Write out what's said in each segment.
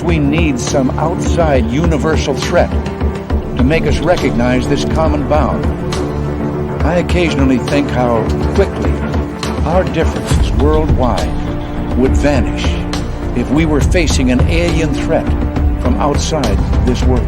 we need some outside universal threat to make us recognize this common bound. I occasionally think how quickly our differences worldwide would vanish if we were facing an alien threat from outside this world.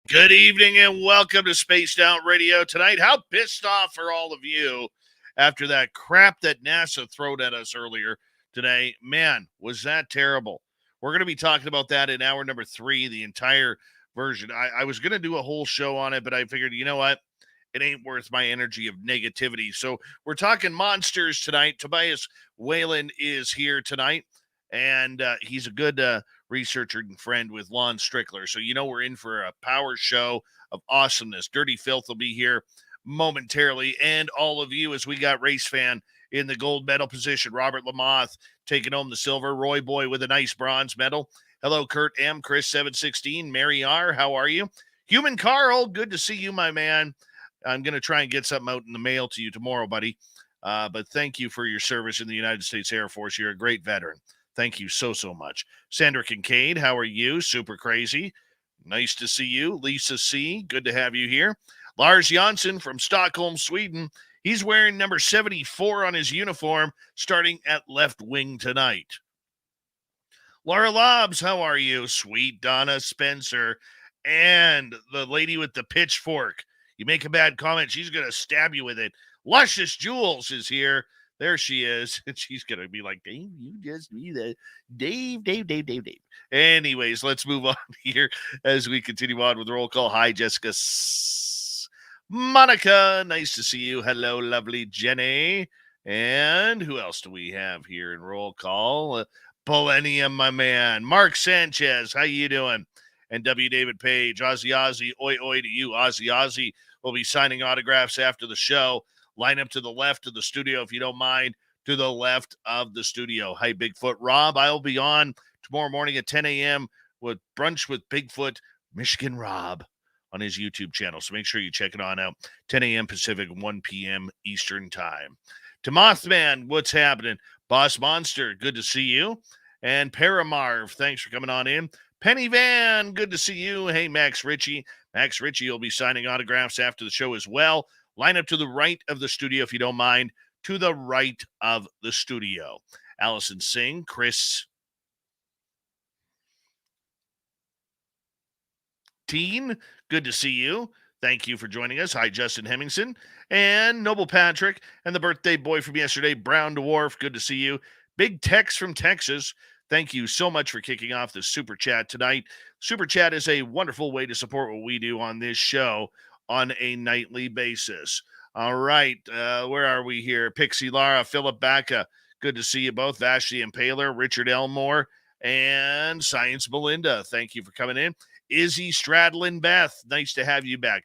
Good evening and welcome to Spaced Out Radio tonight. How pissed off are all of you after that crap that NASA threw at us earlier today? Man, was that terrible. We're going to be talking about that in hour number 3, the entire version. I was going to do a whole show on it, but I figured, you know what? It ain't worth my energy of negativity. So we're talking monsters tonight. Tobias Wayland is here tonight, and he's a good researcher and friend with Lon Strickler. So, you know, we're in for a power show of awesomeness. Dirty Filth will be here momentarily. And all of you, as we got Race Fan in the gold medal position. Robert Lamoth taking home the silver. Roy Boy with a nice bronze medal. Hello, Kurt M. Chris 716. Mary R. How are you? Human Carl, good to see you, my man. I'm going to try and get something out in the mail to you tomorrow, buddy. But thank you for your service in the United States Air Force. You're a great veteran. Thank you so much. Sandra Kincaid, how are you? Super crazy. Nice to see you. Lisa C., good to have you here. Lars Jansson from Stockholm, Sweden. He's wearing number 74 on his uniform, starting at left wing tonight. Laura Lobbs, how are you? Sweet Donna Spencer. And the lady with the pitchfork. You make a bad comment, she's going to stab you with it. Luscious Jules is here. There she is. And she's going to be like, Dave, you just be the Dave. Anyways, let's move on here as we continue on with the roll call. Hi, Jessica. Monica, nice to see you. Hello, lovely Jenny. And who else do we have here in roll call? Millennium, my man. Mark Sanchez, how you doing? And W. David Page, Ozzy, oi to you. Ozzy will be signing autographs after the show. Line up to the left of the studio, if you don't mind, to the left of the studio. Hi, Bigfoot Rob. I'll be on tomorrow morning at 10 a.m. with Brunch with Bigfoot, Michigan Rob, on his YouTube channel. So make sure you check it on out. 10 a.m. Pacific, 1 p.m. Eastern time. To Mothman, what's happening? Boss Monster, good to see you. And Paramarv, thanks for coming on in. Penny Van, good to see you. Hey, Max Ritchie. Max Ritchie will be signing autographs after the show as well. Line up to the right of the studio, if you don't mind. To the right of the studio. Allison Singh, Chris Teen, good to see you. Thank you for joining us. Hi, Justin Hemmingson. And Noble Patrick. And the birthday boy from yesterday, Brown Dwarf, good to see you. Big Tex from Texas. Thank you so much for kicking off the Super Chat tonight. Super Chat is a wonderful way to support what we do on this show on a nightly basis. All right, where are we here? Pixie Lara, Philip Baca, good to see you both. Vashti Impaler, Richard Elmore, and Science Belinda. Thank you for coming in. Izzy Stradlin Beth, nice to have you back.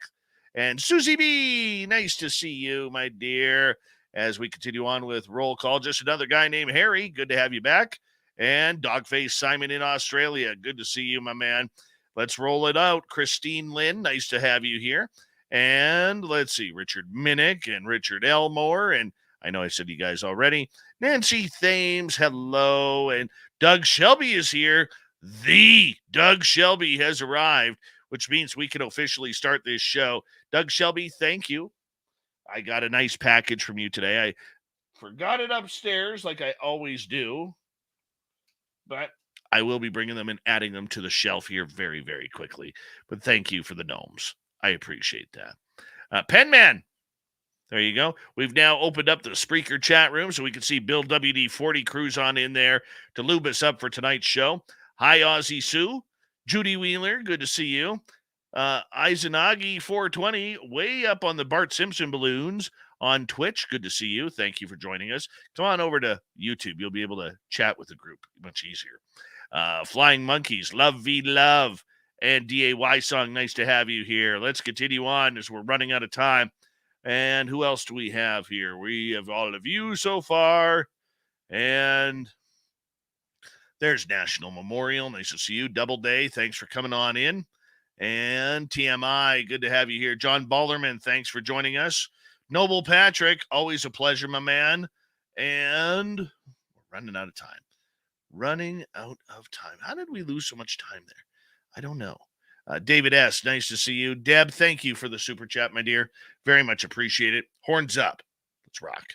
And Susie B, nice to see you, my dear. As we continue on with roll call, just another guy named Harry, good to have you back. And Dogface Simon in Australia, good to see you, my man. Let's roll it out. Christine Lynn, nice to have you here. And let's see, Richard Minnick and Richard Elmore. And I know I said you guys already. Nancy Thames, hello. And Doug Shelby is here. The Doug Shelby has arrived, which means we can officially start this show. Doug Shelby, thank you. I got a nice package from you today. I forgot it upstairs like I always do. But I will be bringing them and adding them to the shelf here very, very quickly. But thank you for the gnomes. I appreciate that. Penman, There you go. We've now opened up the Spreaker chat room so we can see Bill WD-40 cruise on in there to lube us up for tonight's show. Hi, Aussie Sue. Judy Wheeler, good to see you. Izanagi 420, way up on the Bart Simpson balloons on Twitch. Good to see you. Thank you for joining us. Come on over to YouTube. You'll be able to chat with the group much easier. Flying Monkeys, Love V Love, and DAY Song, nice to have you here. Let's continue on as we're running out of time. And who else do we have here? We have all of you so far. And there's National Memorial. Nice to see you. Doubleday, thanks for coming on in. And TMI, good to have you here. John Balderman, thanks for joining us. Noble Patrick, always a pleasure, my man. And we're running out of time. Running out of time. How did we lose so much time there? I don't know. David S., nice to see you. Deb, thank you for the super chat, my dear. Very much appreciate it. Horns up. Let's rock.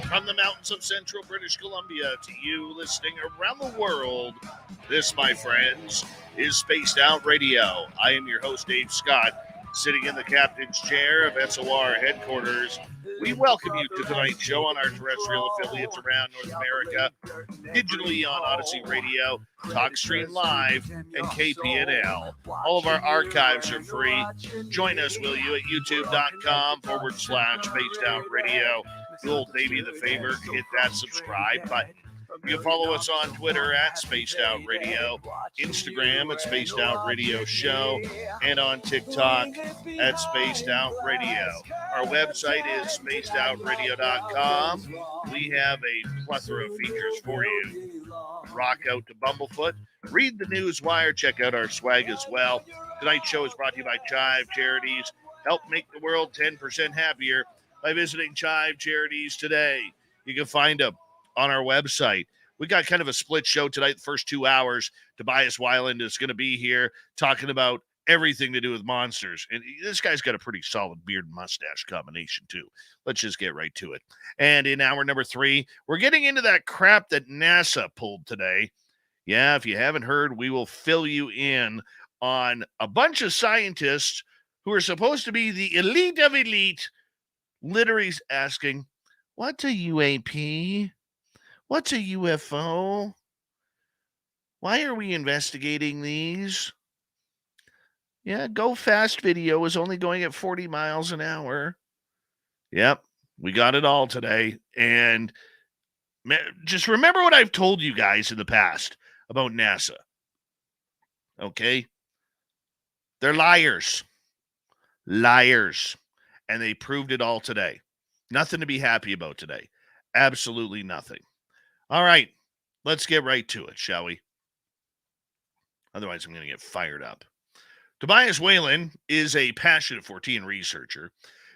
From the mountains of central British Columbia to you listening around the world, this, my friends, is Spaced Out Radio. I am your host, Dave Scott, sitting in the captain's chair of SOR headquarters. We welcome you to tonight's show on our terrestrial affiliates around North America, digitally on Odyssey Radio, TalkStream Live, and KPNL. All of our archives are free. Join us, will you, at youtube.com/Spaced Out Radio. Do old Davey the favor, hit that subscribe button. You can follow us on Twitter at Spaced Out Radio, Instagram at Spaced Out Radio Show, and on TikTok at Spaced Out Radio. Our website is spacedoutradio.com. We have a plethora of features for you. Rock out to Bumblefoot. Read the news wire. Check out our swag as well. Tonight's show is brought to you by Chive Charities. Help make the world 10% happier by visiting Chive Charities today. You can find them on our website. We got kind of a split show tonight, the first 2 hours. Tobias Weyland is going to be here talking about everything to do with monsters. And this guy's got a pretty solid beard and mustache combination, too. Let's just get right to it. And in hour number 3, we're getting into that crap that NASA pulled today. Yeah, if you haven't heard, we will fill you in on a bunch of scientists who are supposed to be the elite of elite, literally asking, what's a UAP? What's a UFO? Why are we investigating these? Yeah, Go Fast video is only going at 40 miles an hour. Yep, we got it all today. And just remember what I've told you guys in the past about NASA. Okay? They're liars. Liars. And they proved it all today. Nothing to be happy about today. Absolutely nothing. All right, let's get right to it, shall we? Otherwise, I'm going to get fired up. Tobias Wayland is a passionate Fortean researcher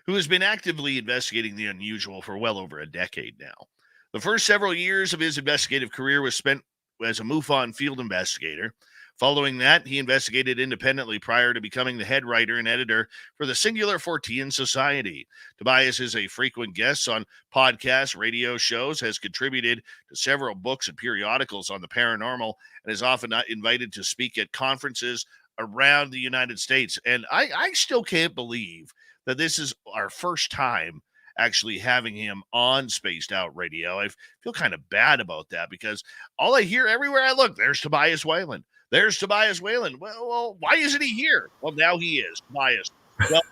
who has been actively investigating the unusual for well over a decade now. The first several years of his investigative career was spent as a MUFON field investigator. Following that, he investigated independently prior to becoming the head writer and editor for the Singular Fortean Society. Tobias is a frequent guest on podcasts, radio shows, has contributed to several books and periodicals on the paranormal, and is often invited to speak at conferences around the United States. And I still can't believe that this is our first time actually having him on Spaced Out Radio. I feel kind of bad about that because all I hear everywhere I look, there's Tobias Wayland. There's Tobias Wayland. Well, why isn't he here? Well, now he is. Tobias, well,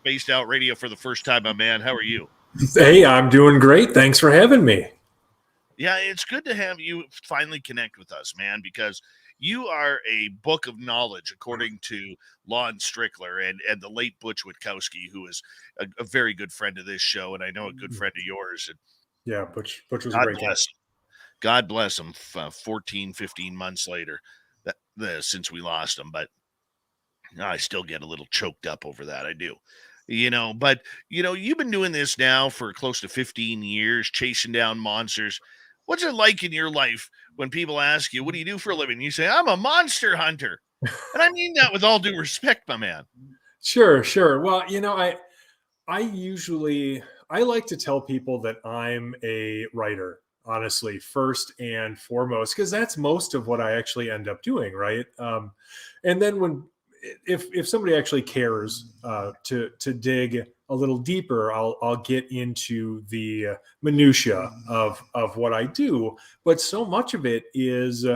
Spaced Out Radio for the first time, my man. How are you? Hey, I'm doing great. Thanks for having me. Yeah, it's good to have you finally connect with us, man, because you are a book of knowledge, according to Lon Strickler and the late Butch Witkowski, who is a very good friend of this show, and I know a good friend of yours. And yeah, Butch was a great guy. God bless him 14, 15 months later since we lost him. But I still get a little choked up over that. I do. But you've been doing this now for close to 15 years, chasing down monsters. What's it like in your life when people ask you, what do you do for a living? You say, I'm a monster hunter. And I mean that with all due respect, my man. Sure. Well, I like to tell people that I'm a writer, honestly, first and foremost, because that's most of what I actually end up doing, right? And then if somebody actually cares to dig a little deeper, I'll get into the minutia of what I do. But so much of it is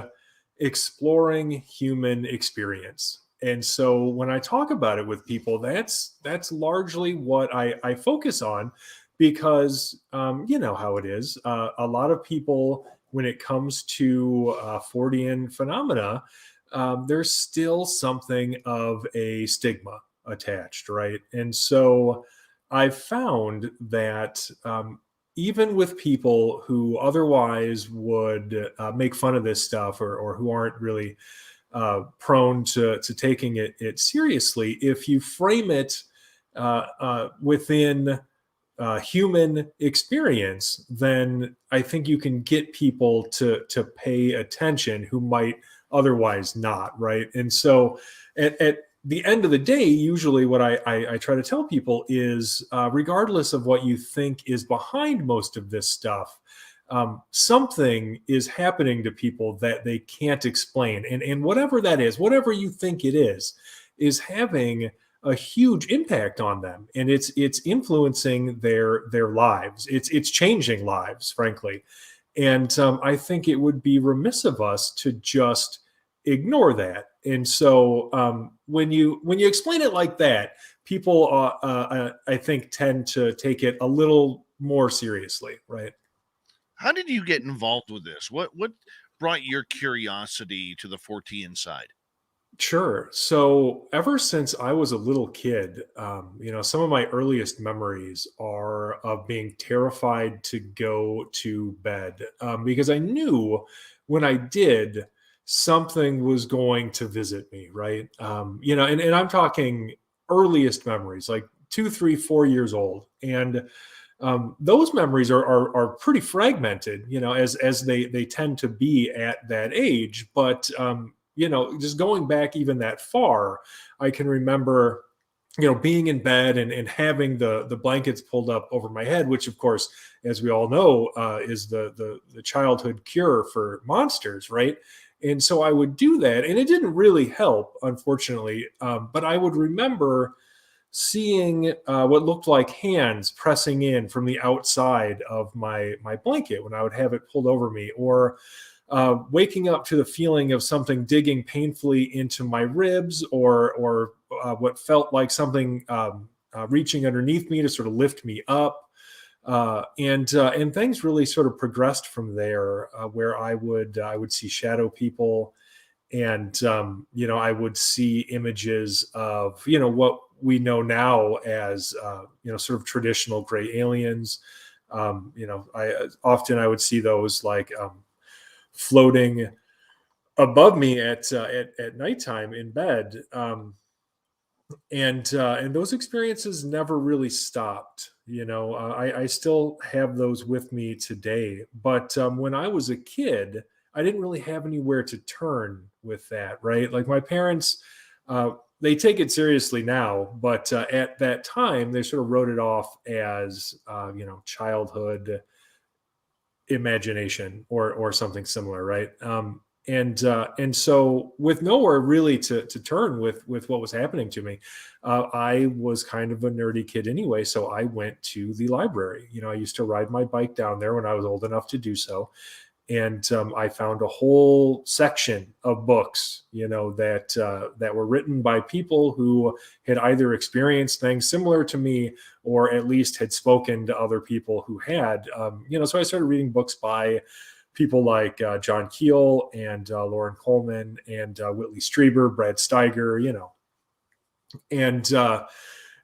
exploring human experience. And so when I talk about it with people, that's largely what I focus on, because you know how it is. A lot of people, when it comes to Fortean phenomena, there's still something of a stigma attached, right? And so I've found that even with people who otherwise would make fun of this stuff, or who aren't really prone to taking it seriously, if you frame it within human experience, then I think you can get people to pay attention who might otherwise not, right? And so at the end of the day, usually what I try to tell people is, regardless of what you think is behind most of this stuff, something is happening to people that they can't explain. And whatever that is, whatever you think it is having a huge impact on them. And it's influencing their lives. It's changing lives, frankly. And I think it would be remiss of us to just ignore that. And so when you explain it like that, people I think tend to take it a little more seriously, right? How did you get involved with this? What brought your curiosity to the Fortean side? Sure. So ever since I was a little kid, some of my earliest memories are of being terrified to go to bed, because I knew when I did, something was going to visit me, right? And I'm talking earliest memories, like 2, 3, 4 years old. And those memories are pretty fragmented, as they tend to be at that age. But just going back even that far, I can remember, being in bed and having the blankets pulled up over my head, which of course, as we all know, is the childhood cure for monsters, right? And so I would do that, and it didn't really help, unfortunately. But I would remember seeing what looked like hands pressing in from the outside of my blanket when I would have it pulled over me, or waking up to the feeling of something digging painfully into my ribs, or what felt like something reaching underneath me to sort of lift me up. And things really sort of progressed from there, where I would see shadow people, and I would see images of what we know now as sort of traditional gray aliens. I would see those like floating above me at nighttime in bed, and those experiences never really stopped. I still have those with me today. But when I was a kid, I didn't really have anywhere to turn with that, right? Like my parents, they take it seriously now, but at that time, they sort of wrote it off as childhood imagination, or something similar, right? And so with nowhere really to turn with what was happening to me, I was kind of a nerdy kid anyway, so I went to the library. I used to ride my bike down there when I was old enough to do so, and I found a whole section of books, that were written by people who had either experienced things similar to me, or at least had spoken to other people who had. So I started reading books by people like John Keel and Lauren Coleman and Whitley Strieber, Brad Steiger, and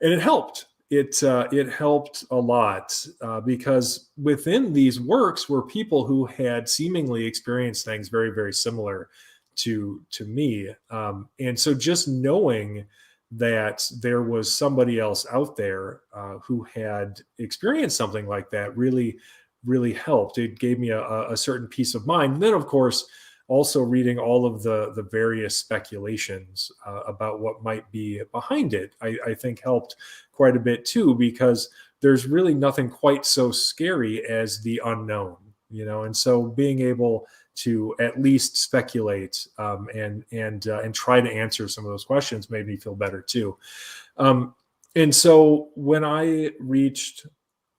it helped. It helped a lot, because within these works were people who had seemingly experienced things very, very similar to me, and so just knowing that there was somebody else out there who had experienced something like that really really helped. It gave me a certain peace of mind. And then, of course, also reading all of the various speculations about what might be behind it, I think helped quite a bit too, because there's really nothing quite so scary as the unknown, and so being able to at least speculate and try to answer some of those questions made me feel better too. And so when I reached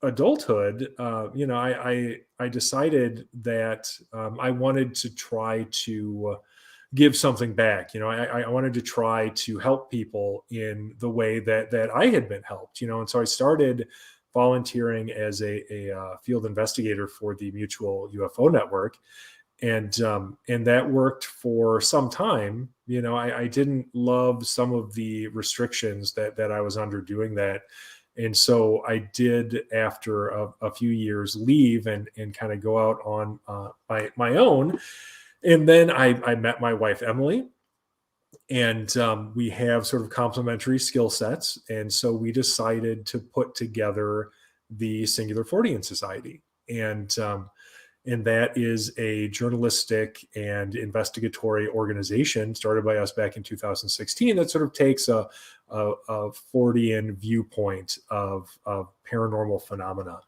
adulthood, I decided that I wanted to try to give something back. I wanted to try to help people in the way that I had been helped. And so I started volunteering as a field investigator for the Mutual UFO Network, and that worked for some time. I didn't love some of the restrictions that I was under doing that. And so I did, after a few years, leave and kind of go out on my own. And then I met my wife, Emily, and we have sort of complementary skill sets. And so we decided to put together the Singular Fortean Society. And that is a journalistic and investigatory organization started by us back in 2016 that sort of takes a Fortean viewpoint of paranormal phenomena.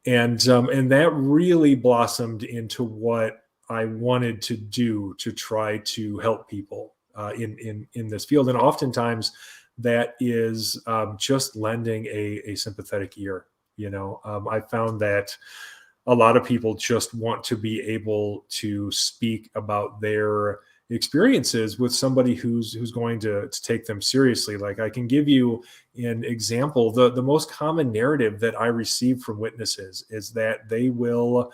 And that really blossomed into what I wanted to do to try to help people in this field. And oftentimes that is just lending a sympathetic ear. I found that a lot of people just want to be able to speak about their experiences with somebody who's going to take them seriously. Like, I can give you an example. The most common narrative that I receive from witnesses is that they will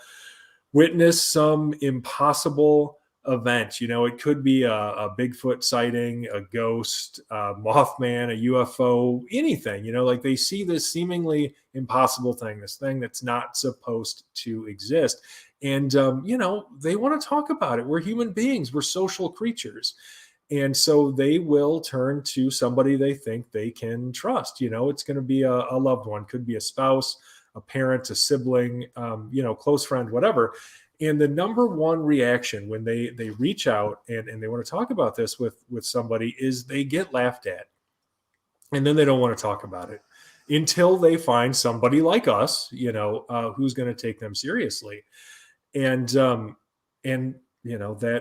witness some impossible event. It could be a Bigfoot sighting, a ghost, a Mothman, a UFO, anything. Like, they see this seemingly impossible thing, this thing that's not supposed to exist. And, they want to talk about it. We're human beings. We're social creatures. And so they will turn to somebody they think they can trust. It's going to be a loved one, could be a spouse, a parent, a sibling, close friend, whatever. And the number one reaction when they reach out and they want to talk about this with somebody is they get laughed at. And then they don't want to talk about it until they find somebody like us, who's going to take them seriously. And that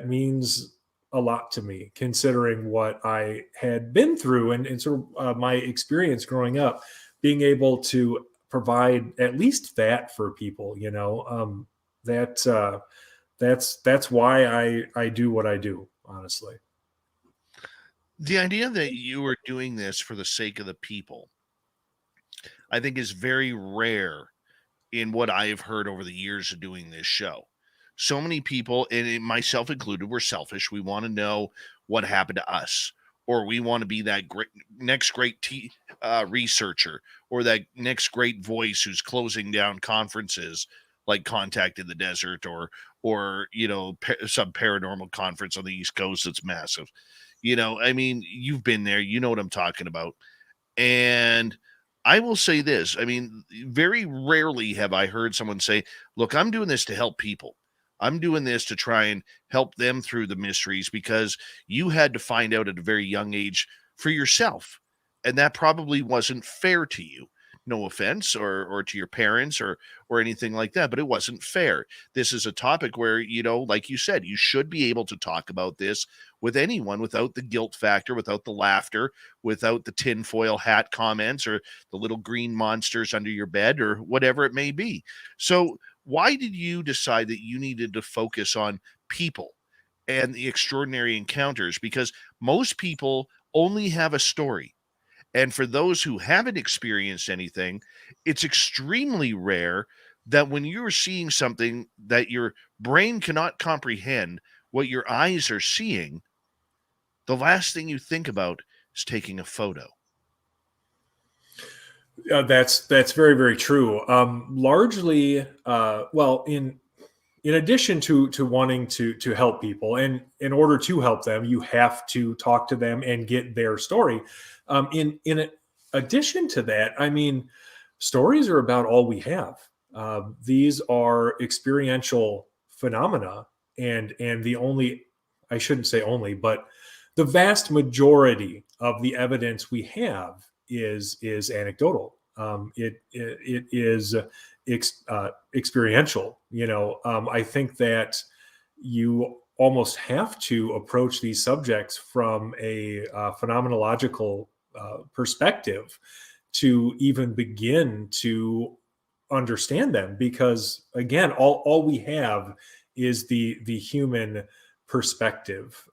means a lot to me, considering what I had been through and sort of my experience growing up, being able to provide at least that for people, that's why I do what I do, honestly. The idea that you are doing this for the sake of the people, I think, is very rare in what I have heard over the years of doing this show. So many people, and myself included, we're selfish. We want to know what happened to us, or we want to be that next great researcher, or that next great voice who's closing down conferences like Contact in the Desert, or some paranormal conference on the East Coast that's massive. You've been there. You know what I'm talking about. And I will say this. Very rarely have I heard someone say, look, I'm doing this to help people. I'm doing this to try and help them through the mysteries, because you had to find out at a very young age for yourself. And that probably wasn't fair to you. No offense, or to your parents or anything like that, but it wasn't fair. This is a topic where, like you said, you should be able to talk about this with anyone without the guilt factor, without the laughter, without the tinfoil hat comments or the little green monsters under your bed or whatever it may be. So why did you decide that you needed to focus on people and the extraordinary encounters? Because most people only have a story. And for those who haven't experienced anything, it's extremely rare that when you're seeing something that your brain cannot comprehend, what your eyes are seeing, the last thing you think about is taking a photo. That's very, very true. Largely, in addition to wanting to help people, and in order to help them, you have to talk to them and get their story. In addition to that, stories are about all we have. These are experiential phenomena, and the only, I shouldn't say only, but the vast majority of the evidence we have is anecdotal. It is experiential. I think that you almost have to approach these subjects from a phenomenological perspective to even begin to understand them, because again, all we have is the human perspective.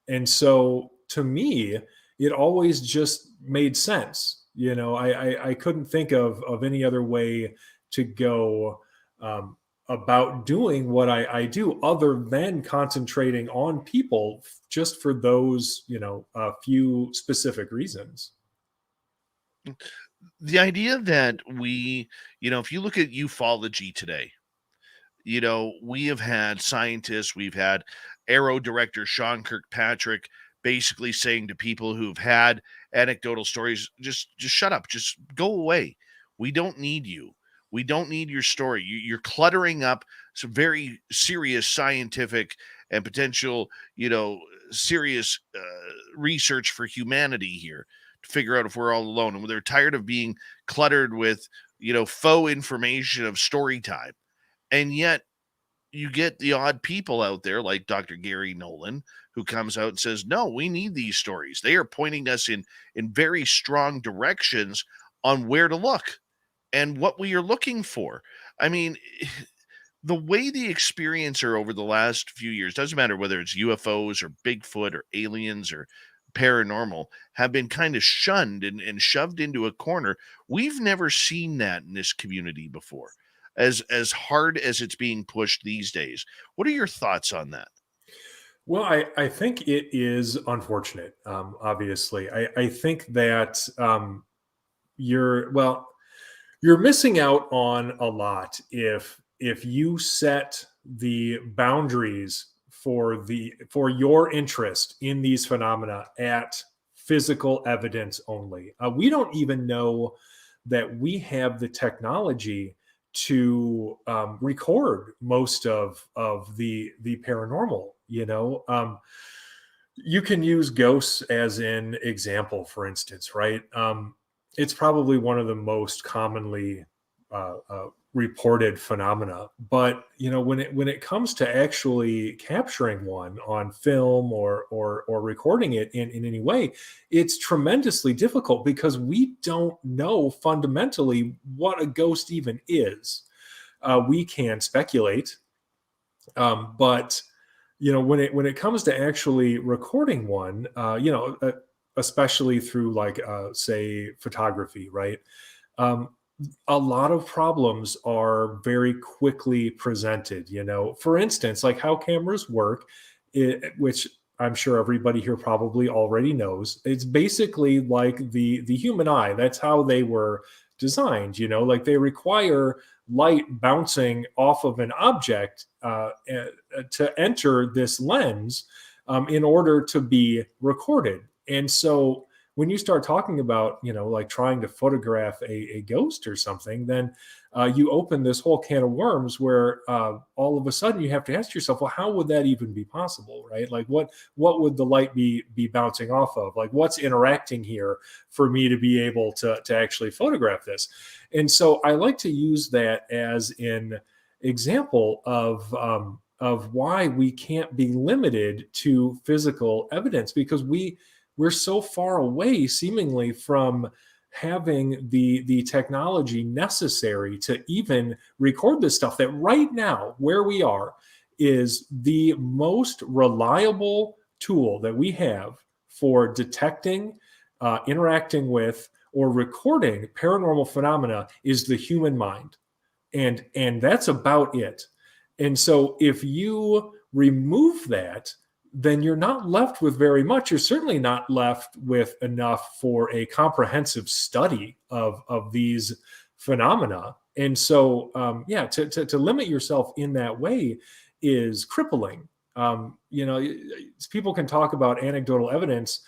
And so to me, it always just made sense. I couldn't think of any other way to go about doing what I do other than concentrating on people just for those, a few specific reasons. The idea that if you look at ufology today, we have had scientists, we've had Arrow director Sean Kirkpatrick basically saying to people who've had anecdotal stories, just shut up, just go away. We don't need you. We don't need your story. You're cluttering up some very serious scientific and potential, serious research for humanity here to figure out if we're all alone. And they're tired of being cluttered with, faux information of story time. And yet you get the odd people out there like Dr. Gary Nolan, who comes out and says, no, we need these stories. They are pointing us in very strong directions on where to look and what we are looking for. I mean, the way the experiencer over the last few years, doesn't matter whether it's UFOs or Bigfoot or aliens or paranormal, have been kind of shunned and shoved into a corner. We've never seen that in this community before, as hard as it's being pushed these days. What are your thoughts on that? Well, I think it is unfortunate. Obviously, I think that you're missing out on a lot if you set the boundaries for your interest in these phenomena at physical evidence only. We don't even know that we have the technology to record most of the paranormal. You can use ghosts as an example, for instance, right? It's probably one of the most commonly reported phenomena. But when it comes to actually capturing one on film or recording it in any way, it's tremendously difficult because we don't know fundamentally what a ghost even is. We can speculate, but when it comes to actually recording one, especially through say photography, right? A lot of problems are very quickly presented. For instance, like how cameras work, which I'm sure everybody here probably already knows. It's basically like the human eye. That's how they were designed. Like they require light bouncing off of an object to enter this lens in order to be recorded. And so when you start talking about, like trying to photograph a ghost or something, then you open this whole can of worms where all of a sudden you have to ask yourself, well, how would that even be possible, right? Like what would the light be bouncing off of? Like what's interacting here for me to be able to actually photograph this? And so I like to use that as an example of why we can't be limited to physical evidence, because we're so far away seemingly from having the technology necessary to even record this stuff, that right now where we are is the most reliable tool that we have for detecting, interacting with, or recording paranormal phenomena is the human mind. And that's about it. And so if you remove that, then you're not left with very much. You're certainly not left with enough for a comprehensive study of these phenomena. And so, to limit yourself in that way is crippling. People can talk about anecdotal evidence,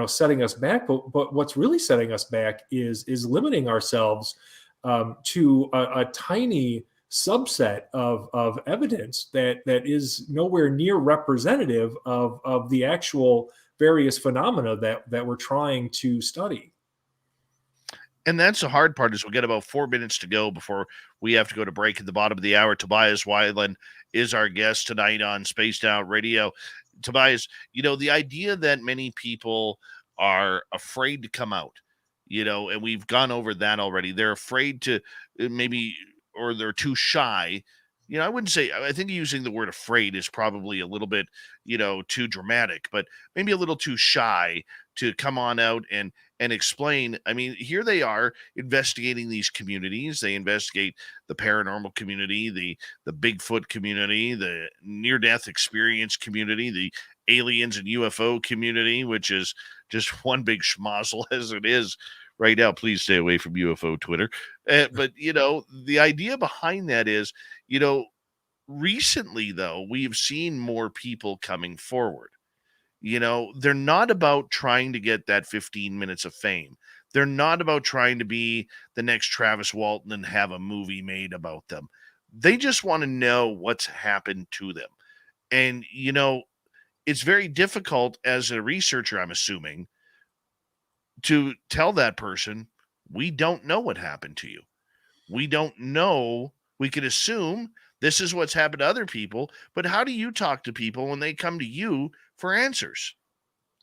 setting us back, but what's really setting us back is limiting ourselves to a tiny subset of evidence that is nowhere near representative of the actual various phenomena that we're trying to study. And that's the hard part is we'll get about 4 minutes to go before we have to go to break at the bottom of the hour. Tobias Weyland is our guest tonight on Spaced Out Radio. Tobias, the idea that many people are afraid to come out, and we've gone over that already. They're afraid to maybe, or they're too shy. I wouldn't say, I think using the word afraid is probably a little bit, too dramatic, but maybe a little too shy to come on out and explain. I mean, here they are investigating these communities. They investigate the paranormal community, the Bigfoot community, the near-death experience community, the aliens and UFO community, which is just one big schmozzle as it is right now. Please stay away from UFO Twitter. But, the idea behind that is, recently, though, we've seen more people coming forward. They're not about trying to get that 15 minutes of fame. They're not about trying to be the next Travis Walton and have a movie made about them. They just want to know what's happened to them. And, it's very difficult as a researcher, I'm assuming, to tell that person, we don't know what happened to you. We don't know. We could assume this is what's happened to other people, but how do you talk to people when they come to you for answers?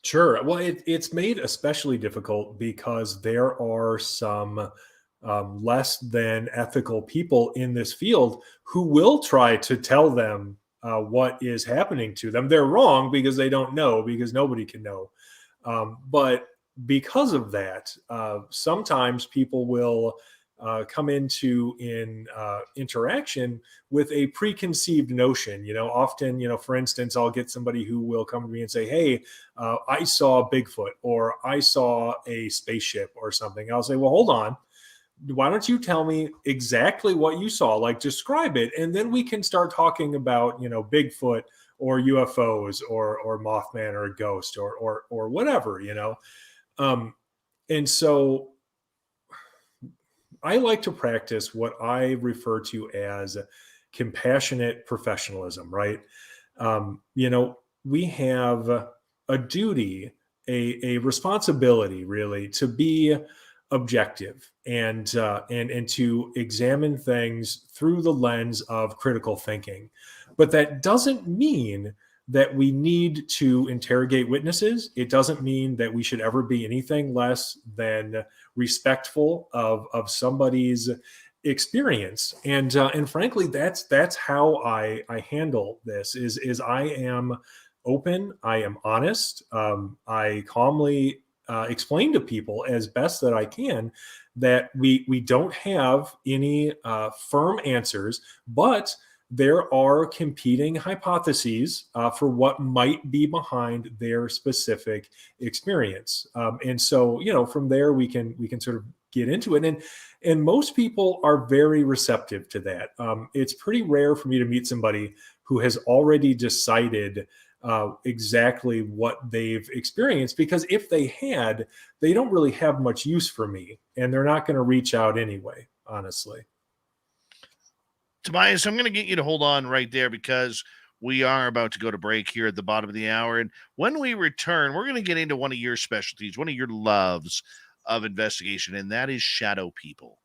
Sure. Well, it's made especially difficult because there are some less than ethical people in this field who will try to tell them what is happening to them. They're wrong because they don't know, because nobody can know. But because of that, sometimes people will come into interaction with a preconceived notion. Often, for instance, I'll get somebody who will come to me and say, "Hey, I saw Bigfoot," or "I saw a spaceship," or something. I'll say, "Well, hold on. Why don't you tell me exactly what you saw? Like, describe it, and then we can start talking about, Bigfoot or UFOs or Mothman or a ghost or whatever, And so I like to practice what I refer to as compassionate professionalism, right? We have a duty, a responsibility, really, to be objective and to examine things through the lens of critical thinking. But that doesn't mean that we need to interrogate witnesses. It doesn't mean that we should ever be anything less than respectful of somebody's experience. And frankly, that's how I handle this. Is I am open, I am honest, I calmly explain to people as best that I can that we don't have any firm answers, but there are competing hypotheses for what might be behind their specific experience. And so, from there we can sort of get into it. And most people are very receptive to that. It's pretty rare for me to meet somebody who has already decided exactly what they've experienced, because if they had, they don't really have much use for me, and they're not going to reach out anyway, honestly. Tobias, I'm going to get you to hold on right there because we are about to go to break here at the bottom of the hour. And when we return, we're going to get into one of your specialties, one of your loves of investigation, and that is shadow people.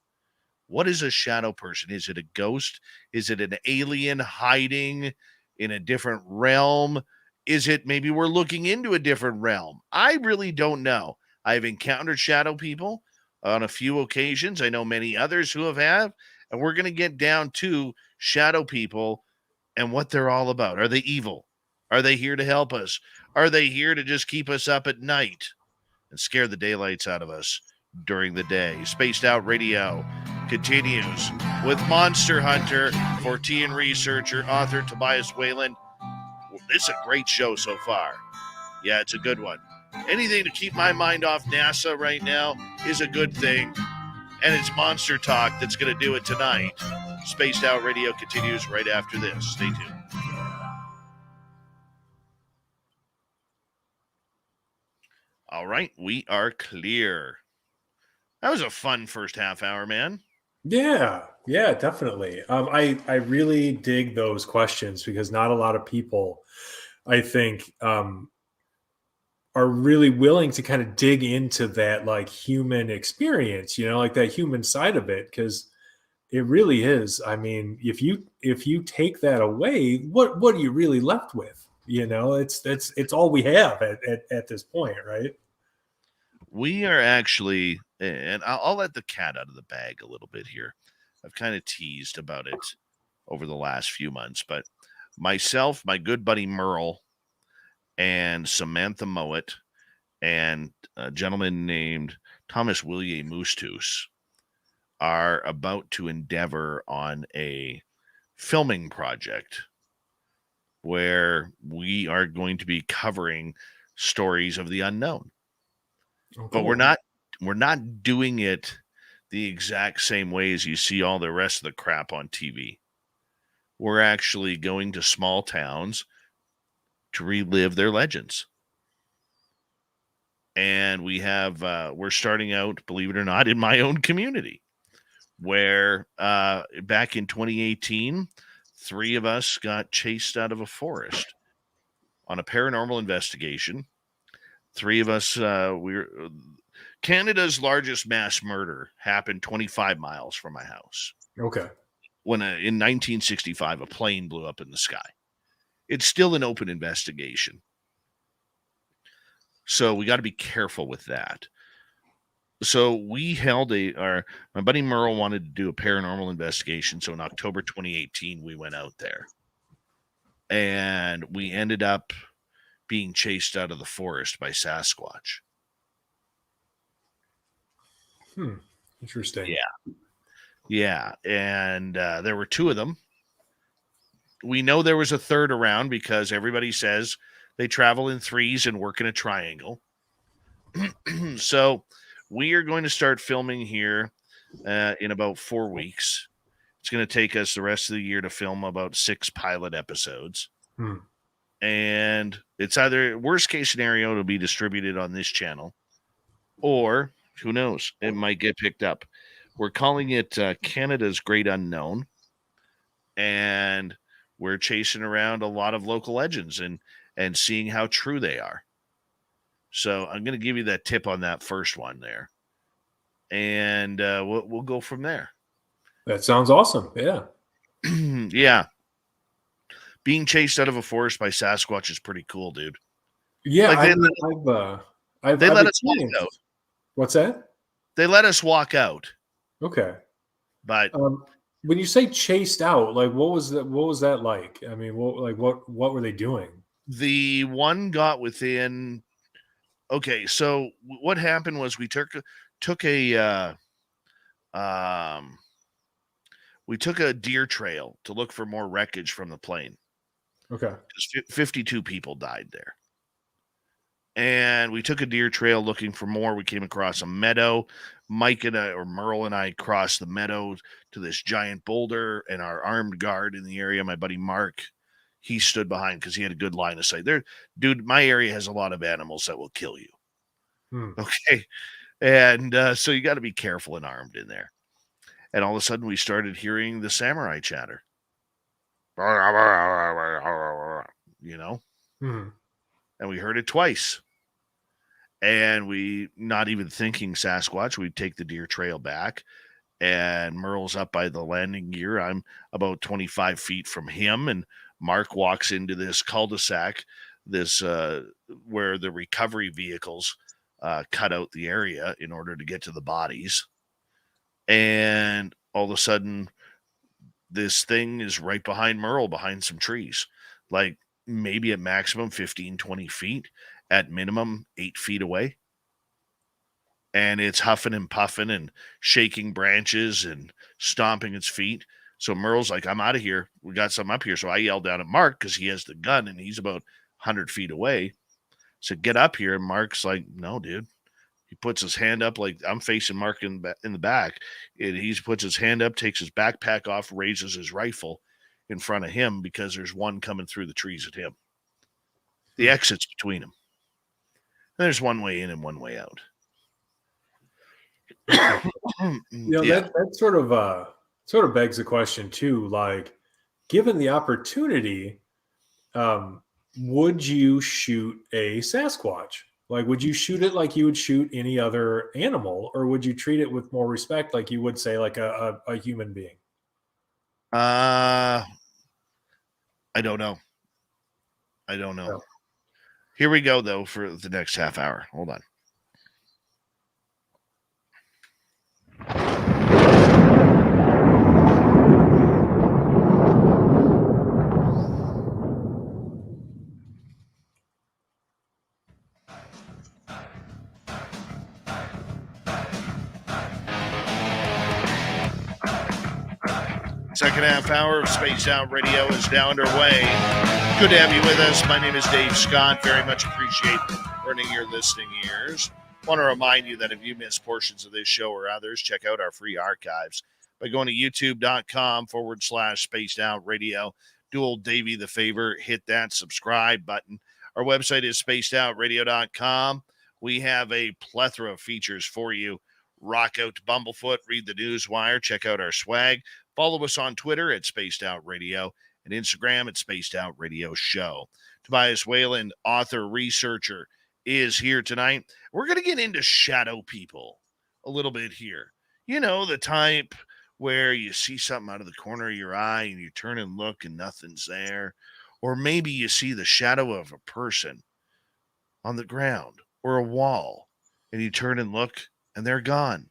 What is a shadow person? Is it a ghost? Is it an alien hiding in a different realm? Is it maybe we're looking into a different realm? I really don't know. I've encountered shadow people on a few occasions. I know many others who have. And we're going to get down to shadow people and what they're all about. Are they evil? Are they here to help us? Are they here to just keep us up at night and scare the daylights out of us during the day? Spaced Out Radio continues with Monster Hunter, Fortean researcher, author Tobias Wayland. This is a great show so far. Yeah, it's a good one. Anything to keep my mind off NASA right now is a good thing. And it's Monster Talk that's going to do it tonight. Spaced Out Radio continues right after this. Stay tuned. All right, we are clear. That was a fun first half hour, man. Yeah, definitely. I really dig those questions because not a lot of people, I think, are really willing to kind of dig into that like human experience, like that human side of it, because it really is. I mean, if you take that away, what are you really left with? It's all we have at this point, right? We are actually, and I'll let the cat out of the bag a little bit here. I've kind of teased about it over the last few months, but myself, my good buddy Merle, and Samantha Mowat, and a gentleman named Thomas William Moostus are about to endeavor on a filming project where we are going to be covering stories of the unknown. Oh, But cool. we're not doing it the exact same way as you see all the rest of the crap on TV. We're actually going to small towns to relive their legends. And we're starting out, believe it or not, in my own community, where back in 2018, 3 of us got chased out of a forest on a paranormal investigation. 3 of us, Canada's largest mass murder happened 25 miles from my house Okay. when in 1965 a plane blew up in the sky. It's still an open investigation, so we got to be careful with that. So we held my buddy Merle wanted to do a paranormal investigation, so in October 2018 we went out there, and we ended up being chased out of the forest by Sasquatch. Interesting. Yeah, and there were 2 of them. We know there was a third around because everybody says they travel in threes and work in a triangle. So we are going to start filming here in about 4 weeks. It's going to take us the rest of the year to film about 6 pilot episodes. Hmm. And it's either worst case scenario, it'll be distributed on this channel, or who knows, it might get picked up. We're calling it Canada's Great Unknown, and we're chasing around a lot of local legends and seeing how true they are. So I'm going to give you that tip on that first one there, and we'll go from there. That sounds awesome. Yeah. Yeah, being chased out of a forest by Sasquatch is pretty cool, dude. Yeah, Like I've they let us walk out. experienced. What's that? They let us walk out, Okay. but When you say chased out, like what was that? What was that like? I mean, what were they doing? the one got within. Okay, so what happened was um we took a deer trail to look for more wreckage from the plane. Okay. 52 people died there. And we took a deer trail looking for more. We came across a meadow. Merle and I crossed the meadow to this giant boulder, and our armed guard in the area, my buddy Mark, he stood behind because he had a good line of sight. There, dude, my area has a lot of animals that will kill you. Hmm. Okay. And so you got to be careful and armed in there. And all of a sudden we started hearing the samurai chatter. Hmm. And we heard it twice. And we, not even thinking Sasquatch, we take the deer trail back, and Merle's up by the landing gear. I'm about 25 feet from him, and Mark walks into this cul-de-sac, where the recovery vehicles cut out the area in order to get to the bodies. And all of a sudden, this thing is right behind Merle, behind some trees, like maybe at maximum 15, 20 feet, at minimum 8 feet away. And it's huffing and puffing and shaking branches and stomping its feet. So Merle's like, I'm out of here. We got something up here. So I yelled down at Mark because he has the gun and he's about 100 feet away. So get up here. And Mark's like, no, dude. He puts his hand up, like I'm facing Mark in the back. And he puts his hand up, takes his backpack off, raises his rifle in front of him because there's one coming through the trees at him. The exit's between them. There's one way in and one way out. Yeah. That sort of begs the question too. Like, given the opportunity, um, would you shoot a Sasquatch? Like, would you shoot it like you would shoot any other animal, or would you treat it with more respect, like you would say, like a human being? I don't know. I don't know. Yeah. Here we go, though, for the next half hour. Hold on. Second half hour of Spaced Out Radio is now underway. Good to have you with us. My name is Dave Scott. Very much appreciate earning your listening ears. Want to remind you that if you miss portions of this show or others, check out our free archives by going to youtube.com/Spaced Out Radio. Do old Davey the favor, hit that subscribe button. Our website is spacedoutradio.com. We have a plethora of features for you. Rock out to Bumblefoot, read the Newswire, check out our swag. Follow us on Twitter at Spaced Out Radio and Instagram at Spaced Out Radio Show. Tobias Wayland, author, researcher, is here tonight. We're going to get into shadow people a little bit here. You know, the type where you see something out of the corner of your eye and you turn and look and nothing's there. Or maybe you see the shadow of a person on the ground or a wall and you turn and look and they're gone.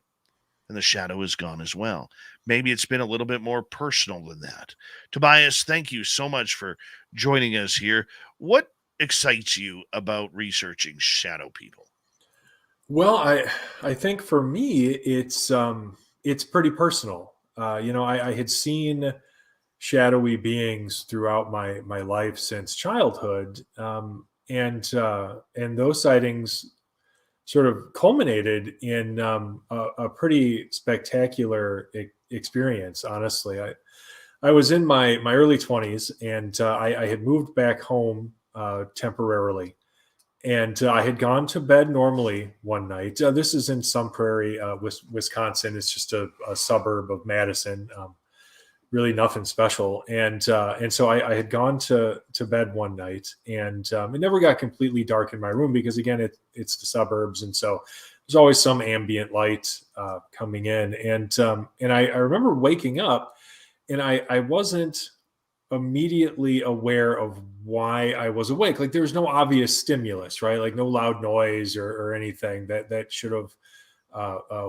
And the shadow is gone as well. Maybe it's been a little bit more personal than that. Tobias, thank you so much for joining us here. What excites you about researching shadow people? Well, I think for me, it's pretty personal. I had seen shadowy beings throughout my life since childhood, and those sightings sort of culminated in a pretty spectacular experience. Honestly, I was in my early 20s, and I had moved back home temporarily, and I had gone to bed normally one night. This is in Sun Prairie, Wisconsin. It's just a suburb of Madison. Really nothing special, and so I had gone to bed one night, and it never got completely dark in my room because, again, it's the suburbs, and so there's always some ambient light coming in, and I remember waking up, and I wasn't immediately aware of why I was awake. Like, there was no obvious stimulus, right? Like no loud noise or anything that should have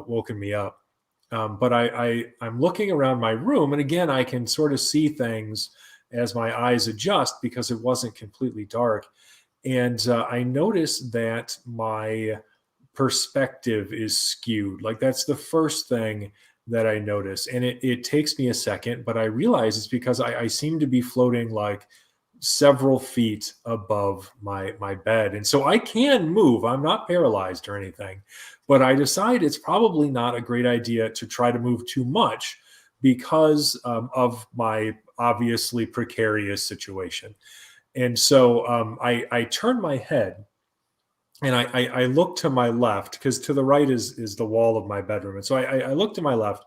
woken me up. But I'm looking around my room, and again, I can sort of see things as my eyes adjust because it wasn't completely dark. And I noticed that my perspective is skewed. Like, that's the first thing that I notice. And it takes me a second, but I realize it's because I seem to be floating like several feet above my bed. And so I can move. I'm not paralyzed or anything. But I decide it's probably not a great idea to try to move too much because of my obviously precarious situation. And so I turn my head and I look to my left, because to the right is the wall of my bedroom. And so I look to my left,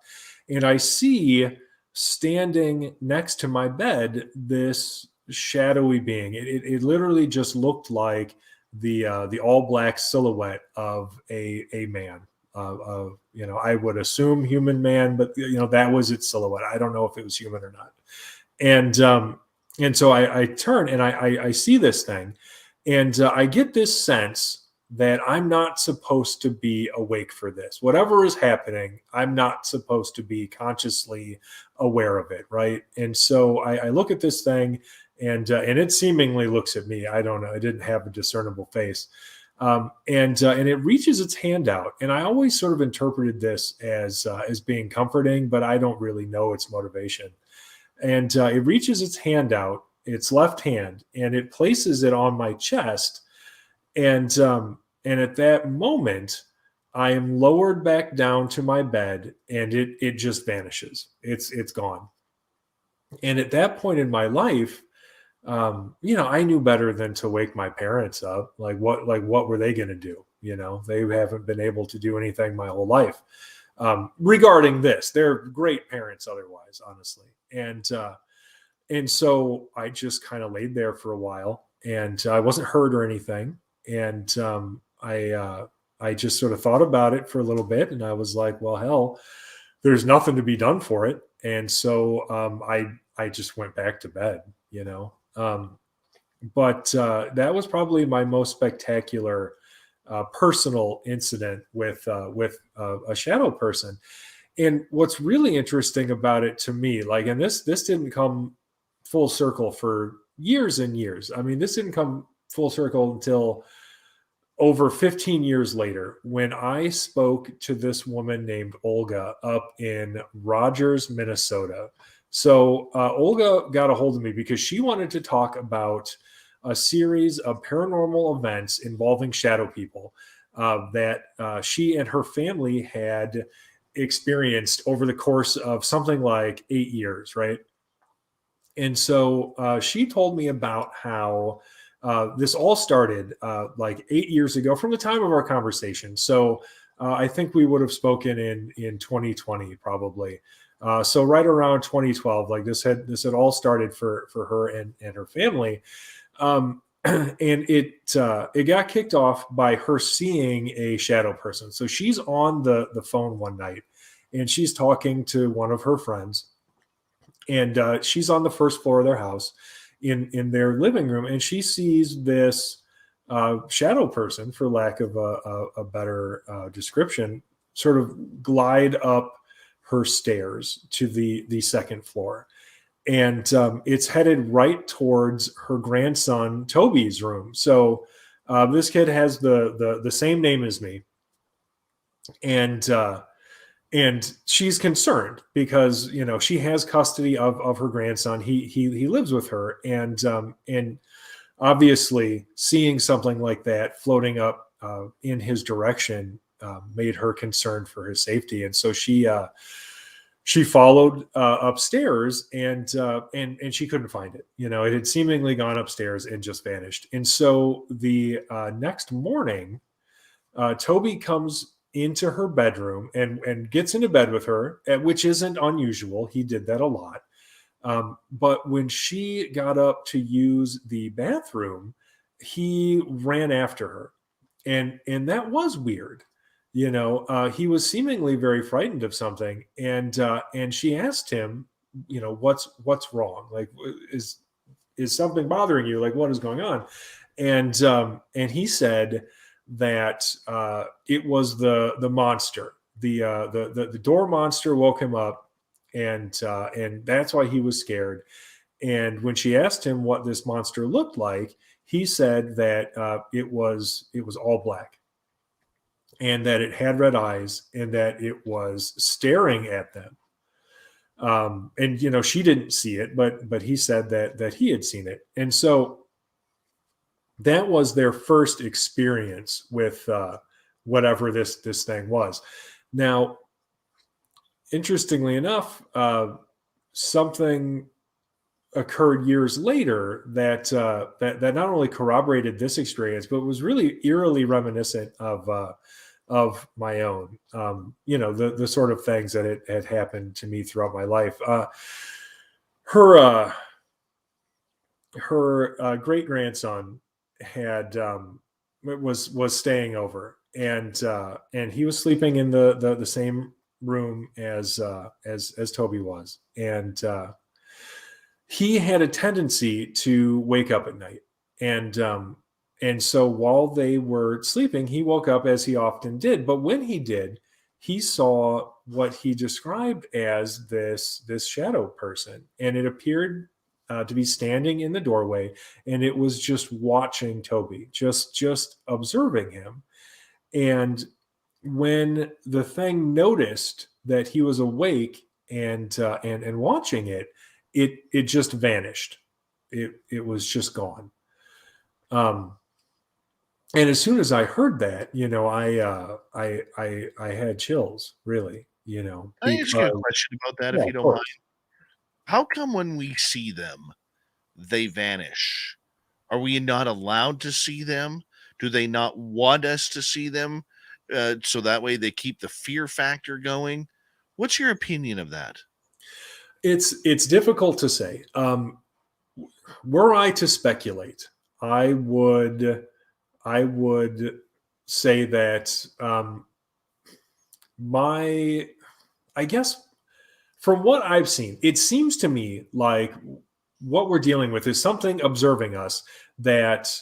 and I see standing next to my bed this shadowy being. It literally just looked like the all black silhouette of a man. I would assume human man, but that was its silhouette. I don't know if it was human or not. And so I turn and I see this thing, and I get this sense that I'm not supposed to be awake for this. Whatever is happening, I'm not supposed to be consciously aware of it, right? And so I look at this thing, and it seemingly looks at me. I don't know. It didn't have a discernible face, and it reaches its hand out. And I always sort of interpreted this as being comforting, but I don't really know its motivation. And it reaches its hand out, its left hand, and it places it on my chest. And at that moment, I am lowered back down to my bed, and it just vanishes. It's gone. And at that point in my life, I knew better than to wake my parents up. Like what were they going to do? You know, they haven't been able to do anything my whole life regarding this. They're great parents otherwise, honestly. And so I just kind of laid there for a while, and I wasn't hurt or anything. And I just sort of thought about it for a little bit, and I was like, well, hell, there's nothing to be done for it. And so I just went back to bed, you know. But that was probably my most spectacular personal incident with a shadow person. And what's really interesting about it to me, like, and this didn't come full circle for years and years. I mean, this didn't come full circle until over 15 years later, when I spoke to this woman named Olga up in Rogers, Minnesota. So Olga got a hold of me because she wanted to talk about a series of paranormal events involving shadow people that she and her family had experienced over the course of something like 8 years, right? And so she told me about how this all started like 8 years ago from the time of our conversation. So I think we would have spoken in 2020 probably. So right around 2012, like this had all started for her and her family. And it got kicked off by her seeing a shadow person. So she's on the phone one night, and she's talking to one of her friends, and she's on the first floor of their house in their living room, and she sees this shadow person, for lack of a better description, sort of glide up her stairs to the second floor. And it's headed right towards her grandson Toby's room. So this kid has the same name as me, and she's concerned because, you know, she has custody of her grandson. He lives with her, and obviously seeing something like that floating up in his direction made her concerned for his safety, and so she followed upstairs, and she couldn't find it. You know, it had seemingly gone upstairs and just vanished. And so the next morning, Toby comes into her bedroom and gets into bed with her, which isn't unusual. He did that a lot. But when she got up to use the bathroom, he ran after her, and that was weird. You know, he was seemingly very frightened of something, and she asked him, you know, what's wrong? Like, is something bothering you? Like, what is going on? And he said that it was the monster. The door monster woke him up, and that's why he was scared. And when she asked him what this monster looked like, he said that it was all black, and that it had red eyes, and that it was staring at them. And, you know, she didn't see it, but he said that he had seen it. And so that was their first experience with whatever this thing was. Now, interestingly enough, something occurred years later that not only corroborated this experience, but was really eerily reminiscent of my own. You know, the sort of things that had happened to me throughout my life. Her great grandson had was staying over, and he was sleeping in the same room as Toby was, and he had a tendency to wake up at night, and so while they were sleeping, he woke up, as he often did. But when he did, he saw what he described as this shadow person, and it appeared to be standing in the doorway, and it was just watching Toby, just observing him. And when the thing noticed that he was awake and watching it, it just vanished. It was just gone. And as soon as I heard that, you know, I had chills, really, you know. Can I ask you a question about that, if you don't mind? How come when we see them, they vanish? Are we not allowed to see them? Do they not want us to see them? So that way they keep the fear factor going. What's your opinion of that? It's difficult to say. Were I to speculate, I would say that I guess from what I've seen, it seems to me like what we're dealing with is something observing us that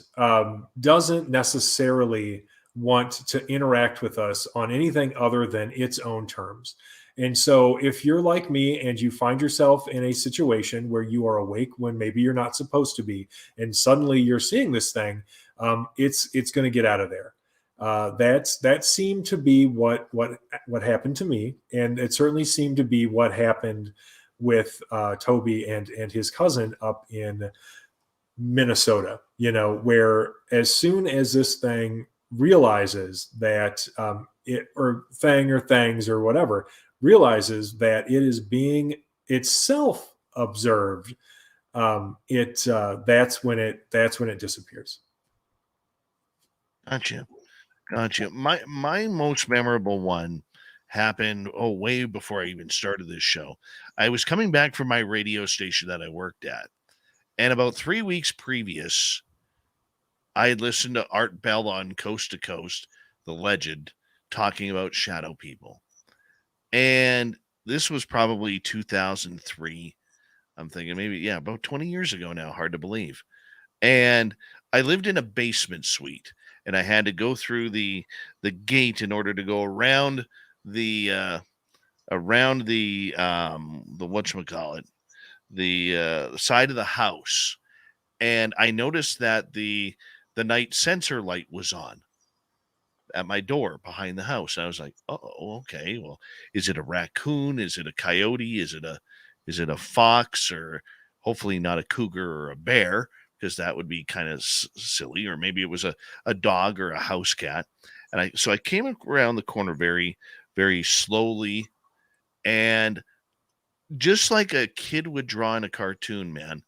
doesn't necessarily want to interact with us on anything other than its own terms. And so, if you're like me and you find yourself in a situation where you are awake when maybe you're not supposed to be, and suddenly you're seeing this thing, it's going to get out of there. That seemed to be what happened to me, and it certainly seemed to be what happened with Toby and his cousin up in Minnesota. Where as soon as this thing realizes that it or thing or things or whatever realizes that it is being itself observed, that's when it disappears. Gotcha. Gotcha. My most memorable one happened way before I even started this show. I was coming back from my radio station that I worked at, and about 3 weeks previous, I had listened to Art Bell on Coast to Coast, the legend, talking about shadow people. And this was probably 2003. I'm thinking maybe, yeah, about 20 years ago now. Hard to believe. And I lived in a basement suite, and I had to go through the gate in order to go around the whatchamacallit, the side of the house. And I noticed that the night sensor light was on at my door behind the house. And I was like, oh, okay. Well, is it a raccoon? Is it a coyote? Is it a fox? Or hopefully not a cougar or a bear, because that would be kind of silly. Or maybe it was a dog or a house cat. And so I came around the corner very, very slowly. And just like a kid would draw in a cartoon, man,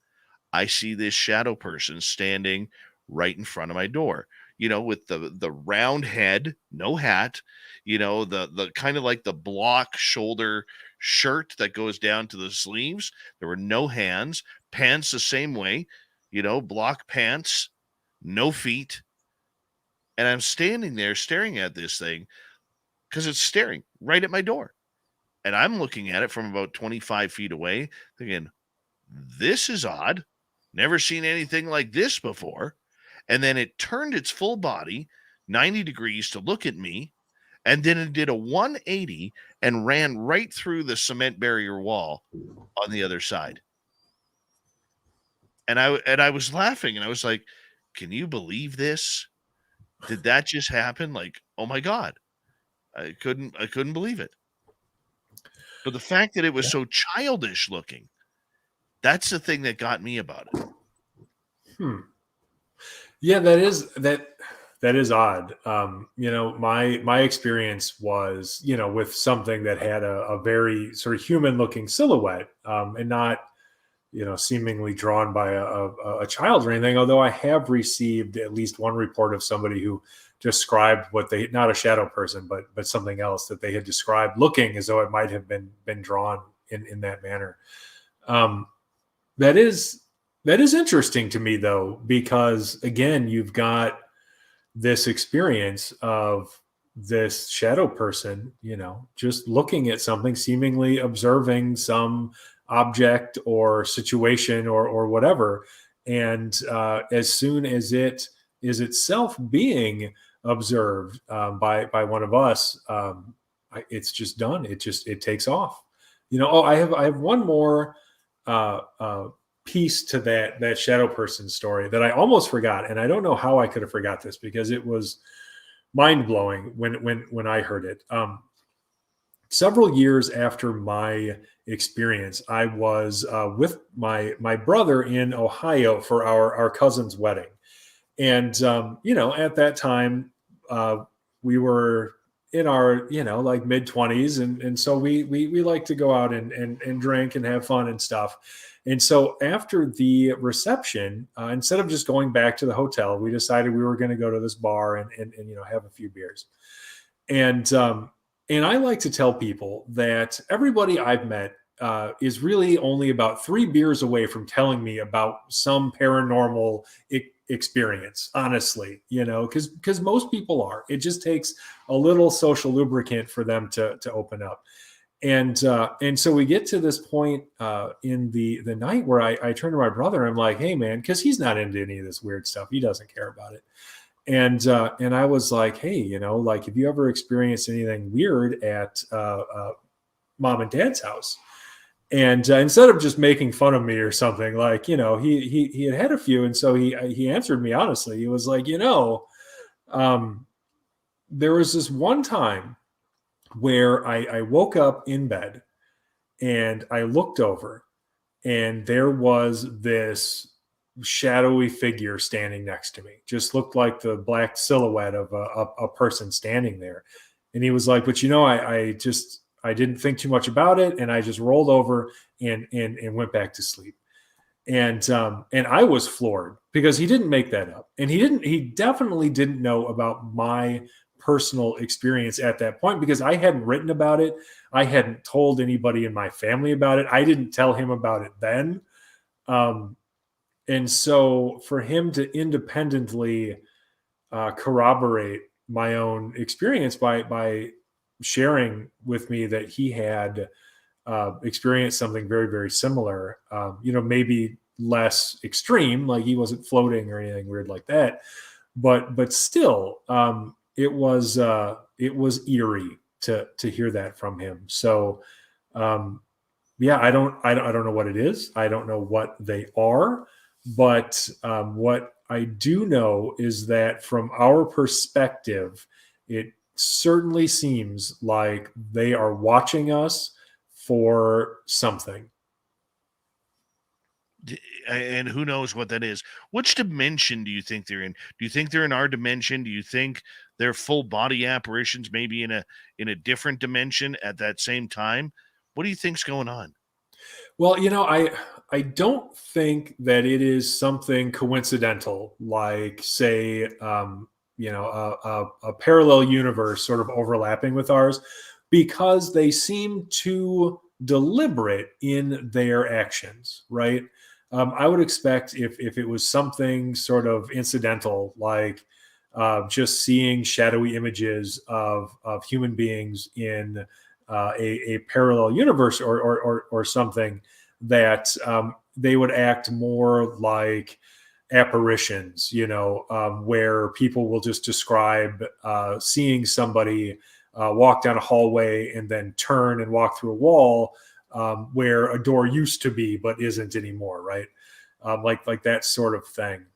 I see this shadow person standing right in front of my door, with the round head, no hat, the kind of like the block shoulder shirt that goes down to the sleeves. There were no hands, pants the same way, block pants, no feet. And I'm standing there staring at this thing because it's staring right at my door. And I'm looking at it from about 25 feet away, thinking, this is odd. Never seen anything like this before. And then it turned its full body 90 degrees to look at me. And then it did a 180 and ran right through the cement barrier wall on the other side. And I was laughing, and I was like, can you believe this? Did that just happen? Like, oh my God. I couldn't believe it. But the fact that it was so childish looking, that's the thing that got me about it. Yeah, that is odd. My experience was, with something that had a very sort of human looking silhouette, and not, seemingly drawn by a child or anything. Although I have received at least one report of somebody who described not a shadow person, but something else that they had described looking as though it might have been drawn in that manner. That is interesting to me, though, because again, you've got this experience of this shadow person, just looking at something, seemingly observing some object or situation or whatever. And as soon as it is itself being observed by one of us, it's just done. It takes off. I have one more piece to that shadow person story that I almost forgot, and I don't know how I could have forgot this because it was mind blowing when I heard it. Several years after my experience, I was with my brother in Ohio for our cousin's wedding, and at that time we were in our like mid-20s, and so we like to go out and drink and have fun and stuff. And so after the reception, instead of just going back to the hotel, we decided we were going to go to this bar and have a few beers. And I like to tell people that everybody I've met is really only about 3 beers away from telling me about some paranormal experience, honestly, because most people are. It just takes a little social lubricant for them to open up. And so we get to this point in the night where I turn to my brother and I'm like, hey, man, because he's not into any of this weird stuff. He doesn't care about it. And I was like, hey, like, have you ever experienced anything weird at mom and dad's house? And instead of just making fun of me or something, like, he had a few. And so he answered me honestly. He was like, there was this one time where I woke up in bed and I looked over and there was this shadowy figure standing next to me. Just looked like the black silhouette of a person standing there. And he was like, but I didn't think too much about it. And I just rolled over and went back to sleep. And I was floored because he didn't make that up. And he definitely didn't know about my personal experience at that point because I hadn't written about it. I hadn't told anybody in my family about it. I didn't tell him about it then. And so for him to independently corroborate my own experience by sharing with me that he had experienced something very, very similar, maybe less extreme, like he wasn't floating or anything weird like that, but still, it was eerie to hear that from him. So, I don't know what it is. I don't know what they are, but what I do know is that from our perspective, it certainly seems like they are watching us for something. And who knows what that is? Which dimension do you think they're in? Do you think they're in our dimension? Do you think they're full body apparitions, maybe in a different dimension at that same time? What do you think's going on? Well, I don't think that it is something coincidental, like say, a parallel universe sort of overlapping with ours, because they seem too deliberate in their actions, right? I would expect if it was something sort of incidental, like just seeing shadowy images of human beings in a parallel universe or something, that they would act more like apparitions, where people will just describe seeing somebody walk down a hallway and then turn and walk through a wall where a door used to be but isn't anymore, right? Like that sort of thing.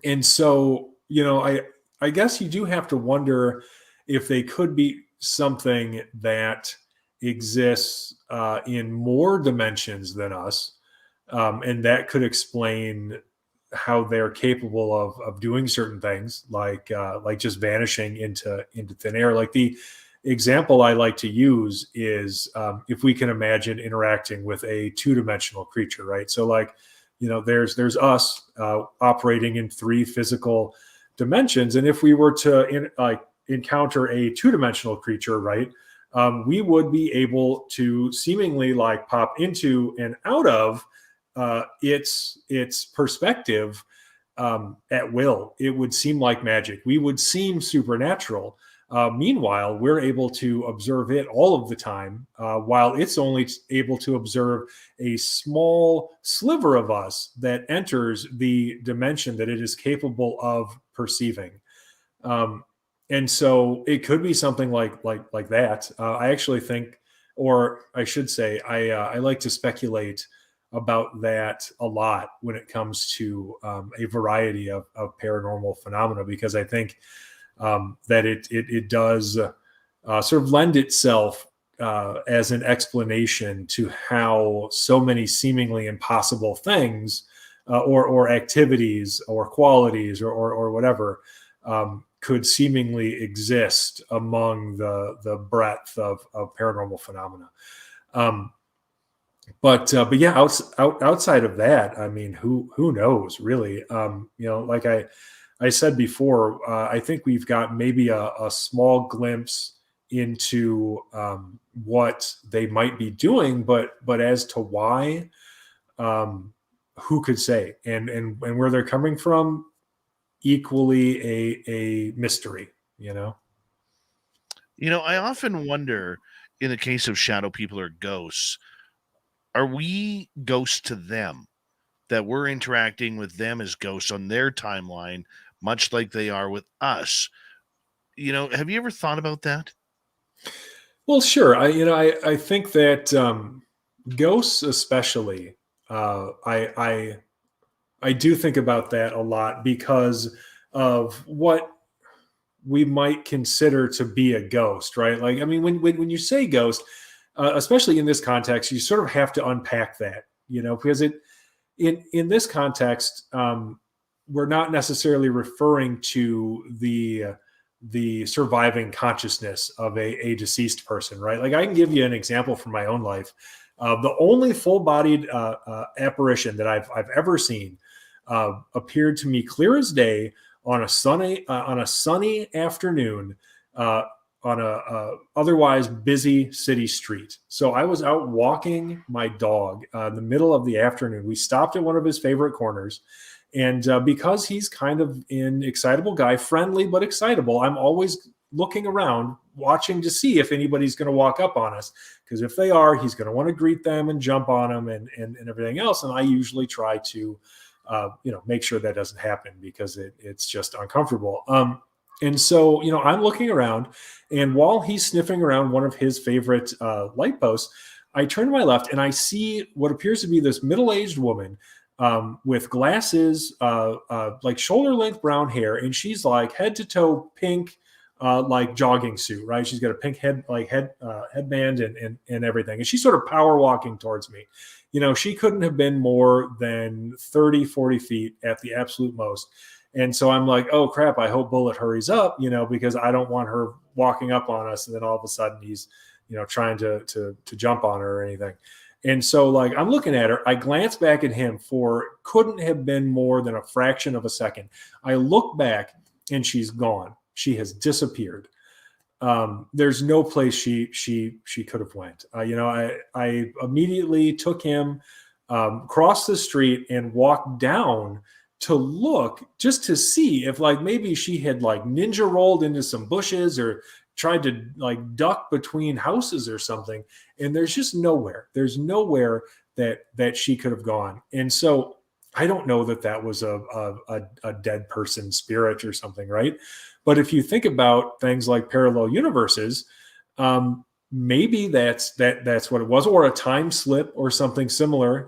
And so, I guess you do have to wonder if they could be something that exists in more dimensions than us, and that could explain how they're capable of doing certain things, like just vanishing into thin air. Like the example I like to use is if we can imagine interacting with a 2-dimensional creature, right? So like, there's us operating in 3 physical dimensions, and if we were to encounter a 2-dimensional creature, right, we would be able to seemingly like pop into and out of its perspective at will. It would seem like magic. We would seem supernatural. Meanwhile, we're able to observe it all of the time, while it's only able to observe a small sliver of us that enters the dimension that it is capable of perceiving. And so it could be something like that. I actually think, or I should say, I like to speculate about that a lot when it comes to a variety of paranormal phenomena, because I think that it does sort of lend itself as an explanation to how so many seemingly impossible things or activities or qualities or whatever could seemingly exist among the breadth of paranormal phenomena. But yeah, outside of that, I mean, who knows really? Like I said before, I think we've got maybe a small glimpse into what they might be doing, but as to why, um, who could say? And where they're coming from, equally a mystery. You know. I often wonder, in the case of shadow people or ghosts, are we ghosts to them? That we're interacting with them as ghosts on their timeline, much like they are with us. Have you ever thought about that? Well, sure. I think that ghosts, especially, I do think about that a lot because of what we might consider to be a ghost, right? Like, I mean, when you say ghost, especially in this context, you sort of have to unpack that, because in this context, we're not necessarily referring to the surviving consciousness of a deceased person, right? Like, I can give you an example from my own life. The only full-bodied apparition that I've ever seen appeared to me clear as day on a sunny afternoon on a otherwise busy city street. So I was out walking my dog in the middle of the afternoon. We stopped at one of his favorite corners. And because he's kind of an excitable guy, friendly but excitable, I'm always looking around, watching to see if anybody's going to walk up on us. Because if they are, he's going to want to greet them and jump on them and everything else. And I usually try to, make sure that doesn't happen because it's just uncomfortable. And so, I'm looking around, and while he's sniffing around one of his favorite light posts, I turn to my left and I see what appears to be this middle-aged woman with glasses, like shoulder-length brown hair, and she's like head to toe pink, like jogging suit, right? She's got a pink headband and everything, and she's sort of power walking towards me. She couldn't have been more than 30, 40 feet at the absolute most. And so I'm like, oh crap, I hope Bullet hurries up, because I don't want her walking up on us and then all of a sudden he's, trying to jump on her or anything. And so, like, I'm looking at her. I glance back at him for couldn't have been more than a fraction of a second. I look back and she's gone. She has disappeared. There's no place she could have went. I immediately took him, crossed the street and walked down to look just to see if like maybe she had like ninja rolled into some bushes or tried to like duck between houses or something. And there's just nowhere. There's nowhere that she could have gone. And so I don't know that was a dead person spirit or something, right? But if you think about things like parallel universes, maybe that's what it was, or a time slip or something similar,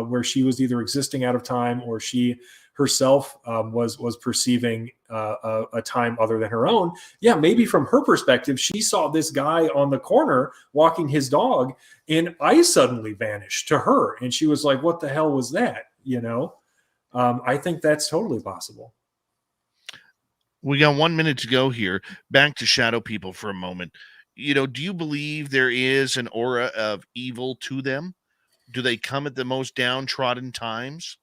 where she was either existing out of time or she herself was perceiving a time other than her own. Yeah, maybe from her perspective, she saw this guy on the corner walking his dog, and I suddenly vanished to her, and she was like, "What the hell was that?" I think that's totally possible. We got 1 minute to go here. Back to shadow people for a moment. Do you believe there is an aura of evil to them? Do they come at the most downtrodden times?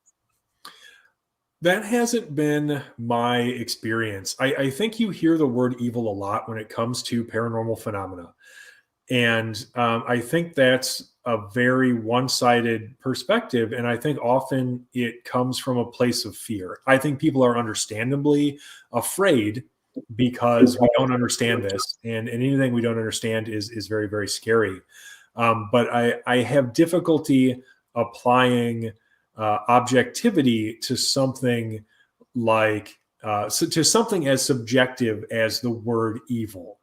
That hasn't been my experience. I think you hear the word evil a lot when it comes to paranormal phenomena. And I think that's a very one-sided perspective. And I think often it comes from a place of fear. I think people are understandably afraid because we don't understand this. And anything we don't understand is very, very scary. But I have difficulty applying objectivity to something like to something as subjective as the word evil,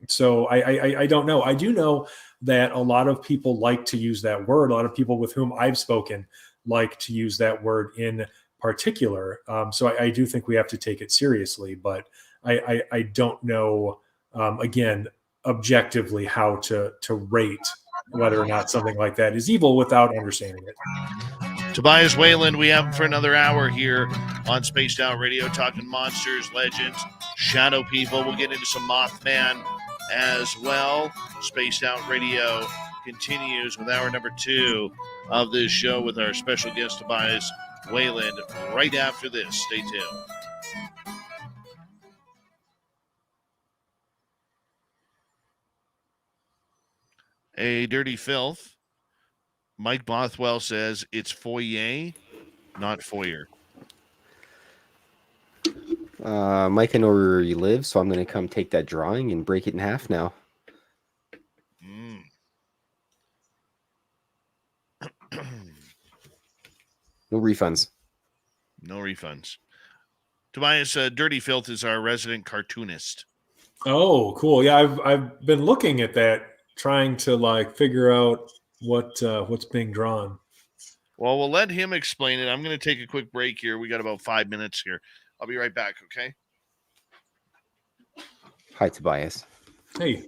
so I don't know. I do know that a lot of people like to use that word. A lot of people with whom I've spoken like to use that word in particular. So I do think we have to take it seriously, but I don't know, again, objectively how to rate whether or not something like that is evil without understanding it. Tobias Wayland, we have him for another hour here on Spaced Out Radio, talking monsters, legends, shadow people. We'll get into some Mothman as well. Spaced Out Radio continues with hour number 2 of this show with our special guest Tobias Wayland right after this. Stay tuned. A dirty filth. Mike Bothwell says it's foyer, not foyer. Mike, I know where you live, so I'm going to come take that drawing and break it in half now. No refunds. No refunds. Tobias, Dirty Filth is our resident cartoonist. Oh, cool. Yeah, I've been looking at that, trying to like figure out what's being drawn. Well, we'll let him explain it. I'm going to take a quick break here. We got about 5 minutes here. I'll be right back, okay? Hi, Tobias. Hey.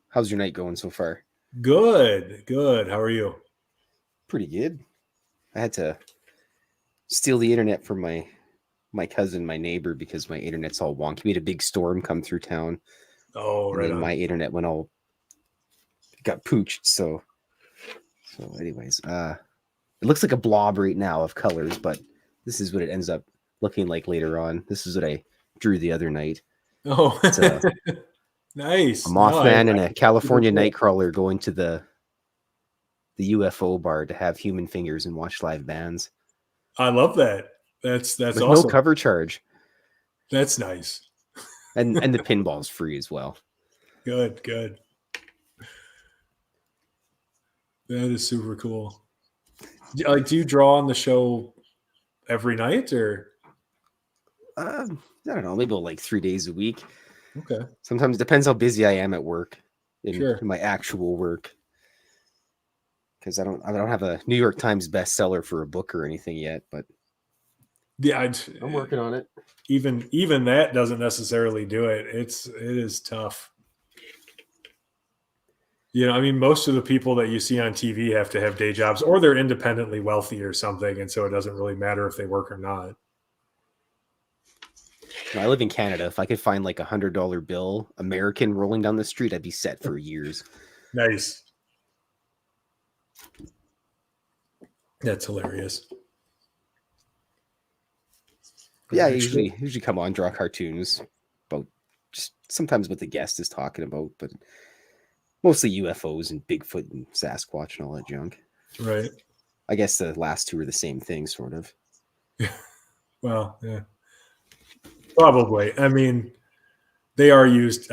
How's your night going so far? Good. How are you? Pretty good. I had to steal the internet from my cousin, my neighbor, because my internet's all wonky. We had a big storm come through town. Oh, and right. Then my internet got pooched. So anyways, it looks like a blob right now of colors, but this is what it ends up looking like later on. This is what I drew the other night. Oh, it's nice. A Mothman and a California nightcrawler going to the UFO bar to have human fingers and watch live bands. I love that. That's with awesome. No cover charge. That's nice. and the pinball's free as well. Good. That is super cool. Like, do you draw on the show every night, or? I don't know, maybe like 3 days a week. Okay. Sometimes it depends how busy I am at work, in my actual work. Because I don't have a New York Times bestseller for a book or anything yet, but yeah, I'm working on it. Even that doesn't necessarily do it. It is tough. You know, I mean, most of the people that you see on TV have to have day jobs, or they're independently wealthy or something, and so it doesn't really matter if they work or not. I live in Canada. If I could find like $100 bill American rolling down the street, I'd be set for years. Nice. That's hilarious. Yeah, I usually come on, draw cartoons about just sometimes what the guest is talking about, but mostly UFOs and Bigfoot and Sasquatch and all that junk. Right. I guess the last two are the same thing, sort of. Well, yeah. Probably. I mean, they are used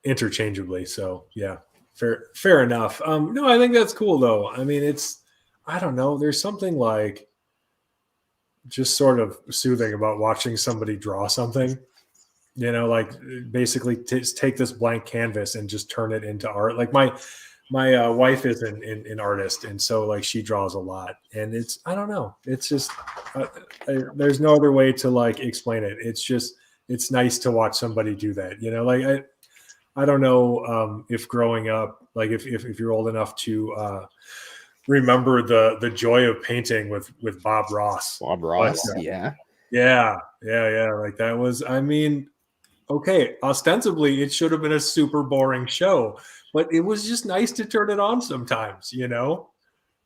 interchangeably, so yeah, fair enough. No, I think that's cool though. I mean, I don't know. There's something like just sort of soothing about watching somebody draw something. You know, like basically take this blank canvas and just turn it into art. Like my wife is an artist, and so like she draws a lot, and I don't know. It's just there's no other way to like explain it. It's nice to watch somebody do that. You know, like I don't know if growing up, like if you're old enough to remember the joy of painting with Bob Ross. Yeah. Like that was, I mean, okay, ostensibly it should have been a super boring show, but it was just nice to turn it on sometimes, you know,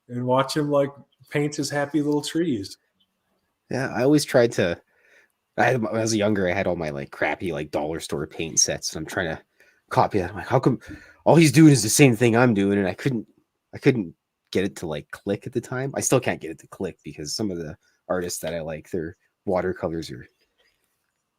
and watch him like paint his happy little trees. Yeah, I always tried to. When I was younger, I had all my like crappy like dollar store paint sets, and I'm trying to copy that. I'm like, how come all he's doing is the same thing I'm doing? And I couldn't get it to like click at the time. I still can't get it to click because some of the artists that I like, their watercolors are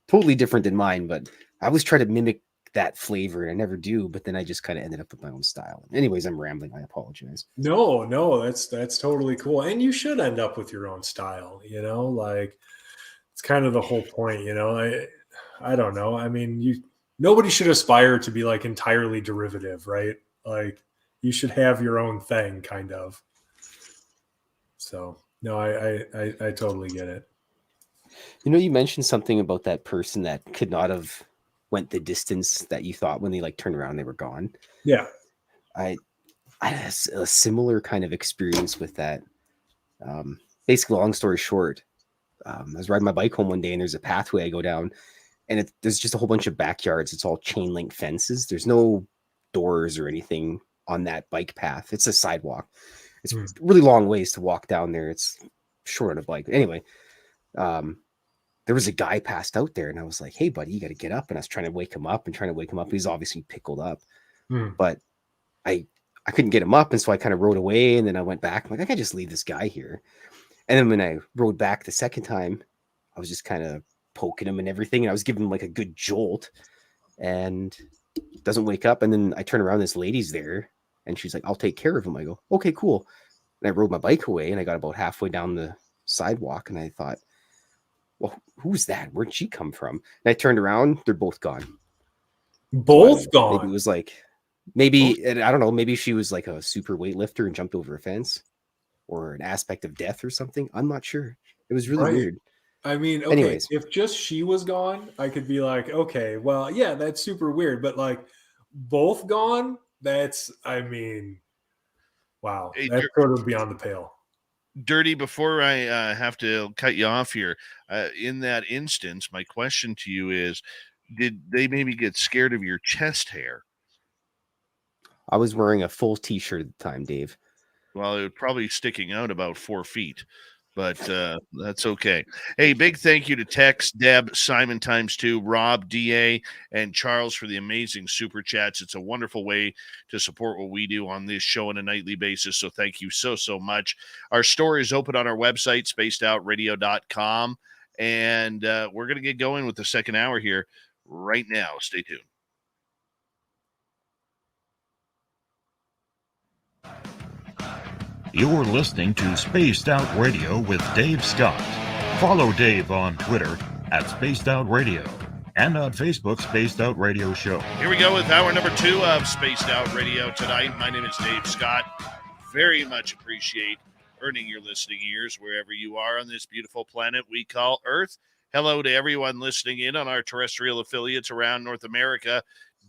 totally different than mine. But I always try to mimic that flavor, and I never do. But then I just kind of ended up with my own style. Anyways, I'm rambling. I apologize. No, that's totally cool, and you should end up with your own style. You know, like. It's kind of the whole point, you know. I don't know. I mean, nobody should aspire to be like entirely derivative, right? Like you should have your own thing, kind of. So no, I totally get it. You know, you mentioned something about that person that could not have went the distance that you thought when they like turned around, they were gone. Yeah, I had a similar kind of experience with that. Basically, long story short. I was riding my bike home one day, and there's a pathway I go down, and there's just a whole bunch of backyards. It's all chain link fences. There's no doors or anything on that bike path. It's a sidewalk. It's really long ways to walk down there. It's short on a bike. Anyway, there was a guy passed out there, and I was like, "Hey, buddy, you got to get up." And I was trying to wake him up. He's obviously pickled up, but I couldn't get him up, and so I kind of rode away. And then I went back. I'm like, I can't just leave this guy here. And then when I rode back the second time, I was just kind of poking him and everything, and I was giving him like a good jolt, and doesn't wake up. And then I turn around, this lady's there, and she's like, "I'll take care of him." I go, "Okay, cool." And I rode my bike away, and I got about halfway down the sidewalk, and I thought, well, who's that? Where'd she come from? And I turned around, they're both gone. Both gone. Maybe it was like, and I don't know, maybe she was like a super weightlifter and jumped over a fence, or an aspect of death or something. I'm not sure. It was really weird. I mean, okay, anyways, if just she was gone, I could be like, okay, well, yeah, that's super weird. But like both gone, that's, I mean, wow, that's sort of beyond the pale. Dirty, before I have to cut you off here, in that instance, my question to you is, did they maybe get scared of your chest hair? I was wearing a full t-shirt at the time, Dave. Well, it was probably sticking out about 4 feet, but that's okay. Hey, big thank you to Tex, Deb, Simon ×2, Rob, DA, and Charles for the amazing super chats. It's a wonderful way to support what we do on this show on a nightly basis, so thank you so much. Our store is open on our website, spacedoutradio.com, and we're going to get going with the second hour here right now. Stay tuned. You're listening to Spaced Out Radio with Dave Scott. Follow Dave on Twitter at Spaced Out Radio and on Facebook, Spaced Out Radio Show. Here we go with hour number 2 of Spaced Out Radio tonight. My name is Dave Scott. Very much appreciate earning your listening ears wherever you are on this beautiful planet we call Earth. Hello to everyone listening in on our terrestrial affiliates around North America,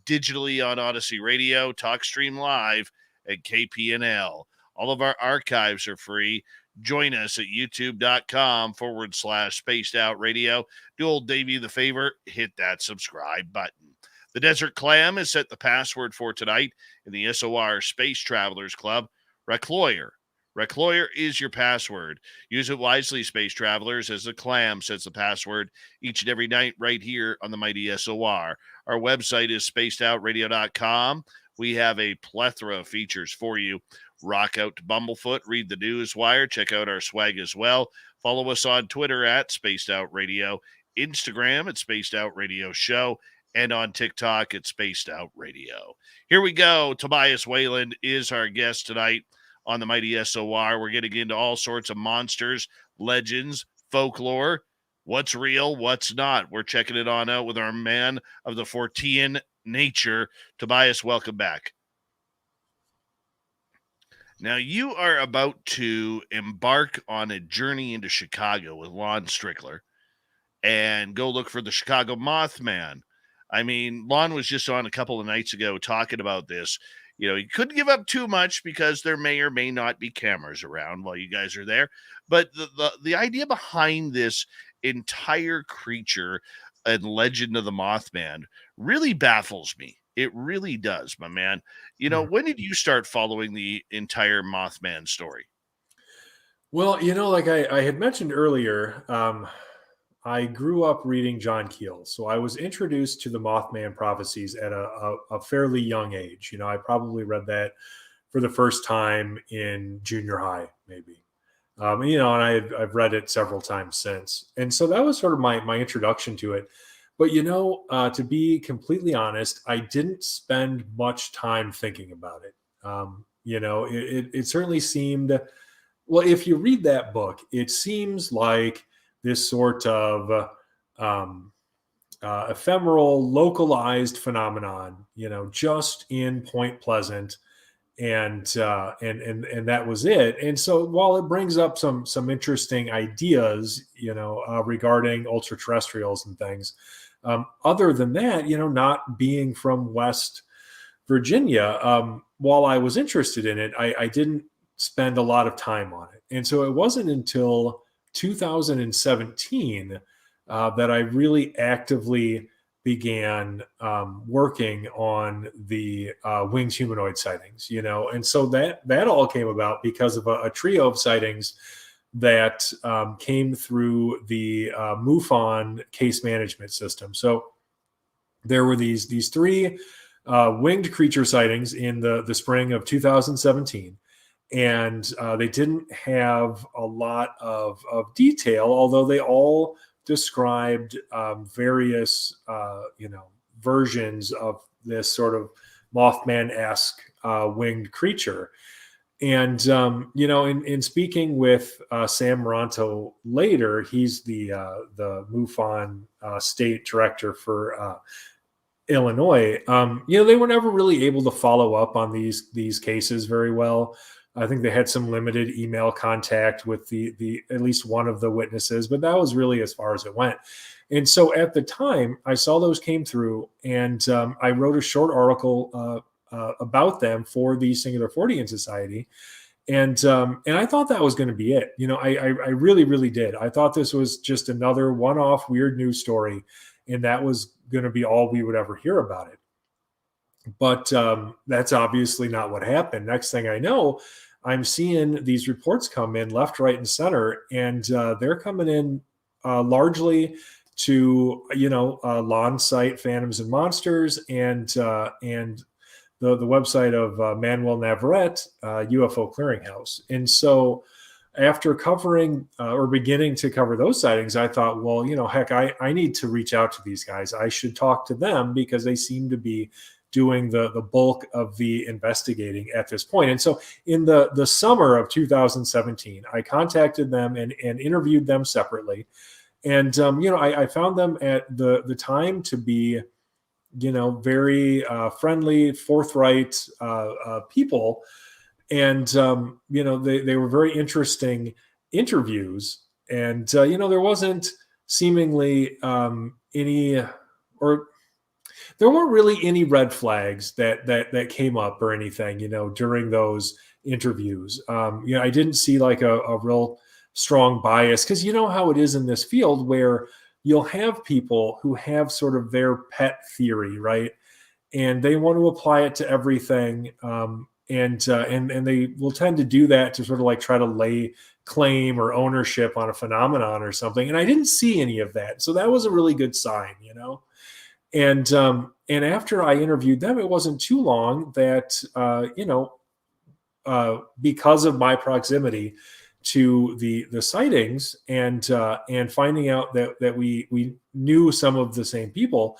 digitally on Odyssey Radio, TalkStream Live, and KPNL. All of our archives are free. Join us at youtube.com/spaced out radio. Do old Davey the favor, hit that subscribe button. The Desert Clam has set the password for tonight in the SOR Space Travelers Club. Recloyer. Recloyer is your password. Use it wisely, Space Travelers, as the Clam sets the password each and every night right here on the mighty SOR. Our website is spacedoutradio.com. We have a plethora of features for you. Rock out to Bumblefoot, read the news wire, check out our swag as well. Follow us on Twitter at Spaced Out Radio, Instagram at Spaced Out Radio Show, and on TikTok at Spaced Out Radio. Here we go. Tobias Wayland is our guest tonight on the mighty SOR. We're getting into all sorts of monsters, legends, folklore, what's real, what's not. We're checking it on out with our man of the Fortean nature. Tobias, welcome back. Now, you are about to embark on a journey into Chicago with Lon Strickler and go look for the Chicago Mothman. I mean, Lon was just on a couple of nights ago talking about this. You know, he couldn't give up too much because there may or may not be cameras around while you guys are there. But the idea behind this entire creature and legend of the Mothman really baffles me. It really does, my man. You know, when did you start following the entire Mothman story? Well, you know, like I had mentioned earlier, I grew up reading John Keel. So I was introduced to the Mothman prophecies at a fairly young age. You know, I probably read that for the first time in junior high, maybe. You know, and I've read it several times since. And so that was sort of my introduction to it. But, you know, to be completely honest, I didn't spend much time thinking about it. You know, it certainly seemed, well, if you read that book, it seems like this sort of ephemeral, localized phenomenon, you know, just in Point Pleasant. And that was it. And so while it brings up some interesting ideas, you know, regarding ultra terrestrials and things, other than that, you know, not being from West Virginia, while I was interested in it, I didn't spend a lot of time on it. And so it wasn't until 2017 that I really actively began working on the winged humanoid sightings, and so that all came about because of a trio of sightings that came through the MUFON case management system. So there were these three winged creature sightings in the spring of 2017. And they didn't have a lot of detail, although they all described various, versions of this sort of Mothman-esque winged creature. And, in speaking with Sam Ronto later, he's the MUFON state director for Illinois. They were never really able to follow up on these cases very well. I think they had some limited email contact with the at least one of the witnesses, but that was really as far as it went. And so at the time, I saw those came through, and I wrote a short article about them for the Singular Fortean Society, and I thought that was going to be it. I really, really did. I thought this was just another one-off weird news story, and that was going to be all we would ever hear about it. But that's obviously not what happened. Next thing I know, I'm seeing these reports come in left, right, and center, and they're coming in largely to lawn site Phantoms and Monsters and the website of Manuel Navarrete, UFO Clearinghouse. And so after covering or beginning to cover those sightings, I thought, well, heck, I need to reach out to these guys. I should talk to them because they seem to be doing the bulk of the investigating at this point. And so in the summer of 2017, I contacted them and interviewed them separately. And, I found them at the time to be, very friendly, forthright people. And, they were very interesting interviews. And, there wasn't seemingly there weren't really any red flags that came up or anything, during those interviews. I didn't see like a real strong bias, because you know how it is in this field where you'll have people who have sort of their pet theory, right? And they want to apply it to everything. And they will tend to do that to sort of like try to lay claim or ownership on a phenomenon or something. And I didn't see any of that. So that was a really good sign, And after I interviewed them, it wasn't too long that because of my proximity to the sightings and finding out that we knew some of the same people,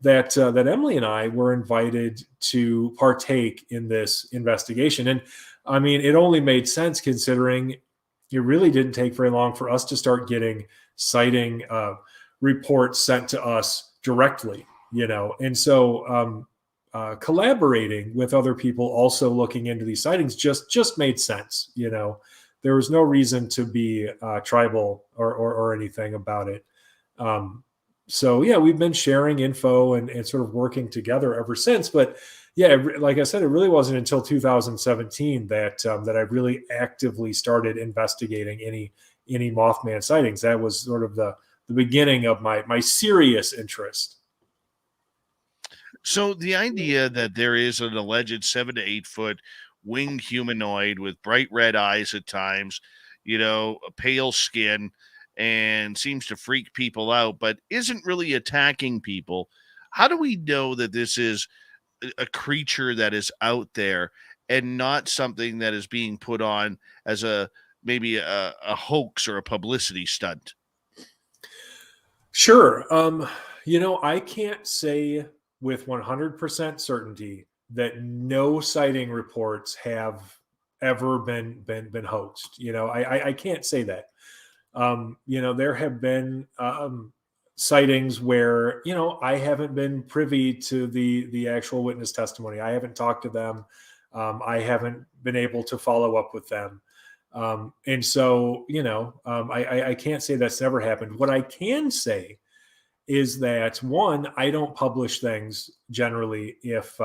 that Emily and I were invited to partake in this investigation. And I mean, it only made sense considering it really didn't take very long for us to start getting sighting reports sent to us directly, and so collaborating with other people also looking into these sightings just made sense. There was no reason to be tribal or anything about it. So yeah, we've been sharing info and sort of working together ever since. But yeah, like I said, it really wasn't until 2017 that I really actively started investigating any Mothman sightings. That was sort of the beginning of my serious interest. So the idea that there is an alleged 7 to 8 foot winged humanoid with bright red eyes at times, a pale skin, and seems to freak people out, but isn't really attacking people. How do we know that this is a creature that is out there and not something that is being put on as maybe a hoax or a publicity stunt? Sure. I can't say with 100% certainty that no sighting reports have ever been hoaxed. I can't say that. There have been sightings where, I haven't been privy to the actual witness testimony. I haven't talked to them. I haven't been able to follow up with them. And so, I can't say that's never happened. What I can say is that, one, I don't publish things generally if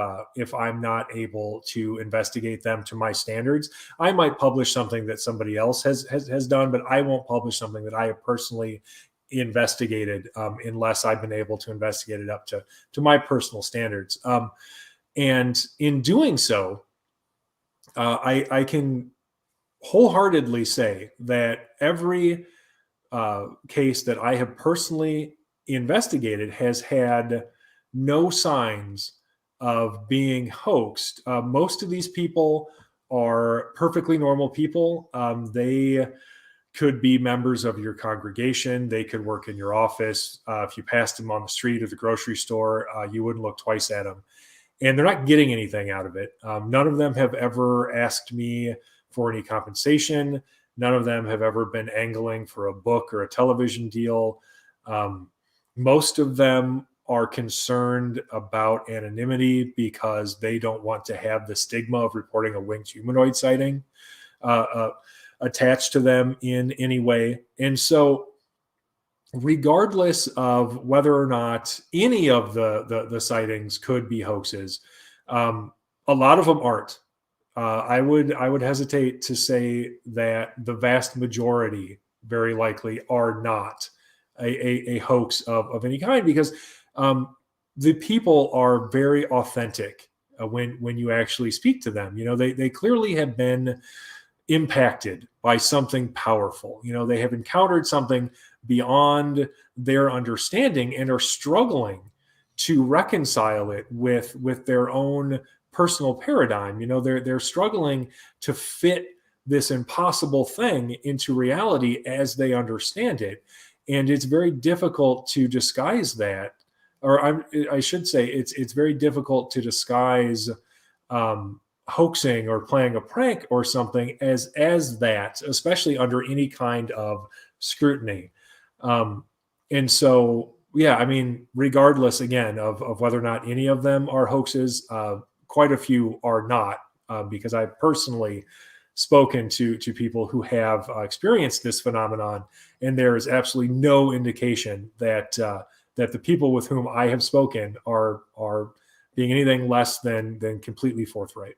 I'm not able to investigate them to my standards. I might publish something that somebody else has done, but I won't publish something that I have personally investigated unless I've been able to investigate it up to my personal standards. And in doing so, I can wholeheartedly say that every case that I have personally investigated has had no signs of being hoaxed. Most of these people are perfectly normal people. They could be members of your congregation. They could work in your office. If you passed them on the street or the grocery store, you wouldn't look twice at them. And they're not getting anything out of it. None of them have ever asked me for any compensation. None of them have ever been angling for a book or a television deal. Most of them are concerned about anonymity because they don't want to have the stigma of reporting a winged humanoid sighting attached to them in any way. And so regardless of whether or not any of the sightings could be hoaxes, a lot of them aren't. I would hesitate to say that the vast majority very likely are not a hoax of any kind, because the people are very authentic when you actually speak to them. They clearly have been impacted by something powerful. They have encountered something beyond their understanding and are struggling to reconcile it with their own personal paradigm. They're struggling to fit this impossible thing into reality as they understand it. And it's very difficult to disguise that, or I should say it's very difficult to disguise hoaxing or playing a prank or something as that, especially under any kind of scrutiny. And so, yeah, I mean, regardless again of whether or not any of them are hoaxes, quite a few are not, because I've personally spoken to people who have experienced this phenomenon, and there is absolutely no indication that the people with whom I have spoken are being anything less than completely forthright.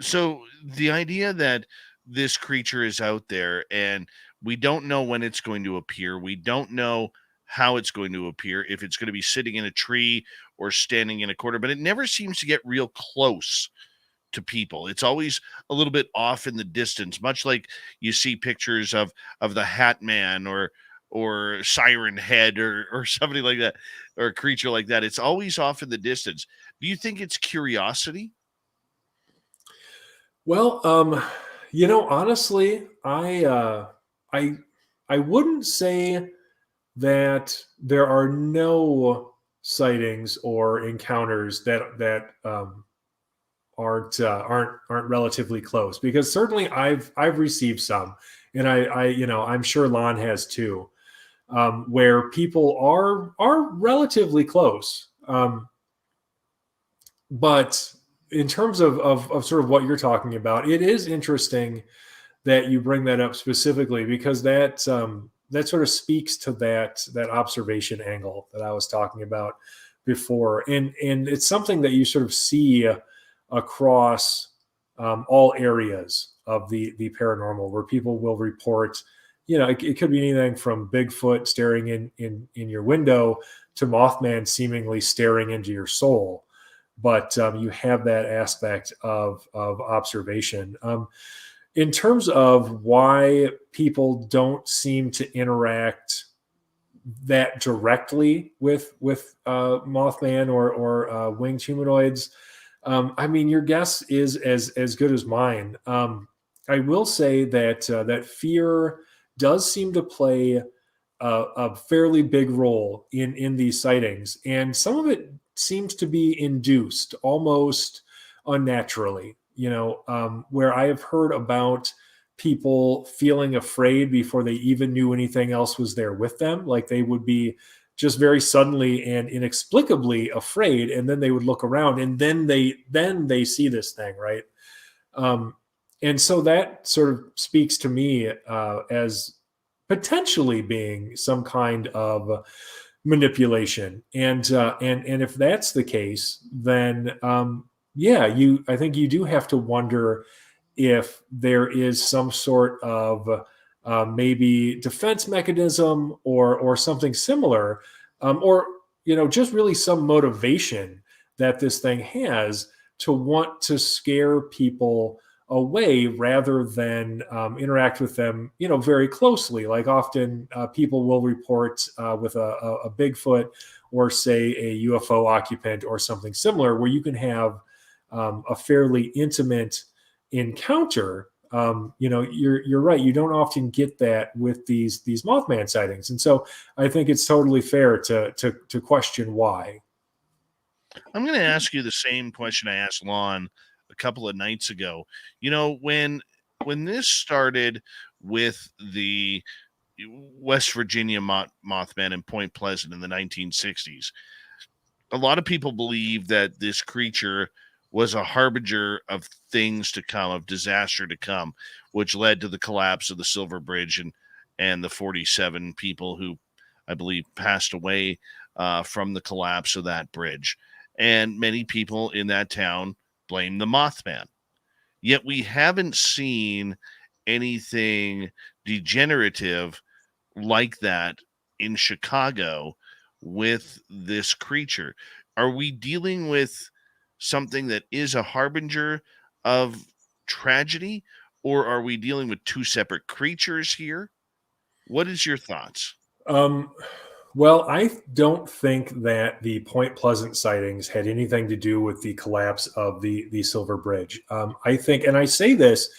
So the idea that this creature is out there and we don't know when it's going to appear, we don't know how it's going to appear, if it's going to be sitting in a tree or standing in a corner, but it never seems to get real close to people. It's always a little bit off in the distance, much like you see pictures of the Hat Man or Siren Head or somebody like that, or a creature like that. It's always off in the distance. Do you think it's curiosity? Well, honestly, I wouldn't say that there are no sightings or encounters that aren't relatively close, because certainly I've received some, and I'm sure Lon has too, where people are relatively close, but in terms of sort of what you're talking about, it is interesting that you bring that up specifically, because that sort of speaks to that observation angle that I was talking about before, and it's something that you sort of see across all areas of the paranormal, where people will report, it could be anything from Bigfoot staring in your window to Mothman seemingly staring into your soul. But you have that aspect of observation. In terms of why people don't seem to interact that directly with Mothman or winged humanoids, I mean, your guess is as good as mine. I will say that that fear does seem to play a fairly big role in these sightings, and some of it seems to be induced almost unnaturally. Where I have heard about people feeling afraid before they even knew anything else was there with them, like they would be just very suddenly and inexplicably afraid, and then they would look around, and then they see this thing, right? And so that sort of speaks to me as potentially being some kind of manipulation, and if that's the case, then I think you do have to wonder if there is some sort of maybe defense mechanism or something similar, or just really some motivation that this thing has to want to scare people away rather than interact with them, very closely. Like often people will report with a Bigfoot or say a UFO occupant or something similar, where you can have a fairly intimate encounter. You're right. You don't often get that with these Mothman sightings, and so I think it's totally fair to question why. I'm going to ask you the same question I asked Lon a couple of nights ago. When this started with the West Virginia Mothman in Point Pleasant in the 1960s, a lot of people believe that this creature was a harbinger of things to come, of disaster to come, which led to the collapse of the Silver Bridge and the 47 people who, I believe, passed away from the collapse of that bridge. And many people in that town blame the Mothman. Yet we haven't seen anything degenerative like that in Chicago with this creature. Are we dealing with something that is a harbinger of tragedy, or are we dealing with two separate creatures here? What is your thoughts? Well, I don't think that the Point Pleasant sightings had anything to do with the collapse of the Silver Bridge. I think, and I say this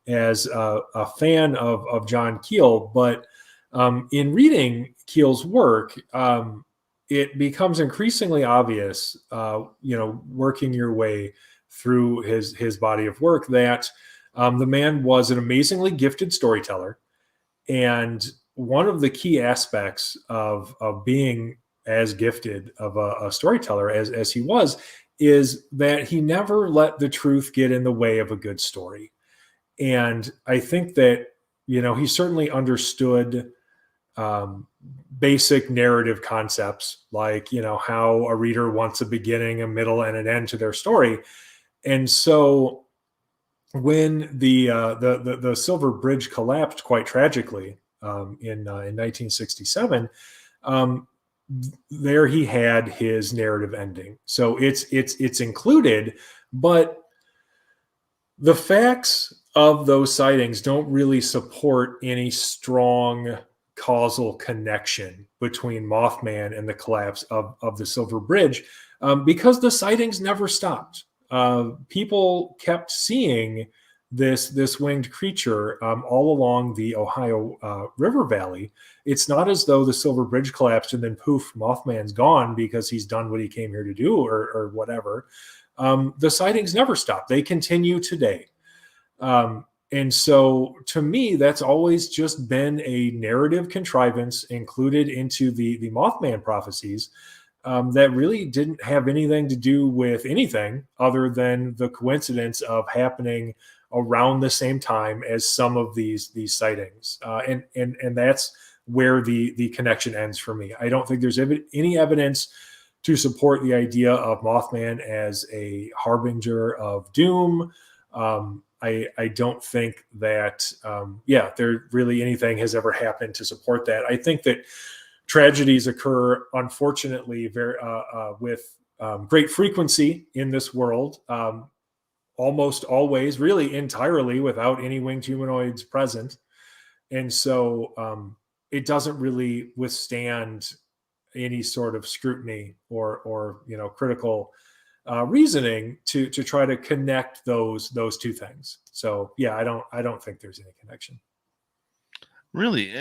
as a fan of John Keel, but in reading Keel's work, it becomes increasingly obvious, working your way through his body of work, that the man was an amazingly gifted storyteller. And one of the key aspects of being as gifted of a storyteller as he was is that he never let the truth get in the way of a good story. And I think that, he certainly understood basic narrative concepts, like, how a reader wants a beginning, a middle, and an end to their story. And so when the Silver Bridge collapsed quite tragically in 1967, there he had his narrative ending. So it's included, but the facts of those sightings don't really support any strong causal connection between Mothman and the collapse of the Silver Bridge, because the sightings never stopped. People kept seeing this winged creature all along the Ohio River Valley. It's not as though the Silver Bridge collapsed and then poof, Mothman's gone because he's done what he came here to do or whatever. The sightings never stop. They continue today. And so to me, that's always just been a narrative contrivance included into the Mothman prophecies, that really didn't have anything to do with anything other than the coincidence of happening around the same time as some of these sightings. And that's where the connection ends for me. I don't think there's any evidence to support the idea of Mothman as a harbinger of doom. I don't think that, there really anything has ever happened to support that. I think that tragedies occur, unfortunately, with great frequency in this world, almost always, really entirely without any winged humanoids present. And so it doesn't really withstand any sort of scrutiny or critical reasoning to try to connect those two things. So yeah, I don't think there's any connection. Really,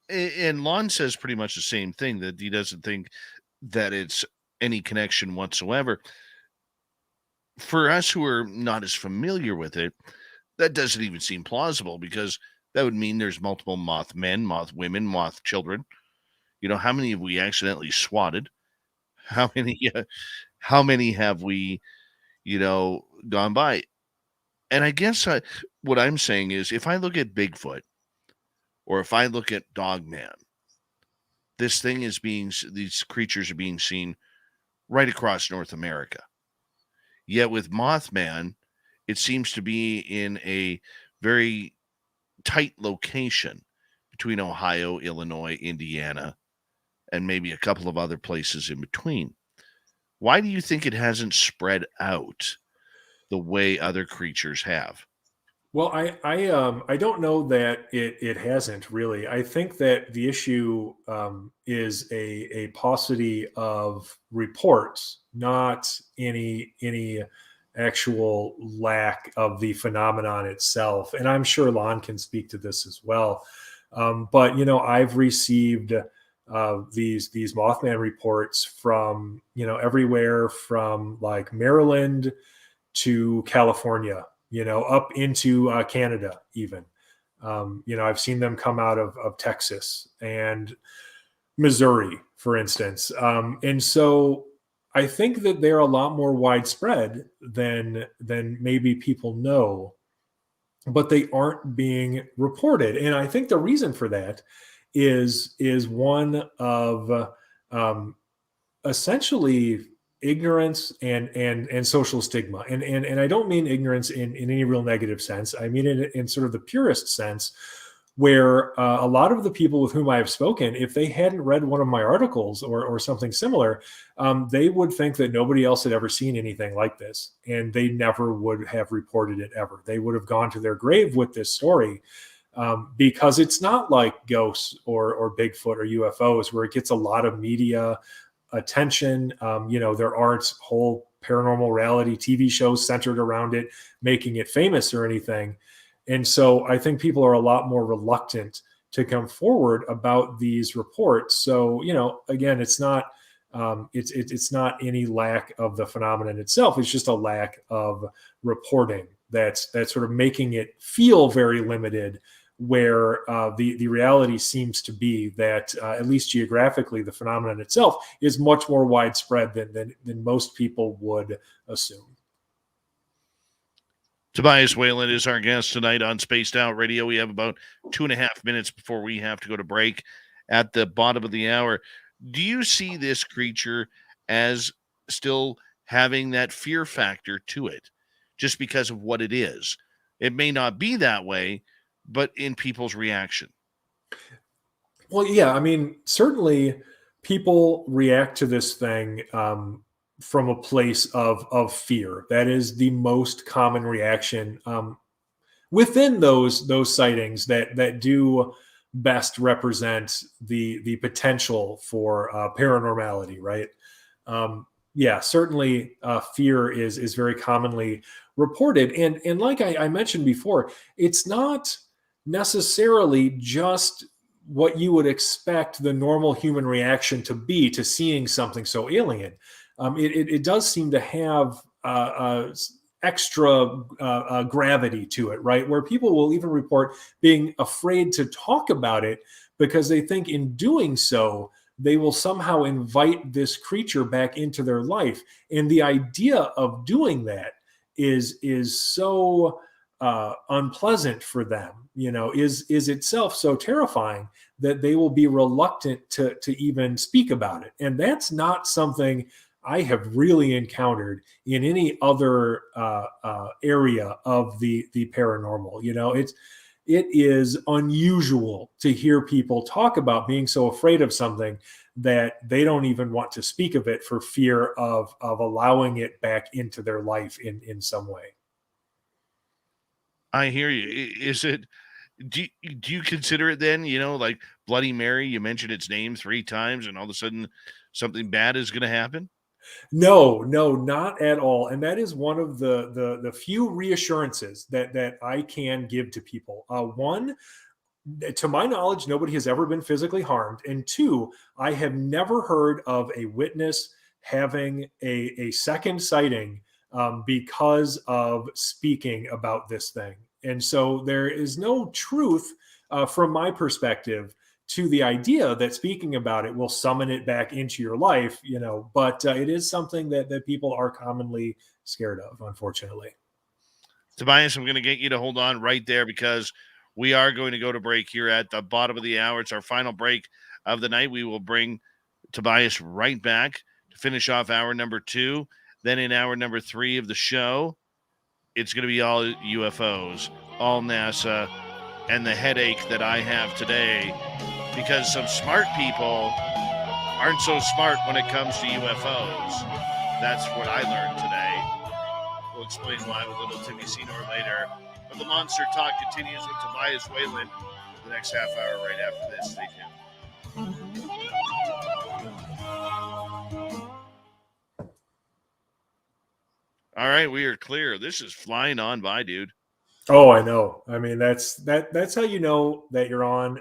and Lon says pretty much the same thing, that he doesn't think that it's any connection whatsoever. For us who are not as familiar with it, that doesn't even seem plausible, because that would mean there's multiple Mothmen, moth women, moth children. How many have we accidentally swatted? How many have we, gone by? And I guess what I'm saying is, if I look at Bigfoot, or if I look at Dogman, these creatures are being seen right across North America. Yet with Mothman, it seems to be in a very tight location between Ohio, Illinois, Indiana, and maybe a couple of other places in between. Why do you think it hasn't spread out the way other creatures have? Well, I don't know that it hasn't really. I think that the issue is a paucity of reports, not any actual lack of the phenomenon itself. And I'm sure Lon can speak to this as well. But I've received these Mothman reports from everywhere from like Maryland to California, up into Canada, even. I've seen them come out of Texas and Missouri, for instance. And so I think that they're a lot more widespread than maybe people know, but they aren't being reported. And I think the reason for that is one of essentially ignorance and social stigma. And I don't mean ignorance in any real negative sense. I mean it in sort of the purest sense, where a lot of the people with whom I have spoken, if they hadn't read one of my articles or something similar, they would think that nobody else had ever seen anything like this, and they never would have reported it ever. They would have gone to their grave with this story, because it's not like ghosts or Bigfoot or UFOs where it gets a lot of media attention. There aren't whole paranormal reality TV shows centered around it, making it famous or anything. And so I think people are a lot more reluctant to come forward about these reports. So, again, it's not it's not any lack of the phenomenon itself. It's just a lack of reporting that's sort of making it feel very limited, where the reality seems to be that at least geographically, the phenomenon itself is much more widespread than most people would assume. Tobias Wayland is our guest tonight on Spaced Out Radio. We have about 2.5 minutes before we have to go to break at the bottom of the hour. Do you see this creature as still having that fear factor to it just because of what it is? It may not be that way, but in people's reaction. Well, yeah, I mean, certainly people react to this thing from a place of fear. That is the most common reaction within those sightings that do best represent the potential for paranormality, right? Yeah, certainly fear is very commonly reported, and like I mentioned before, it's not necessarily just what you would expect the normal human reaction to be to seeing something so alien. It does seem to have extra gravity to it, right? Where people will even report being afraid to talk about it because they think in doing so, they will somehow invite this creature back into their life. And the idea of doing that is so unpleasant for them, is itself so terrifying that they will be reluctant to even speak about it. And that's not something I have really encountered in any other area of the paranormal. It is unusual to hear people talk about being so afraid of something that they don't even want to speak of it for fear of allowing it back into their life in some way. I hear you. Is it? Do you consider it then? Like Bloody Mary. You mentioned its name 3 times, and all of a sudden, something bad is going to happen. No, not at all. And that is one of the few reassurances that I can give to people. One, to my knowledge, nobody has ever been physically harmed. And 2, I have never heard of a witness having a second sighting because of speaking about this thing. And so there is no truth from my perspective to the idea that speaking about it will summon it back into your life, but it is something that people are commonly scared of, unfortunately. Tobias, I'm going to get you to hold on right there because we are going to go to break here at the bottom of the hour. It's our final break of the night. We will bring Tobias right back to finish off hour number 2. Then in hour number 3 of the show, it's going to be all UFOs, all NASA, and the headache that I have today, because some smart people aren't so smart when it comes to UFOs. That's what I learned today. We'll explain why with little Timmy Senor later. But the Monster Talk continues with Tobias Wayland the next half hour right after this. Stay tuned. All right, we are clear. This is flying on by, dude. Oh, I know. I mean, that's how you know that you're on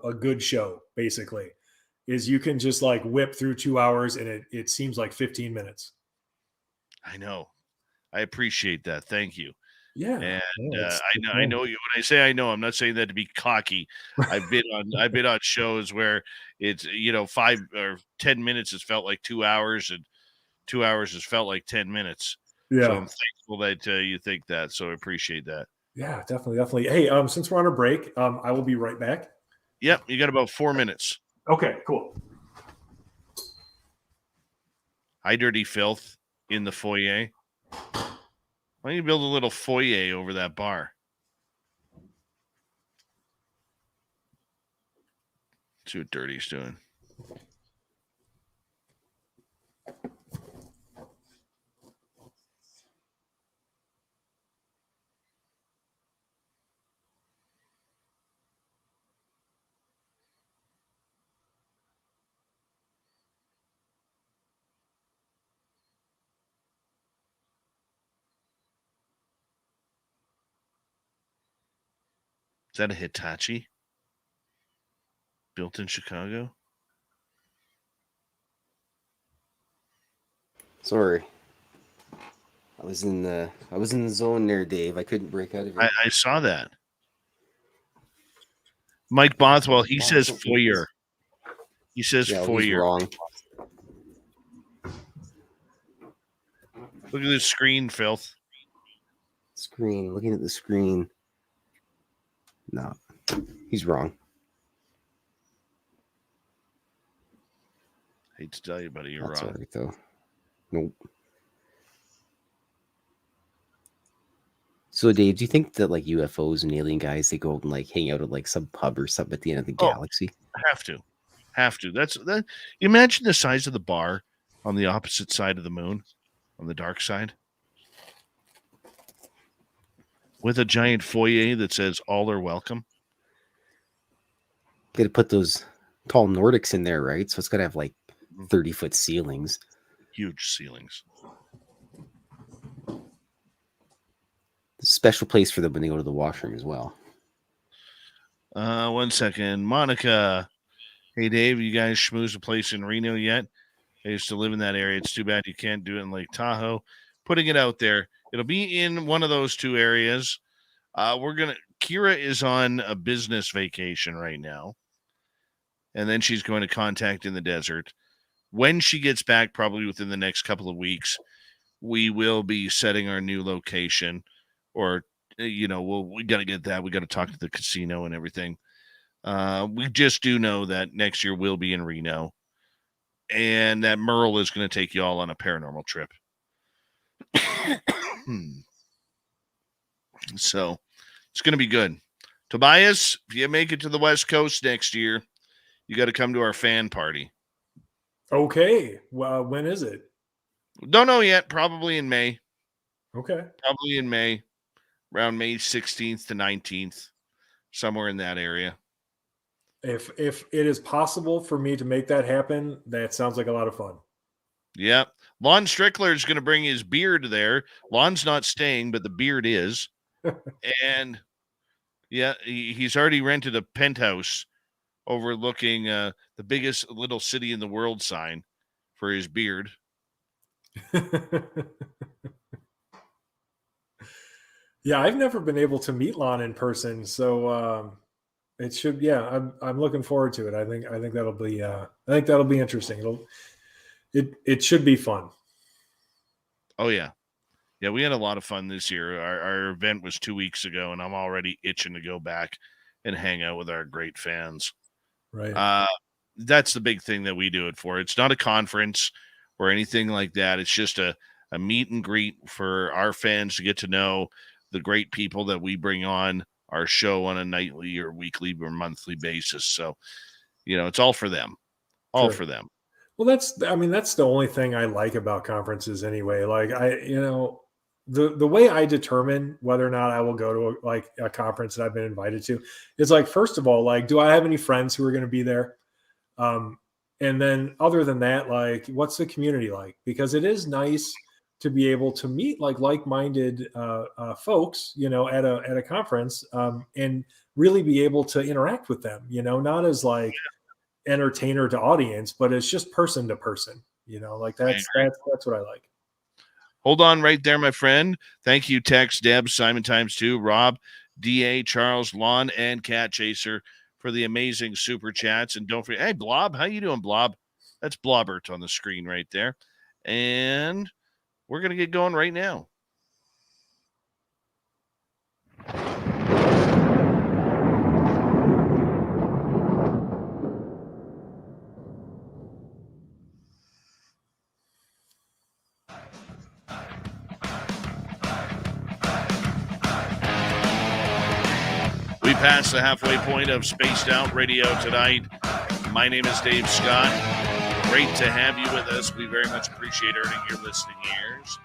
a good show, basically, is you can just like whip through 2 hours and it seems like 15 minutes. I know. I appreciate that. Thank you. Yeah. And Yeah, I know you. When I say I know, I'm not saying that to be cocky. I've been on shows where it's 5 or 10 minutes has felt like 2 hours, and 2 hours has felt like 10 minutes. Yeah. So I'm thankful that you think that. So I appreciate that. Yeah, definitely. Hey, since we're on a break, I will be right back. Yep, you got about 4 minutes. Okay, cool. Hi, dirty filth in the foyer. Why don't you build a little foyer over that bar? See what Dirty's doing. Is that a Hitachi? Built in Chicago? Sorry. I was in the zone there, Dave. I couldn't break out of it. I saw that. Mike Bothwell, he says foyer. He says foyer. He's wrong. Look at this screen, filth. Screen. Looking at the screen. No, he's wrong. Hate to tell you, buddy, you're That's wrong. all right, though. Nope. So, Dave, do you think that like UFOs and alien guys, they go out and like hang out at like some pub or something at the end of the galaxy? Have to. That's that. Imagine the size of the bar on the opposite side of the moon, on the dark side, with a giant foyer that says "All are welcome." Got to put those tall Nordics in there, right? So it's got to have like 30-foot ceilings. Huge ceilings. Special place for them when they go to the washroom as well. 1 second, Monica. Hey, Dave, you guys schmoozed a place in Reno yet? I used to live in that area. It's too bad you can't do it in Lake Tahoe. Putting it out there. It'll be in one of those two areas. Kira is on a business vacation right now. And then she's going to contact in the desert. When she gets back, probably within the next couple of weeks, we will be setting our new location. Or, we got to get that. We got to talk to the casino and everything. We just do know that next year we'll be in Reno. And that Merle is going to take you all on a paranormal trip. So it's going to be good. Tobias, if you make it to the West Coast next year, you got to come to our fan party. Okay. Well, when is it? Don't know yet. Probably in May. Okay. Probably in May. Around May 16th to 19th. Somewhere in that area. If it is possible for me to make that happen, that sounds like a lot of fun. Yeah. Lon Strickler is going to bring his beard there. Lon's not staying, but the beard is. And, yeah, he's already rented a penthouse overlooking the biggest little city in the world sign for his beard. Yeah, I've never been able to meet Lon in person, so it should. Yeah, I'm looking forward to it. I think that'll be interesting. It should be fun. Oh yeah, yeah. We had a lot of fun this year. Our event was 2 weeks ago, and I'm already itching to go back and hang out with our great fans. Right. That's the big thing that we do it for. It's not a conference or anything like that. It's just a meet and greet for our fans to get to know the great people that we bring on our show on a nightly or weekly or monthly basis. So, it's all for them. All Sure. for them. Well, that's the only thing I like about conferences anyway. Like the way I determine whether or not I will go to a conference that I've been invited to is like, first of all, like, do I have any friends who are going to be there? And then other than that, like, what's the community like? Because it is nice to be able to meet like-minded folks, at a conference, and really be able to interact with them, not as like entertainer to audience, but it's just person to person, like that's what I like. Hold on right there, my friend. Thank you, Tex, Deb, Simon times 2, Rob, DA, Charles, Lon, and Cat Chaser for the amazing super chats. And don't forget, hey, Blob, how you doing, Blob? That's Blobbert on the screen right there. And we're going to get going right now. We passed the halfway point of Spaced Out Radio tonight. My name is Dave Scott. Great to have you with us. We very much appreciate earning your listening ears.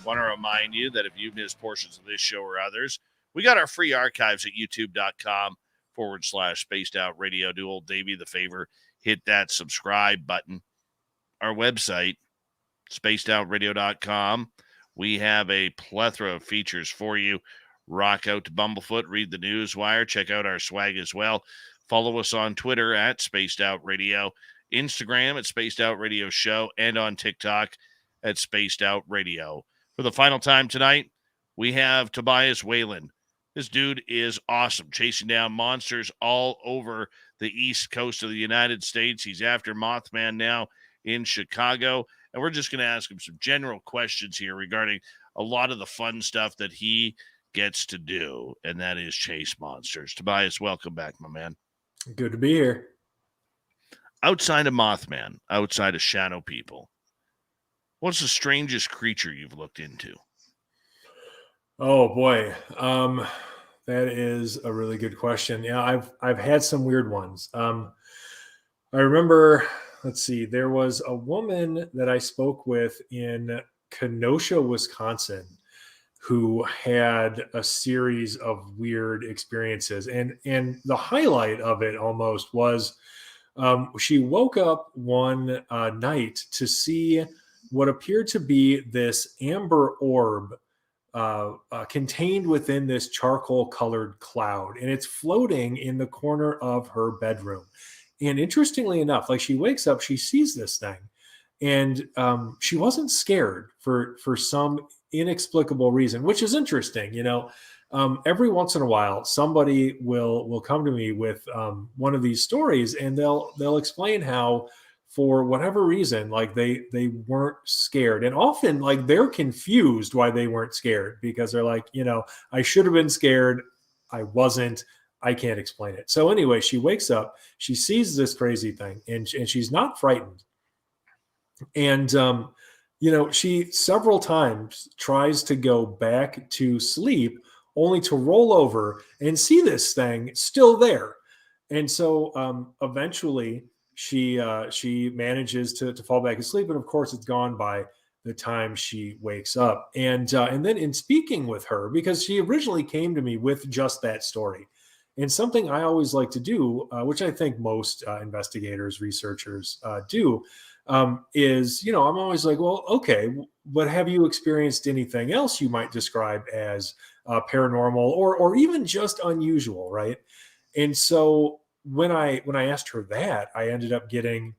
Want to remind you that if you've missed portions of this show or others, we got our free archives at youtube.com/Spaced Out Radio. Do old Davey the favor, hit that subscribe button. Our website, spacedoutradio.com. We have a plethora of features for you. Rock out to Bumblefoot, read the Newswire, check out our swag as well. Follow us on Twitter at Spaced Out Radio, Instagram at Spaced Out Radio Show, and on TikTok at Spaced Out Radio. For the final time tonight, we have Tobias Wayland. This dude is awesome, chasing down monsters all over the East Coast of the United States. He's after Mothman now in Chicago, and we're just going to ask him some general questions here regarding a lot of the fun stuff that he gets to do, and that is chase monsters. Tobias, welcome back, my man. Good to be here. Outside of Mothman, outside of Shadow People, what's the strangest creature you've looked into? Oh boy, that is a really good question. Yeah, I've had some weird ones. I remember, let's see, there was a woman that I spoke with in Kenosha, Wisconsin, who had a series of weird experiences. And the highlight of it almost was she woke up one night to see what appeared to be this amber orb contained within this charcoal colored cloud. And it's floating in the corner of her bedroom. And interestingly enough, like, she wakes up, she sees this thing, and she wasn't scared for some inexplicable reason, which is interesting. Every once in a while, somebody will come to me with one of these stories, and they'll explain how, for whatever reason, like they weren't scared, and often like they're confused why they weren't scared, because they're like, I should have been scared, I wasn't, I can't explain it. So anyway, she wakes up, she sees this crazy thing, and she's not frightened, and she several times tries to go back to sleep, only to roll over and see this thing still there. And so eventually she manages to fall back asleep. And of course, it's gone by the time she wakes up. And then in speaking with her, because she originally came to me with just that story, and something I always like to do, which I think most investigators, researchers do, is, I'm always like, well, okay, but have you experienced anything else you might describe as paranormal or even just unusual, right? And so when I asked her that, I ended up getting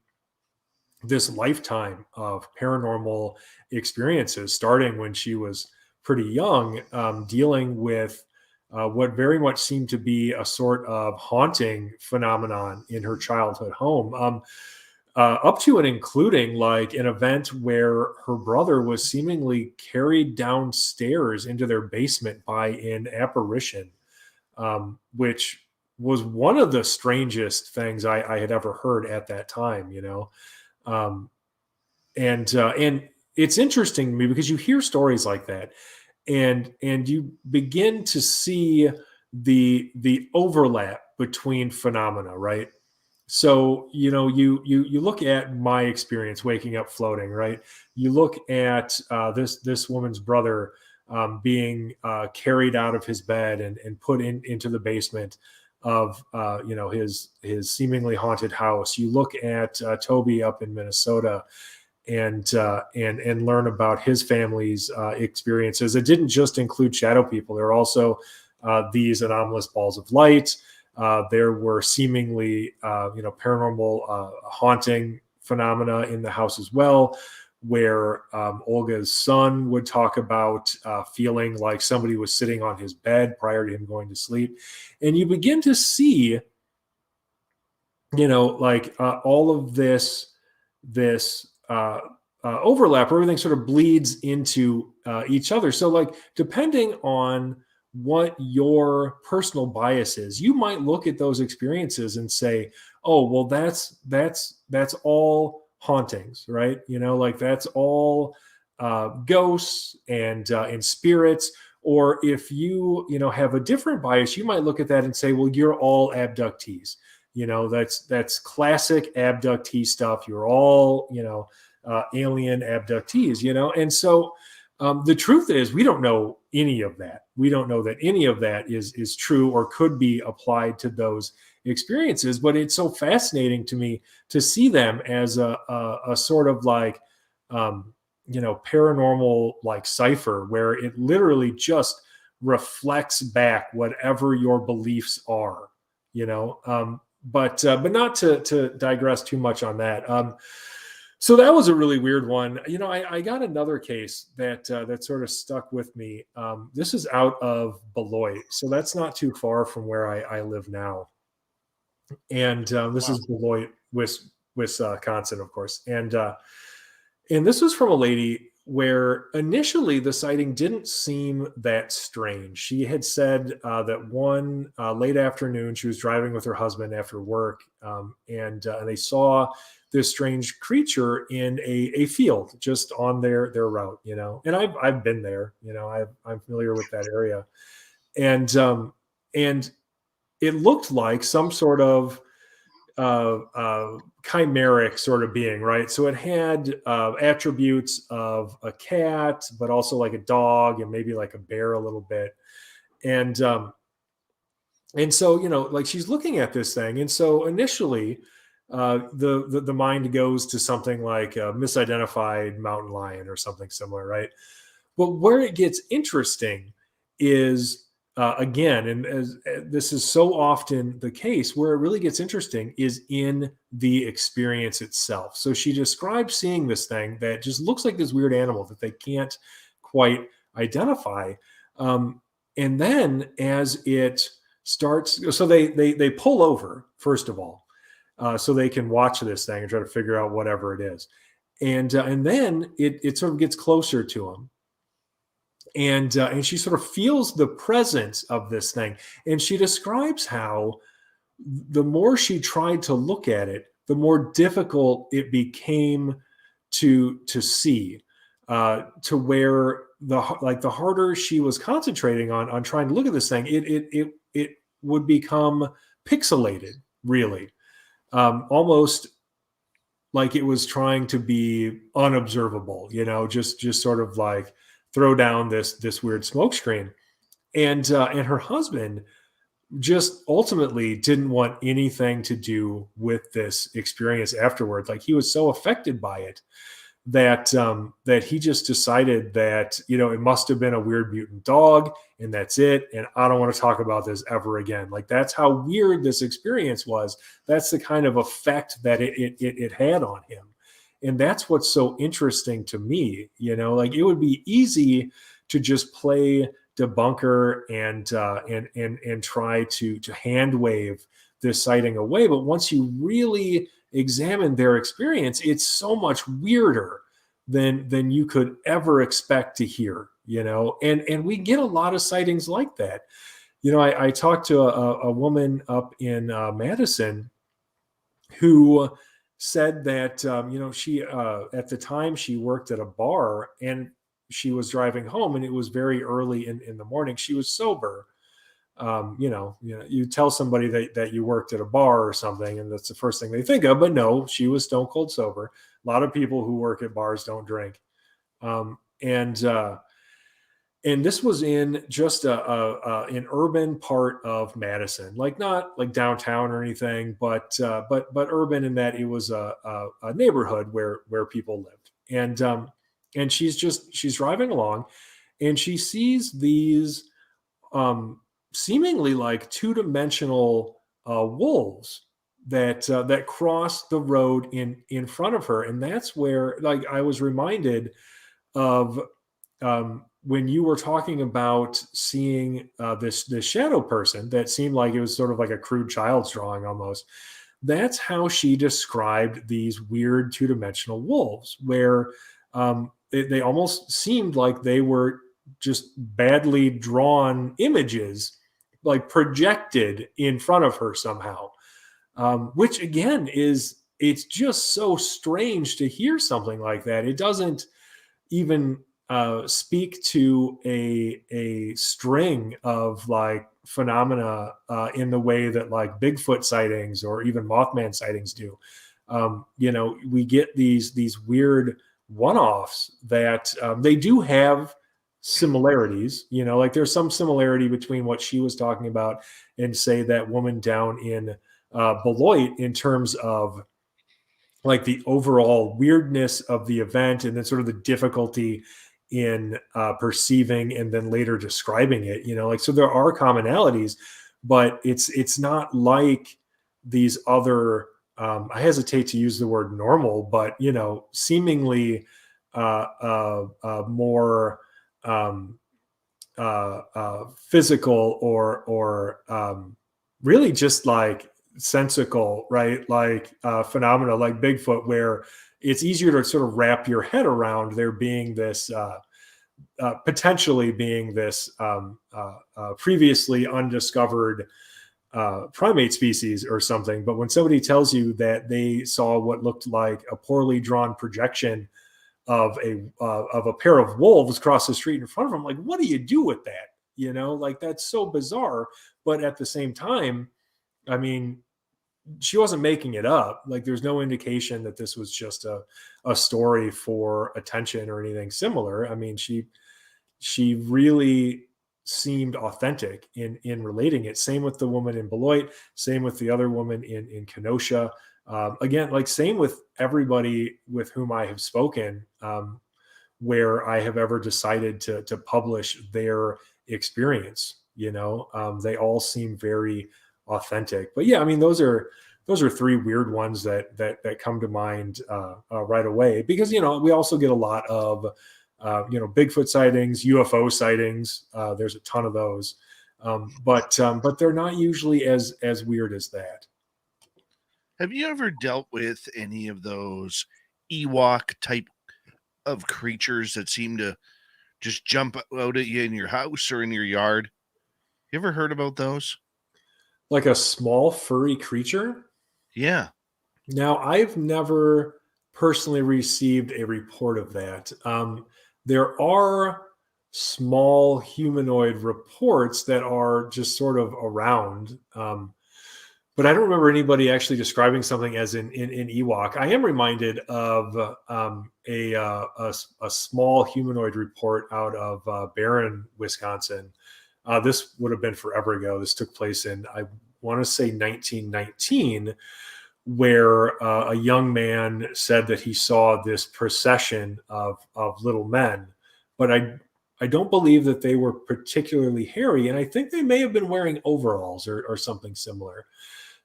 this lifetime of paranormal experiences, starting when she was pretty young, dealing with what very much seemed to be a sort of haunting phenomenon in her childhood home. Up to and including like an event where her brother was seemingly carried downstairs into their basement by an apparition, which was one of the strangest things I had ever heard at that time, and it's interesting to me because you hear stories like that, and you begin to see the overlap between phenomena, right? So, you look at my experience waking up floating, right? You look at this woman's brother being carried out of his bed and put into the basement of his seemingly haunted house. You look at Toby up in Minnesota and learn about his family's experiences. It didn't just include shadow people. There are also these anomalous balls of light. There were seemingly, paranormal haunting phenomena in the house as well, where Olga's son would talk about feeling like somebody was sitting on his bed prior to him going to sleep. And you begin to see, all of this overlap, everything sort of bleeds into each other. So, like, depending on what your personal bias is, you might look at those experiences and say, oh, well, that's all hauntings, right? Like, that's all ghosts and spirits. Or if you have a different bias, you might look at that and say, well, you're all abductees. That's classic abductee stuff. You're all alien abductees. And so the truth is, we don't know any of that. We don't know that any of that is true or could be applied to those experiences. But it's so fascinating to me to see them as a sort of like, paranormal like cipher, where it literally just reflects back whatever your beliefs are. But not to digress too much on that. So that was a really weird one. I got another case that sort of stuck with me. This is out of Beloit, so that's not too far from where I live now. And this is Beloit, Wisconsin, of course. And this was from a lady where initially the sighting didn't seem that strange. She had said that one late afternoon she was driving with her husband after work, and they saw this strange creature in a field just on their route, and I've been there, I'm familiar with that area. And it looked like some sort of chimeric sort of being, right? So it had attributes of a cat, but also like a dog and maybe like a bear a little bit. And so, like, she's looking at this thing. And so initially, the mind goes to something like a misidentified mountain lion or something similar, right? But where it gets interesting is, again, and as this is so often the case, where it really gets interesting is in the experience itself. So she describes seeing this thing that just looks like this weird animal that they can't quite identify. And then as it starts, so they pull over, first of all, so they can watch this thing and try to figure out whatever it is. And then it sort of gets closer to them. And she sort of feels the presence of this thing. And she describes how the more she tried to look at it, the more difficult it became to see, to where the harder she was concentrating on trying to look at this thing, it would become pixelated, really, almost like it was trying to be unobservable, just sort of like throw down this weird smoke screen. And her husband just ultimately didn't want anything to do with this experience afterwards. Like, he was so affected by it that he just decided that, it must have been a weird mutant dog, and that's it. And I don't want to talk about this ever again. Like, that's how weird this experience was. That's the kind of effect that it had on him. And that's what's so interesting to me. Like, it would be easy to just play debunker and try to hand wave this sighting away. But once you really examine their experience, it's so much weirder than you could ever expect to hear, and we get a lot of sightings like that. I talked to a woman up in Madison who said that, she, at the time she worked at a bar, and she was driving home, and it was very early in the morning. She was sober. You tell somebody that you worked at a bar or something, and that's the first thing they think of. But no, she was stone cold sober. A lot of people who work at bars don't drink. And this was in just an urban part of Madison, like not like downtown or anything, but urban in that it was a neighborhood where people lived. And she's driving along, and she sees these seemingly like two-dimensional wolves that cross the road in front of her. And that's where, like, I was reminded of when you were talking about seeing this shadow person that seemed like it was sort of like a crude child's drawing almost. That's how she described these weird two-dimensional wolves, where they almost seemed like they were just badly drawn images, like projected in front of her somehow. Which again it's just so strange to hear something like that. It doesn't even speak to a string of like phenomena in the way that like Bigfoot sightings or even Mothman sightings do. We get these weird one-offs that they do have similarities, like there's some similarity between what she was talking about and say that woman down in Beloit in terms of like the overall weirdness of the event and then sort of the difficulty in perceiving and then later describing it, so there are commonalities, but it's not like these other I hesitate to use the word normal, but seemingly more physical or really just like sensical, right? Like phenomena like Bigfoot, where it's easier to sort of wrap your head around there being this potentially being this previously undiscovered primate species or something. But when somebody tells you that they saw what looked like a poorly drawn projection of a pair of wolves cross the street in front of them, like, what do you do with that? Like, that's so bizarre. But at the same time, I mean, she wasn't making it up. Like, there's no indication that this was just a story for attention or anything similar. I mean, she really seemed authentic in relating it. Same with the woman in Beloit, same with the other woman in Kenosha. Again, like same with everybody with whom I have spoken, where I have ever decided to publish their experience. They all seem very authentic. But yeah, I mean, those are three weird ones that come to mind right away, because we also get a lot of Bigfoot sightings, UFO sightings. There's a ton of those, but they're not usually as weird as that. Have you ever dealt with any of those Ewok type of creatures that seem to just jump out at you in your house or in your yard? You ever heard about those? Like a small furry creature? Yeah. Now, I've never personally received a report of that. There are small humanoid reports that are just sort of around. But I don't remember anybody actually describing something as in Ewok. I am reminded of a small humanoid report out of Barron, Wisconsin. This would have been forever ago. This took place in, I want to say, 1919, where a young man said that he saw this procession of little men. But I don't believe that they were particularly hairy, and I think they may have been wearing overalls or something similar.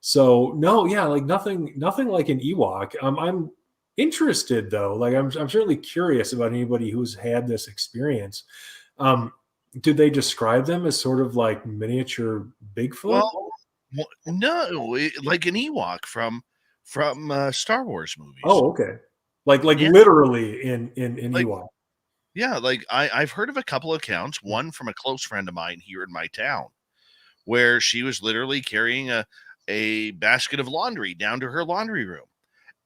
So no, yeah, like nothing like an Ewok. I'm interested though. Like I'm certainly curious about anybody who's had this experience. Do they describe them as sort of like miniature Bigfoot? Well, no, like an Ewok from Star Wars movies. Oh, okay. Like Yeah. literally in Like, Ewok. Yeah, like I've heard of a couple accounts, one from a close friend of mine here in my town, where she was literally carrying a basket of laundry down to her laundry room.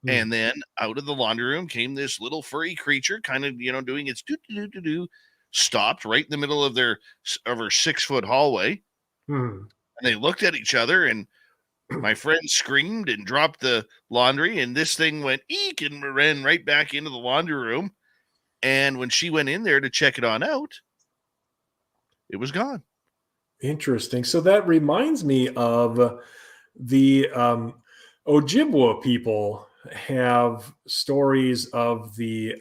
And then out of the laundry room came this little furry creature, kind of, doing its do-do-do-do-do, stopped right in the middle of her 6-foot hallway, Hmm. And they looked at each other, and my friend screamed and dropped the laundry, and this thing went eek and ran right back into the laundry room. And when she went in there to check it on out, it was gone. Interesting. So that reminds me of the Ojibwa people have stories of the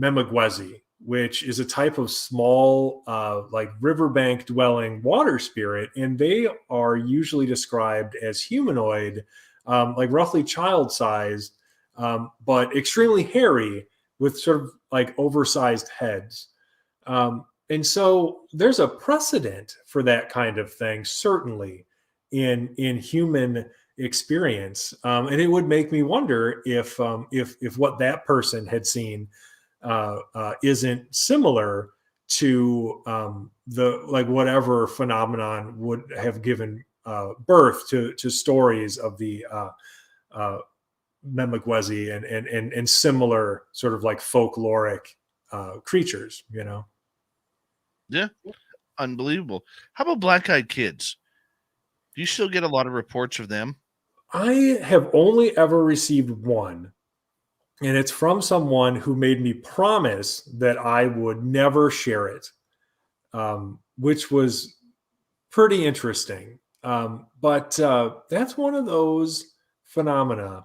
Memagwezi, which is a type of small, like riverbank dwelling water spirit. And they are usually described as humanoid, like roughly child sized, but extremely hairy with sort of like oversized heads. And so there's a precedent for that kind of thing, certainly in human experience, and it would make me wonder if what that person had seen isn't similar to the like whatever phenomenon would have given birth to stories of the Memagwezi and similar sort of like folkloric creatures, you know. Yeah, unbelievable. How about black-eyed kids? Do you still get a lot of reports of them? I have only ever received one, and it's from someone who made me promise that I would never share it, which was pretty interesting. But that's one of those phenomena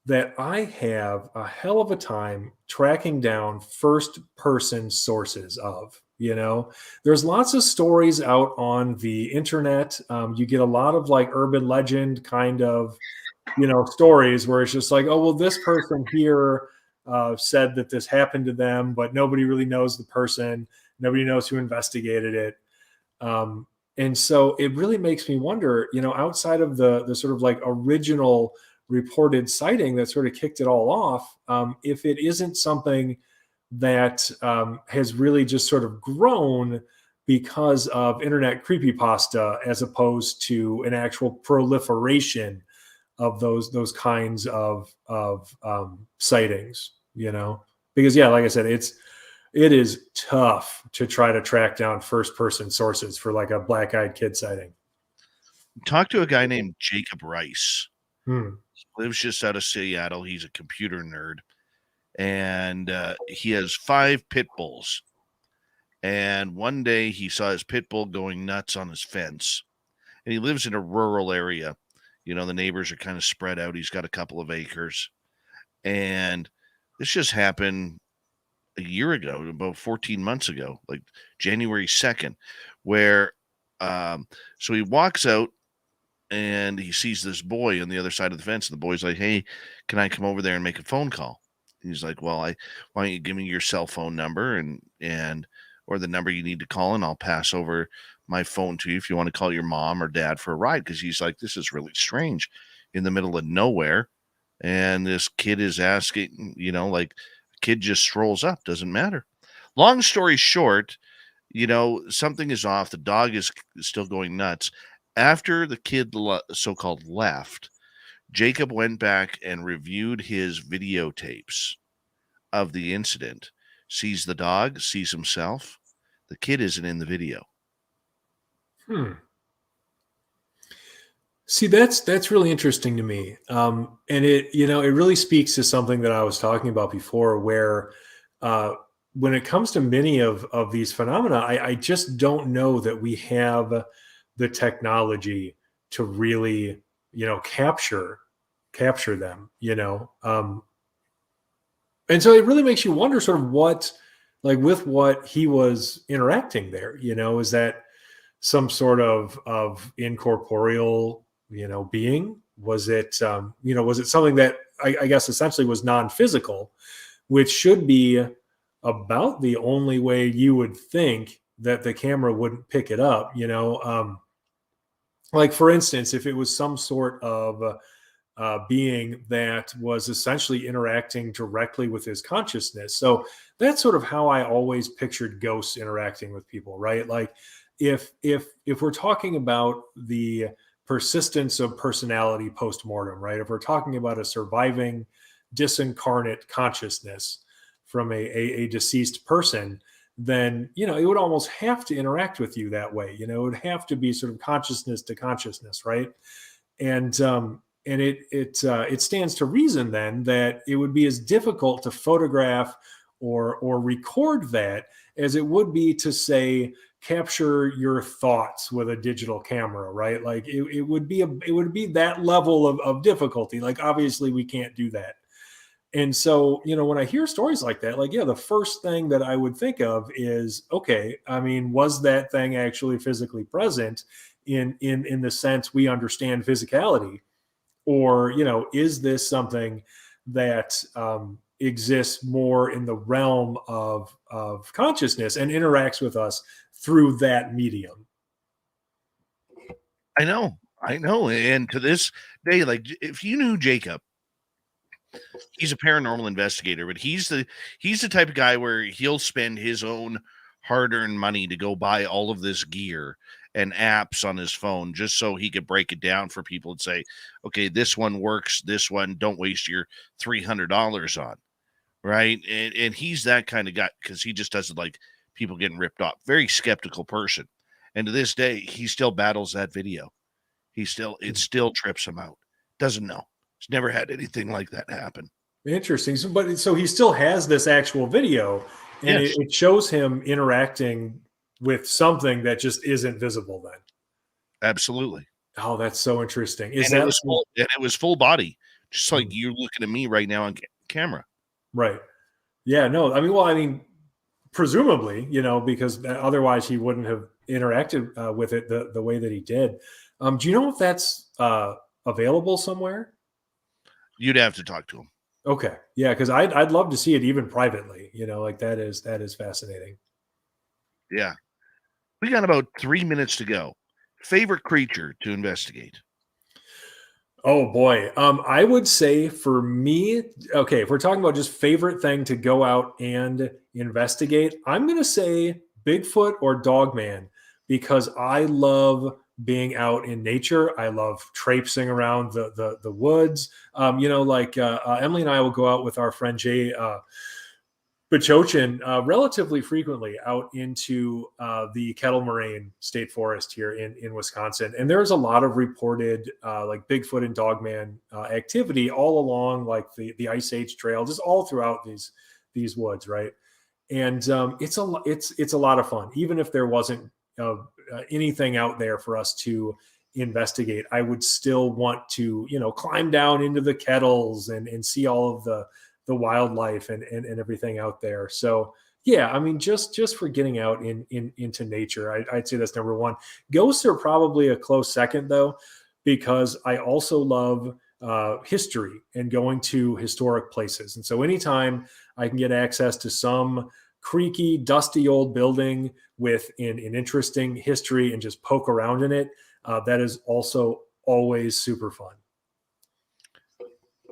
that I have a hell of a time tracking down first person sources of. You know, there's lots of stories out on the internet. You get a lot of like urban legend kind of, you know, stories where it's just like, oh, well, this person here said that this happened to them, but nobody really knows the person. Nobody knows who investigated it. And so it really makes me wonder, you know, outside of the sort of like original reported sighting that sort of kicked it all off, if it isn't something that has really just sort of grown because of internet creepypasta as opposed to an actual proliferation of those kinds of sightings, you know. Because yeah, like I said, it is tough to try to track down first person sources for like a black-eyed kid sighting. Talk to a guy named Jacob Rice. Hmm. He lives just out of Seattle. He's a computer nerd, and he has 5 pit bulls. And one day he saw his pit bull going nuts on his fence. And he lives in a rural area. You know, the neighbors are kind of spread out. He's got a couple of acres. And this just happened a year ago, about 14 months ago, like January 2nd, where so he walks out and he sees this boy on the other side of the fence. And the boy's like, hey, can I come over there and make a phone call? He's like, well, why don't you give me your cell phone number and or the number you need to call, and I'll pass over my phone to you if you want to call your mom or dad for a ride. Because he's like, this is really strange, in the middle of nowhere, and this kid is asking, you know, like a kid just strolls up, doesn't matter. Long story short, you know, something is off. The dog is still going nuts. After the kid so-called left, Jacob went back and reviewed his videotapes of the incident, sees the dog, sees himself. The kid isn't in the video. See, that's really interesting to me, and it, you know, it really speaks to something that I was talking about before, where when it comes to many of these phenomena, I just don't know that we have the technology to really, you know, capture them, you know. And so it really makes you wonder sort of what, like with what he was interacting there, you know, is that some sort of incorporeal, you know, being? Was it, you know, was it something that I guess essentially was non-physical, which should be about the only way you would think that the camera wouldn't pick it up, you know? Like for instance, if it was some sort of being that was essentially interacting directly with his consciousness. So that's sort of how I always pictured ghosts interacting with people, right? Like if we're talking about the persistence of personality post-mortem, right? If we're talking about a surviving disincarnate consciousness from a deceased person, then, it would almost have to interact with you that way. It would have to be sort of consciousness to consciousness, right? And it stands to reason then that it would be as difficult to photograph or record that as it would be to, say, capture your thoughts with a digital camera, right? Like it would be that level of difficulty. Like, obviously we can't do that. And so, when I hear stories like that, like, yeah, the first thing that I would think of is, okay, I mean, was that thing actually physically present in the sense we understand physicality? Or, is this something that exists more in the realm of consciousness and interacts with us through that medium? I know. And to this day, like, if you knew Jacob, he's a paranormal investigator, but he's the type of guy where he'll spend his own hard-earned money to go buy all of this gear and apps on his phone just so he could break it down for people and say, okay, this one works, this one don't waste your $300 on, right? And he's that kind of guy because he just doesn't like people getting ripped off. Very skeptical person. And to this day, he still battles that video. It still trips him out. Doesn't know. He's never had anything like that happen. Interesting. So he still has this actual video, and Yes. it shows him interacting with something that just isn't visible then. Absolutely. Oh, that's so interesting. And it was full body, just like you're looking at me right now on camera. Right. Yeah, no, I mean, presumably, because otherwise he wouldn't have interacted with it the way that he did. Do you know if that's available somewhere? You'd have to talk to him. Okay. Yeah, because I'd love to see it even privately. Like that is fascinating. Yeah. We got about 3 minutes to go. Favorite creature to investigate? Oh boy. I would say for me, okay, if we're talking about just favorite thing to go out and investigate, I'm gonna say Bigfoot or Dogman, because I love being out in nature. I love traipsing around the woods. Emily and I will go out with our friend Jay Bachochin relatively frequently out into the Kettle Moraine State Forest here in Wisconsin. And there's a lot of reported like Bigfoot and Dogman activity all along like the Ice Age Trail, just all throughout these woods, right? And it's a lot of fun. Even if there wasn't anything out there for us to investigate, I would still want to, climb down into the kettles and see all of the wildlife and everything out there. So yeah, I mean, just for getting out into nature, I'd say that's number one. Ghosts are probably a close second though, because I also love history and going to historic places. And so anytime I can get access to some creaky, dusty old building with an interesting history and just poke around in it, that is also always super fun.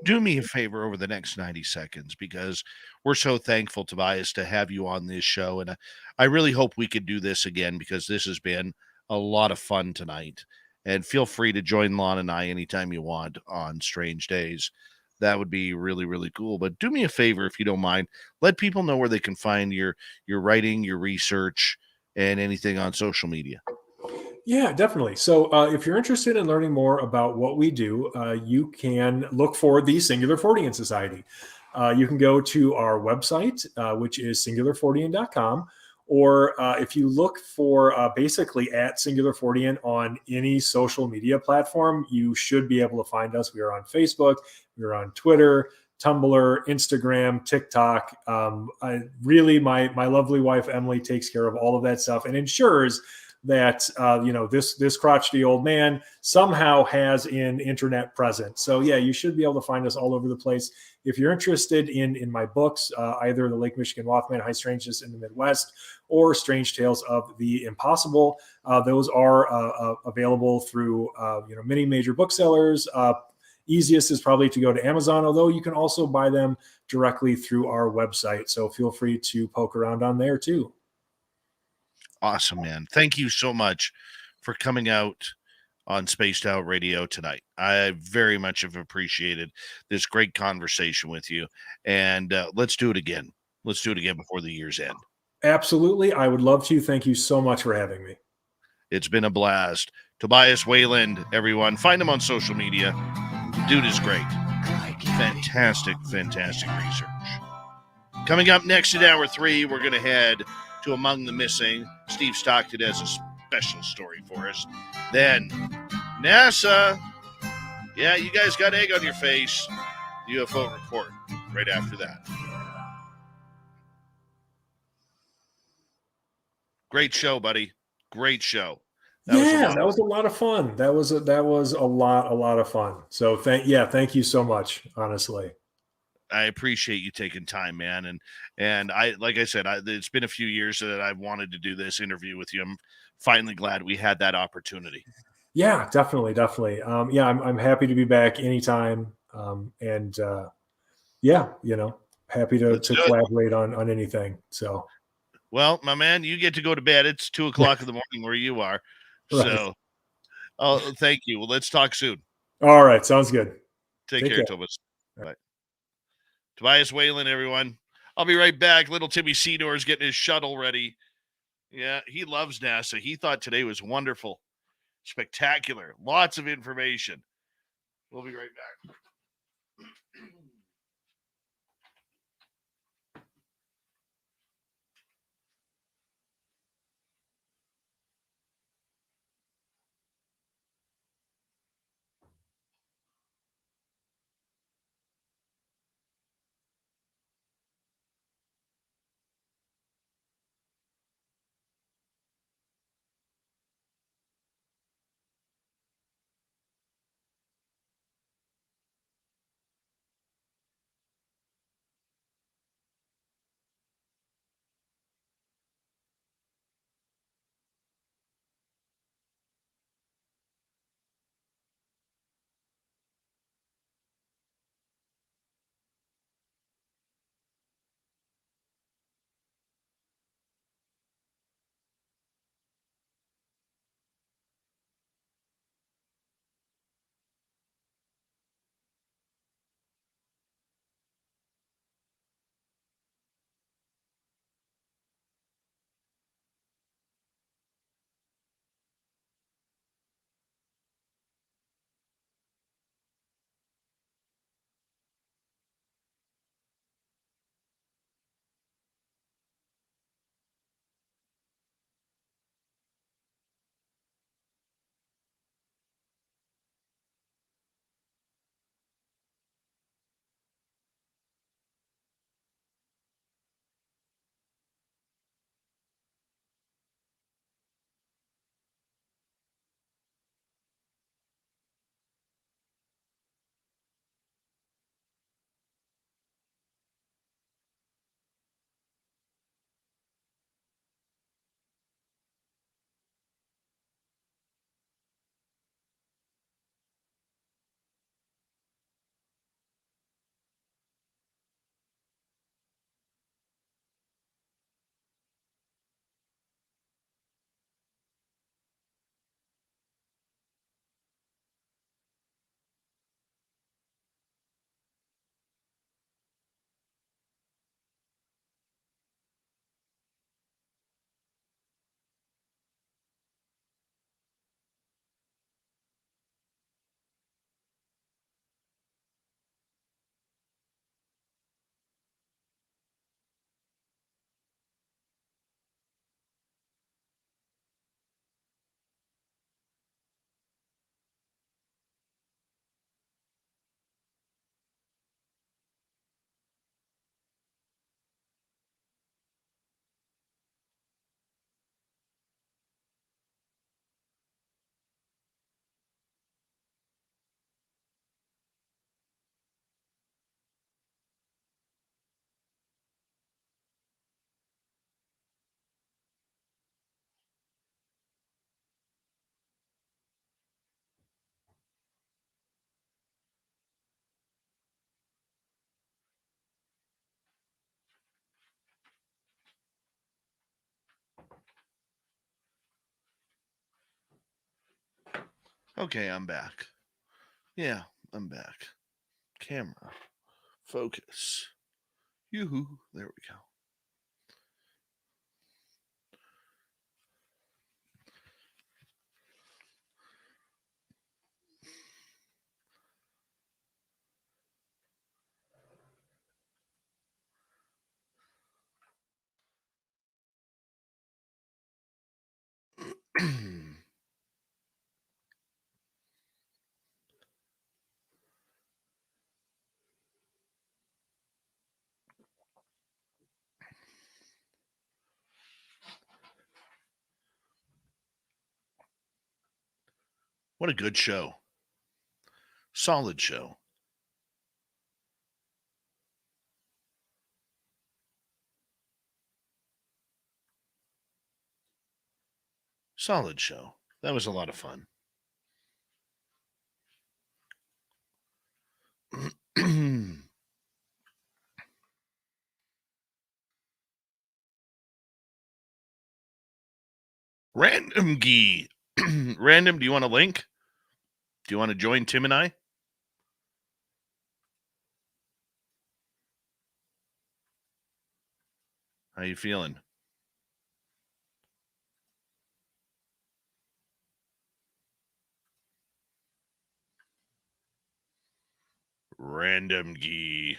Do me a favor over the next 90 seconds, because we're so thankful, Tobias, to have you on this show. And I really hope we could do this again, because this has been a lot of fun tonight. And feel free to join Lon and I anytime you want on Strange Days. That would be really, really cool. But do me a favor, if you don't mind, let people know where they can find your writing, your research, and anything on social media. Yeah, definitely. So if you're interested in learning more about what we do, you can look for the Singular Fortean Society. You can go to our website, which is singularfortean.com, or if you look for basically at Singular Fortean on any social media platform, you should be able to find us. We are on Facebook, we're on Twitter, Tumblr, Instagram, TikTok. My lovely wife, Emily, takes care of all of that stuff and ensures that this crotchety old man somehow has an internet presence. So yeah, you should be able to find us all over the place. If you're interested in my books, either the Lake Michigan Mothman, High Strangeness in the Midwest, or Strange Tales of the Impossible, those are available through many major booksellers. Easiest is probably to go to Amazon, although you can also buy them directly through our website. So feel free to poke around on there too. Awesome, man. Thank you so much for coming out on Spaced Out Radio tonight. I very much have appreciated this great conversation with you. And let's do it again. Let's do it again before the year's end. Absolutely. I would love to. Thank you so much for having me. It's been a blast. Tobias Wayland, everyone. Find him on social media. Dude is great. Fantastic, fantastic research. Coming up next in hour 3, we're going to head to Among the Missing. Steve Stockton has a special story for us. Then, NASA. Yeah, you guys got egg on your face. UFO report right after that. Great show, buddy. Great show. That was a lot of fun. That was a lot of fun. So thank you so much, honestly. I appreciate you taking time, man. And I, like I said, it's been a few years that I've wanted to do this interview with you. I'm finally glad we had that opportunity. Yeah, definitely. I'm happy to be back anytime. Happy to collaborate on anything. So, well, my man, you get to go to bed. It's 2:00 in the morning where you are. Right. So, thank you. Well, let's talk soon. All right. Sounds good. Take care, Tobias. Bye. Tobias Wayland, everyone. I'll be right back. Little Timmy Seymour is getting his shuttle ready. Yeah, he loves NASA. He thought today was wonderful, spectacular, lots of information. We'll be right back. Okay, I'm back. Yeah, I'm back. Camera. Focus. Yoo-hoo. There we go. What a good show. Solid show. Solid show. That was a lot of fun. Random Gee. Random, do you want a link? Do you want to join Tim and I? How you feeling? Random Gee.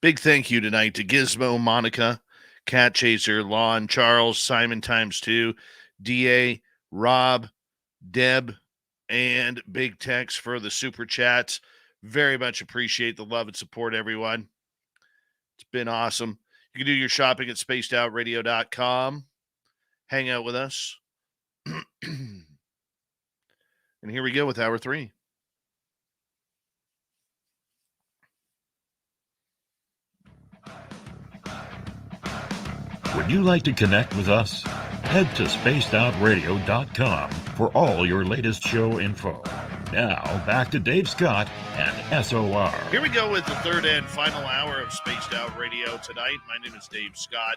Big thank you tonight to Gizmo, Monica, Cat Chaser, Lon, Charles, Simon times 2, DA, Rob, Deb, and Big Tex for the super chats. Very much appreciate the love and support, everyone. It's been awesome. You can do your shopping at spacedoutradio.com. Hang out with us. And here we go with hour 3. Would you like to connect with us? Head to spacedoutradio.com for all your latest show info. Now, back to Dave Scott and SOR. Here we go with the third and final hour of Spaced Out Radio tonight. My name is Dave Scott.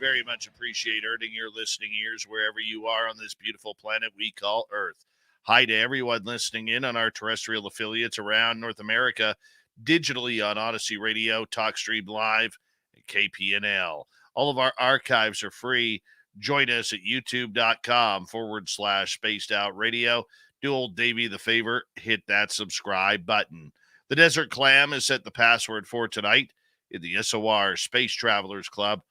Very much appreciate earning your listening ears wherever you are on this beautiful planet we call Earth. Hi to everyone listening in on our terrestrial affiliates around North America, digitally on Odyssey Radio, TalkStream Live, and KPNL. All of our archives are free. Join us at youtube.com/Spaced Out Radio. Do old Davey the favor, hit that subscribe button. The Desert Clam has set the password for tonight in the SOR Space Travelers Club.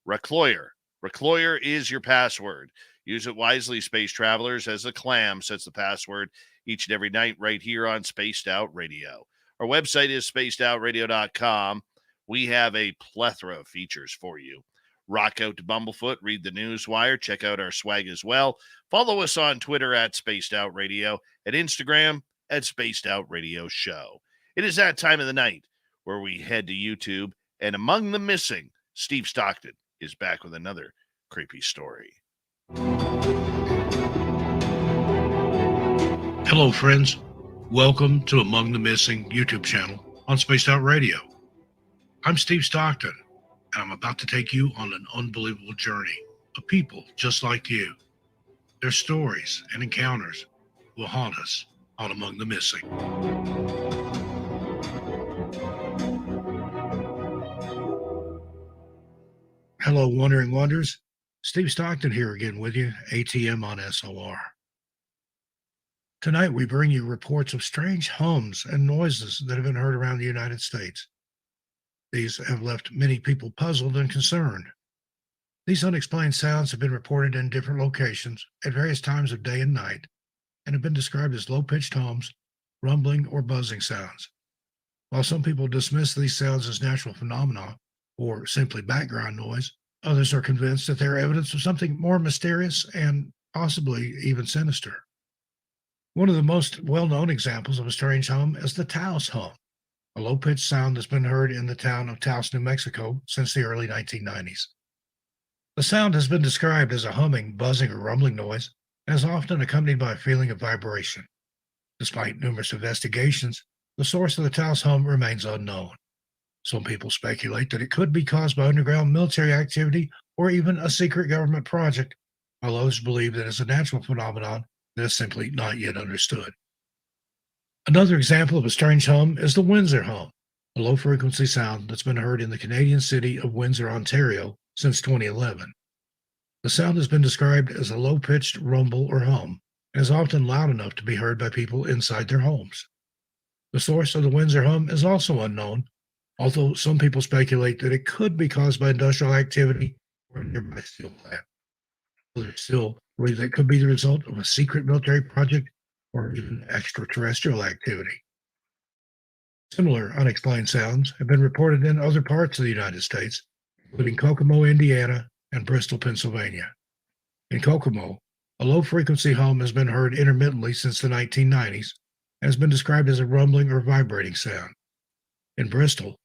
Recloyer. Recloyer is your password. Use it wisely, Space Travelers, as the Clam sets the password each and every night right here on Spaced Out Radio. Our website is spacedoutradio.com. We have a plethora of features for you. Rock out to Bumblefoot, read the Newswire, check out our swag as well. Follow us on Twitter at Spaced Out Radio, at Instagram at Spaced Out Radio Show. It is that time of the night where we head to YouTube, and among the missing, Steve Stockton is back with another creepy story. Hello, friends. Welcome to Among the Missing YouTube channel on Spaced Out Radio. I'm Steve Stockton, and I'm about to take you on an unbelievable journey of people just like you. Their stories and encounters will haunt us on Among the Missing. Hello, Wandering Wonders. Steve Stockton here again with you, ATM on SOR. Tonight we bring you reports of strange hums and noises that have been heard around the United States. These have left many people puzzled and concerned. These unexplained sounds have been reported in different locations at various times of day and night and have been described as low-pitched hums, rumbling, or buzzing sounds. While some people dismiss these sounds as natural phenomena or simply background noise, others are convinced that they are evidence of something more mysterious and possibly even sinister. One of the most well-known examples of a strange hum is the Taos hum, a low-pitched sound that's been heard in the town of Taos, New Mexico since the early 1990s. The sound has been described as a humming, buzzing, or rumbling noise and is often accompanied by a feeling of vibration. Despite numerous investigations, the source of the Taos hum remains unknown. Some people speculate that it could be caused by underground military activity or even a secret government project, while others believe that it's a natural phenomenon that is simply not yet understood. Another example of a strange hum is the Windsor hum, a low-frequency sound that's been heard in the Canadian city of Windsor, Ontario, since 2011. The sound has been described as a low-pitched rumble or hum, and is often loud enough to be heard by people inside their homes. The source of the Windsor hum is also unknown, although some people speculate that it could be caused by industrial activity or a nearby steel plant. Others still believe that it could be the result of a secret military project or even extraterrestrial activity. Similar unexplained sounds have been reported in other parts of the United States, including Kokomo, Indiana, and Bristol, Pennsylvania. In Kokomo, a low-frequency hum has been heard intermittently since the 1990s and has been described as a rumbling or vibrating sound. In Bristol,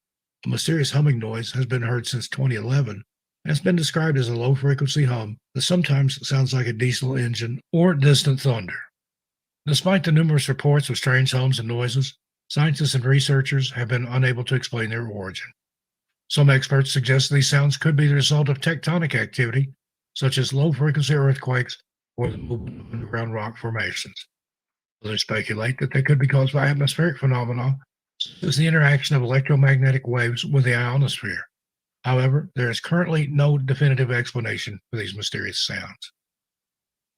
a mysterious humming noise has been heard since 2011 and has been described as a low-frequency hum that sometimes sounds like a diesel engine or distant thunder. Despite the numerous reports of strange hums and noises, scientists and researchers have been unable to explain their origin. Some experts suggest these sounds could be the result of tectonic activity, such as low-frequency earthquakes or the movement of underground rock formations. Others speculate that they could be caused by atmospheric phenomena, such as the interaction of electromagnetic waves with the ionosphere. However, there is currently no definitive explanation for these mysterious sounds.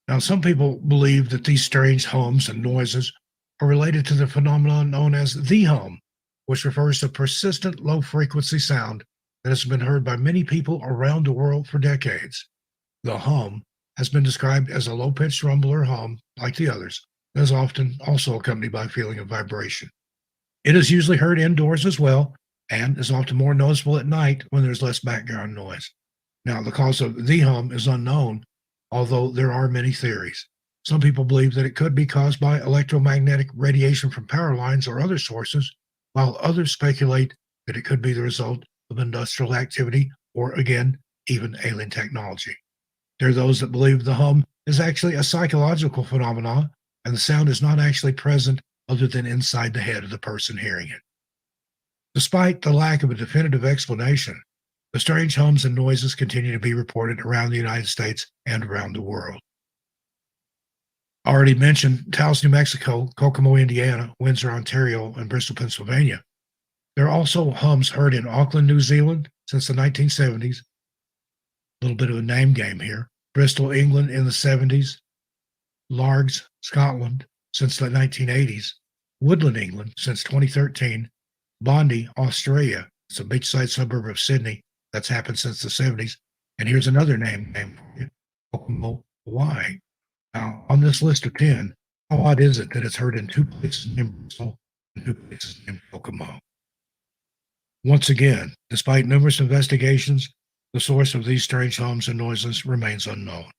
Now, some people believe that these strange hums and noises are related to the phenomenon known as the hum, which refers to persistent low-frequency sound that has been heard by many people around the world for decades. The hum has been described as a low-pitched rumble or hum, like the others, that is often also accompanied by a feeling of vibration. It is usually heard indoors as well, and is often more noticeable at night when there's less background noise. Now, the cause of the hum is unknown, although there are many theories. Some people believe that it could be caused by electromagnetic radiation from power lines or other sources, while others speculate that it could be the result of industrial activity or, again, even alien technology. There are those that believe the hum is actually a psychological phenomenon and the sound is not actually present other than inside the head of the person hearing it. Despite the lack of a definitive explanation, the strange hums and noises continue to be reported around the United States and around the world. I already mentioned Taos, New Mexico, Kokomo, Indiana, Windsor, Ontario, and Bristol, Pennsylvania. There are also hums heard in Auckland, New Zealand since the 1970s. A little bit of a name game here. Bristol, England in the 70s. Largs, Scotland since the 1980s. Woodland, England since 2013. Bondi, Australia. It's a beachside suburb of Sydney. That's happened since the 70s. And here's another name for you. Kokomo, Hawaii. Now, on this list of 10, how odd is it that it's heard in 2 places named Bristol and 2 places named Kokomo? Once again, despite numerous investigations, the source of these strange hums and noises remains unknown.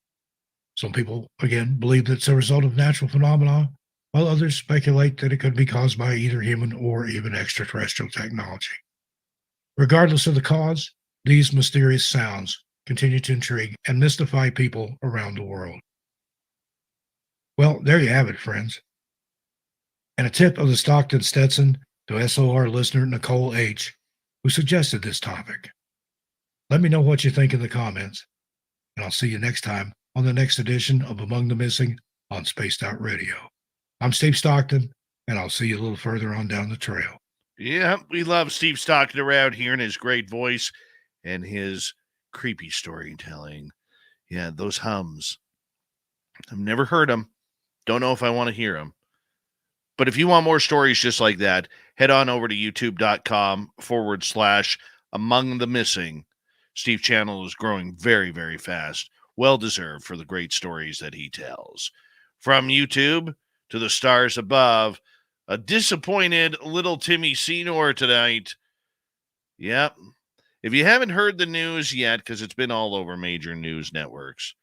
Some people, again, believe that it's a result of natural phenomena, while others speculate that it could be caused by either human or even extraterrestrial technology. Regardless of the cause, these mysterious sounds continue to intrigue and mystify people around the world. Well, there you have it, friends. And a tip of the Stockton Stetson to SOR listener Nicole H., who suggested this topic. Let me know what you think in the comments, and I'll see you next time on the next edition of Among the Missing on Spaced Out Radio. I'm Steve Stockton, and I'll see you a little further on down the trail. Yeah, we love Steve Stockton around here and his great voice and his creepy storytelling. Yeah, those hums. I've never heard them. Don't know if I want to hear them. But if you want more stories just like that, head on over to youtube.com/Among the Missing. Steve channel is growing very, very fast. Well deserved for the great stories that he tells. From YouTube to the stars above, a disappointed little Timmy Senor tonight. Yep. If you haven't heard the news yet, because it's been all over major news networks,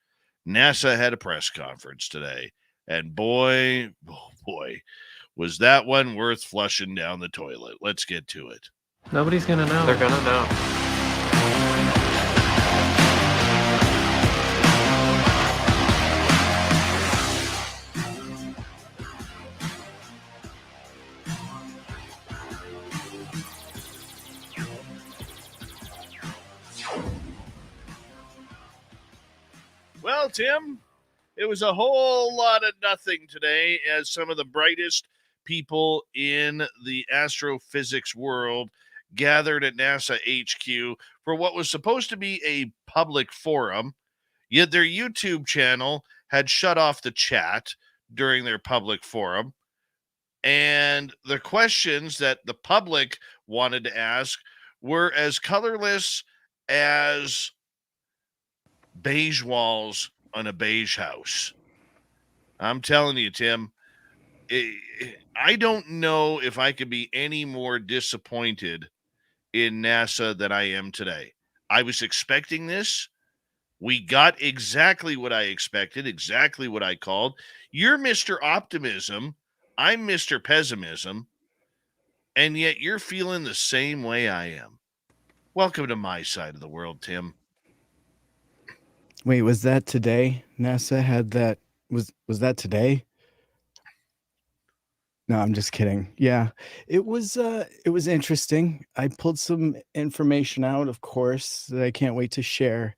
NASA had a press conference today. And boy, oh boy, was that one worth flushing down the toilet. Let's get to it. Nobody's gonna know. They're gonna know. Well, Tim, it was a whole lot of nothing today as some of the brightest people in the astrophysics world gathered at NASA HQ for what was supposed to be a public forum, yet their YouTube channel had shut off the chat during their public forum. And the questions that the public wanted to ask were as colorless as beige walls on a beige house. I'm telling you, Tim, I don't know if I could be any more disappointed in NASA than I am today. I was expecting this. We got exactly what I expected, exactly what I called. You're Mr. Optimism. I'm Mr. Pessimism. And yet you're feeling the same way I am. Welcome to my side of the world, Tim. Wait, was that today? NASA had that. Was that today? No, I'm just kidding. Yeah, it was interesting. I pulled some information out, of course, that I can't wait to share.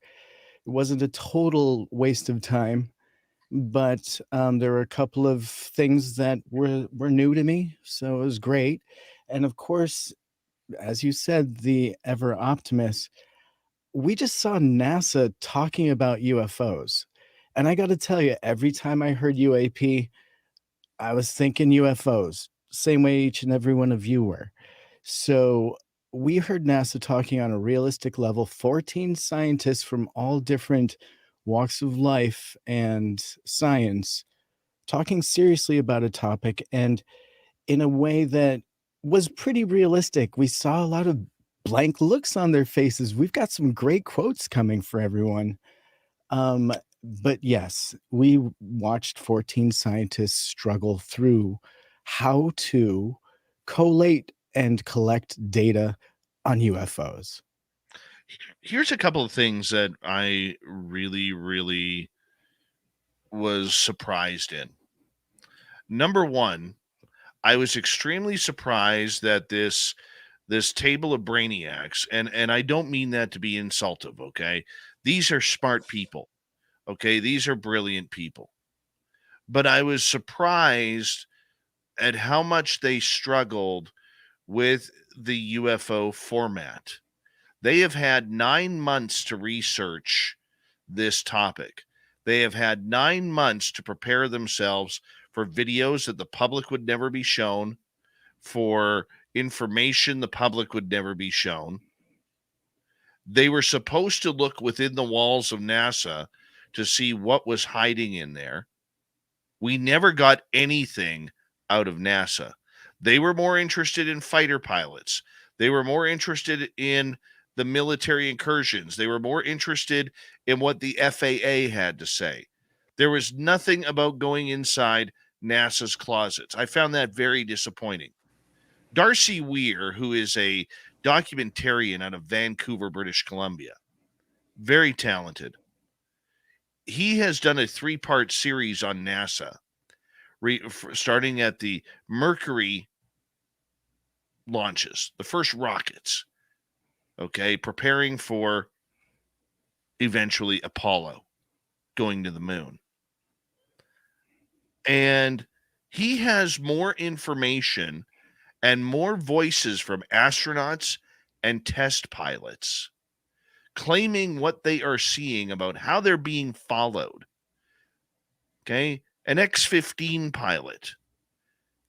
It wasn't a total waste of time, but there were a couple of things that were new to me, so it was great. And of course, as you said, the ever optimist, we just saw NASA talking about UFOs. And I got to tell you, every time I heard UAP, I was thinking UFOs, same way each and every one of you were. So we heard NASA talking on a realistic level, 14 scientists from all different walks of life and science talking seriously about a topic and in a way that was pretty realistic. We saw a lot of blank looks on their faces. We've got some great quotes coming for everyone. Um, but yes, we watched 14 scientists struggle through how to collate and collect data on UFOs. Here's a couple of things that I really, really was surprised in. Number one, I was extremely surprised that this table of brainiacs, and I don't mean that to be insultive, okay? These are smart people, okay? These are brilliant people. But I was surprised at how much they struggled with the UFO format. They have had 9 months to research this topic. They have had 9 months to prepare themselves for videos that the public would never be shown, for information the public would never be shown. They were supposed to look within the walls of NASA to see what was hiding in there. We never got anything out of NASA. They were more interested in fighter pilots. They were more interested in the military incursions. They were more interested in what the FAA had to say. There was nothing about going inside NASA's closets. I found that very disappointing. Darcy Weir, who is a documentarian out of Vancouver, British Columbia, very talented. He has done a 3-part series on NASA, starting at the Mercury launches, the first rockets, okay, preparing for eventually Apollo going to the moon. And he has more information and more voices from astronauts and test pilots claiming what they are seeing about how they're being followed. Okay, an X-15 pilot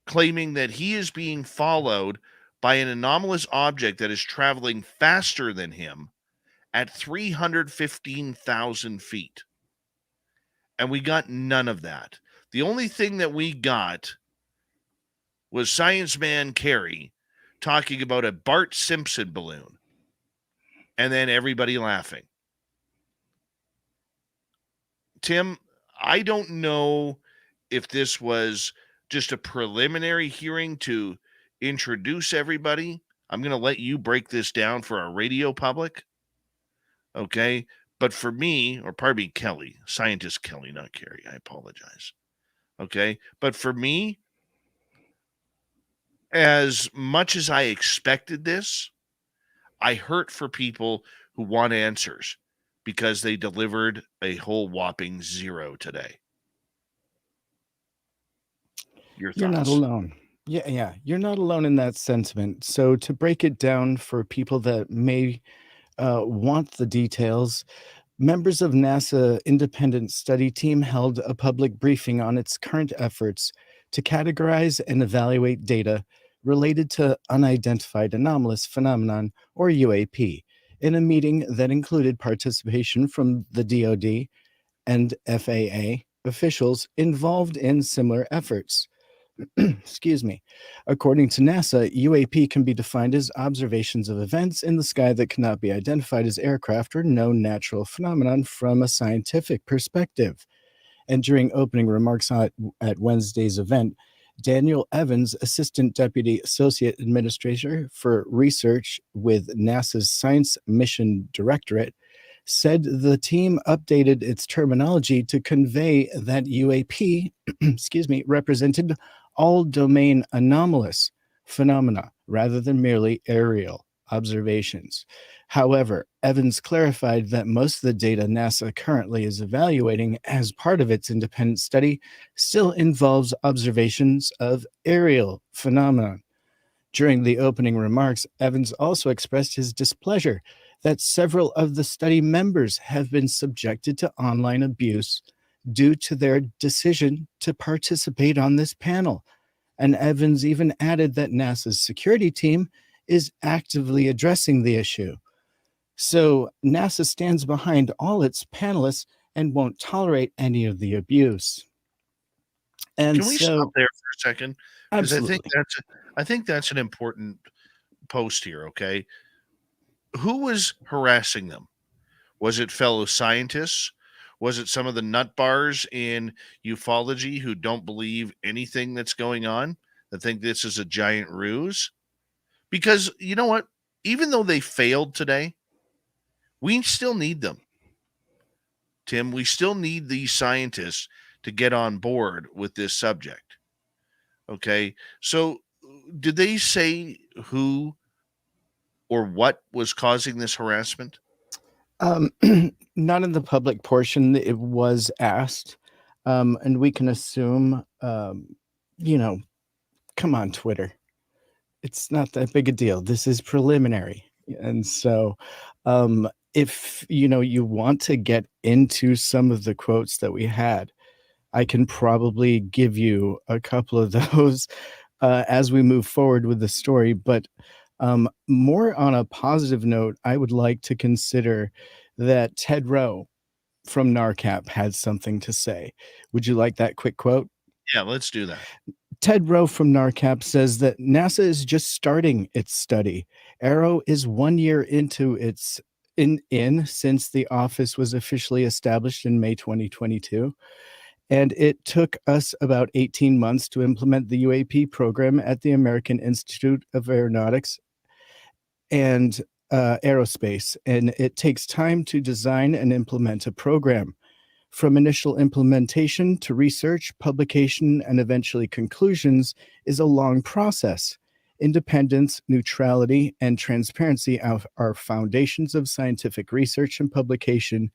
claiming that he is being followed by an anomalous object that is traveling faster than him at 315,000 feet. And we got none of that. The only thing that we got was Science Man Carey talking about a Bart Simpson balloon, and then everybody laughing. Tim, I don't know if this was just a preliminary hearing to introduce everybody. I'm going to let you break this down for our radio public. Okay. But for me, or pardon me, Kelly, scientist Kelly, not Carey, I apologize. Okay. But for me, as much as I expected this, I hurt for people who want answers because they delivered a whole whopping 0 today. Your thoughts? You're not alone. Yeah, you're not alone in that sentiment. So to break it down for people that may want the details, members of NASA independent study team held a public briefing on its current efforts to categorize and evaluate data related to unidentified anomalous phenomenon, or UAP, in a meeting that included participation from the DoD and FAA officials involved in similar efforts. Excuse me. According to NASA, UAP can be defined as observations of events in the sky that cannot be identified as aircraft or known natural phenomenon from a scientific perspective. And during opening remarks at Wednesday's event, Daniel Evans, Assistant Deputy Associate Administrator for Research with NASA's Science Mission Directorate, said the team updated its terminology to convey that UAP, excuse me, represented all domain anomalous phenomena rather than merely aerial observations. However, Evans clarified that most of the data NASA currently is evaluating as part of its independent study still involves observations of aerial phenomena. During the opening remarks, Evans also expressed his displeasure that several of the study members have been subjected to online abuse due to their decision to participate on this panel. And Evans even added that NASA's security team is actively addressing the issue. So NASA stands behind all its panelists and won't tolerate any of the abuse. And Can we stop there for a second? Because absolutely. I think that's an important post here. Okay, who was harassing them? Was it fellow scientists? Was it some of the nut bars in ufology who don't believe anything that's going on, that think this is a giant ruse? Because you know what? Even though they failed today, we still need them. Tim, we still need these scientists to get on board with this subject. Okay. So, did they say who or what was causing this harassment? Not in the public portion. It was asked, and we can assume, come on, Twitter. It's not that big a deal. This is preliminary. And so, if you want to get into some of the quotes that we had, I can probably give you a couple of those as we move forward with the story. But more on a positive note, I would like to consider that Ted Rowe from NARCAP had something to say. Would you like that quick quote? Yeah, let's do that. Ted Rowe from NARCAP says that NASA is just starting its study. Arrow is 1 year into its since the office was officially established in May 2022. And it took us about 18 months to implement the UAP program at the American Institute of Aeronautics and Aerospace. And it takes time to design and implement a program. From initial implementation to research, publication, and eventually conclusions is a long process. Independence, neutrality, and transparency are foundations of scientific research and publication.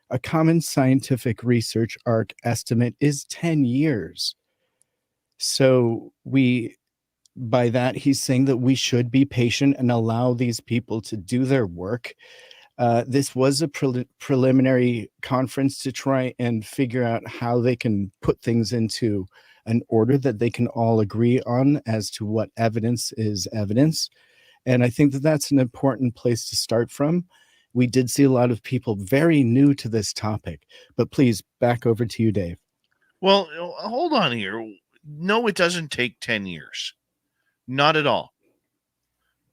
A common scientific research arc estimate is 10 years. So by that, he's saying that we should be patient and allow these people to do their work. This was a preliminary conference to try and figure out how they can put things into an order that they can all agree on as to what evidence is evidence. And I think that that's an important place to start from. We did see a lot of people very new to this topic, but please, back over to you, Dave. Well, hold on here. No, it doesn't take 10 years. Not at all.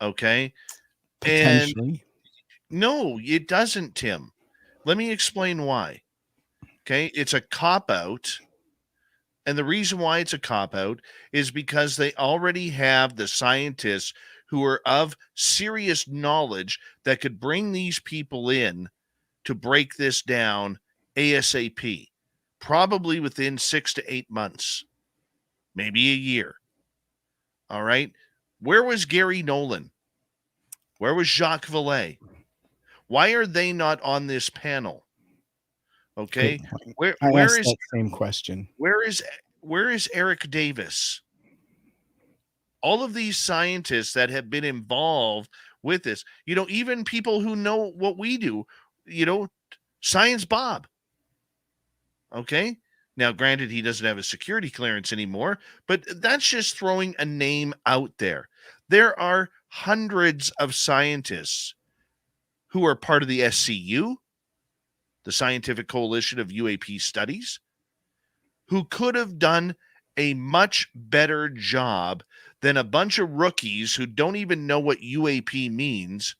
Okay. Potentially. And no, it doesn't, Tim. Let me explain why. Okay. It's a cop out. And the reason why it's a cop out is because they already have the scientists who are of serious knowledge that could bring these people in to break this down ASAP, probably within 6 to 8 months, maybe a year. All right. Where was Gary Nolan? Where was Jacques Vallée? Why are they not on this panel? Okay. Where is that same question? Where is Eric Davis? All of these scientists that have been involved with this, even people who know what we do, Science Bob. Okay. Now, granted, he doesn't have a security clearance anymore, but that's just throwing a name out there. There are hundreds of scientists who are part of the SCU, the Scientific Coalition of UAP Studies, who could have done a much better job than a bunch of rookies who don't even know what UAP means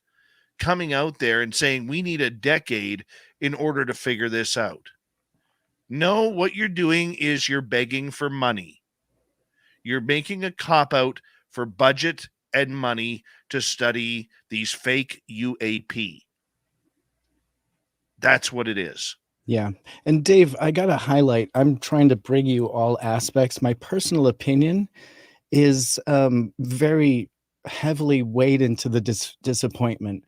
coming out there and saying we need a decade in order to figure this out. No, what you're doing is you're begging for money. You're making a cop-out for budget and money to study these fake UAP. That's what it is. Yeah. And Dave, I got to highlight, I'm trying to bring you all aspects. My personal opinion is very heavily weighed into the disappointment.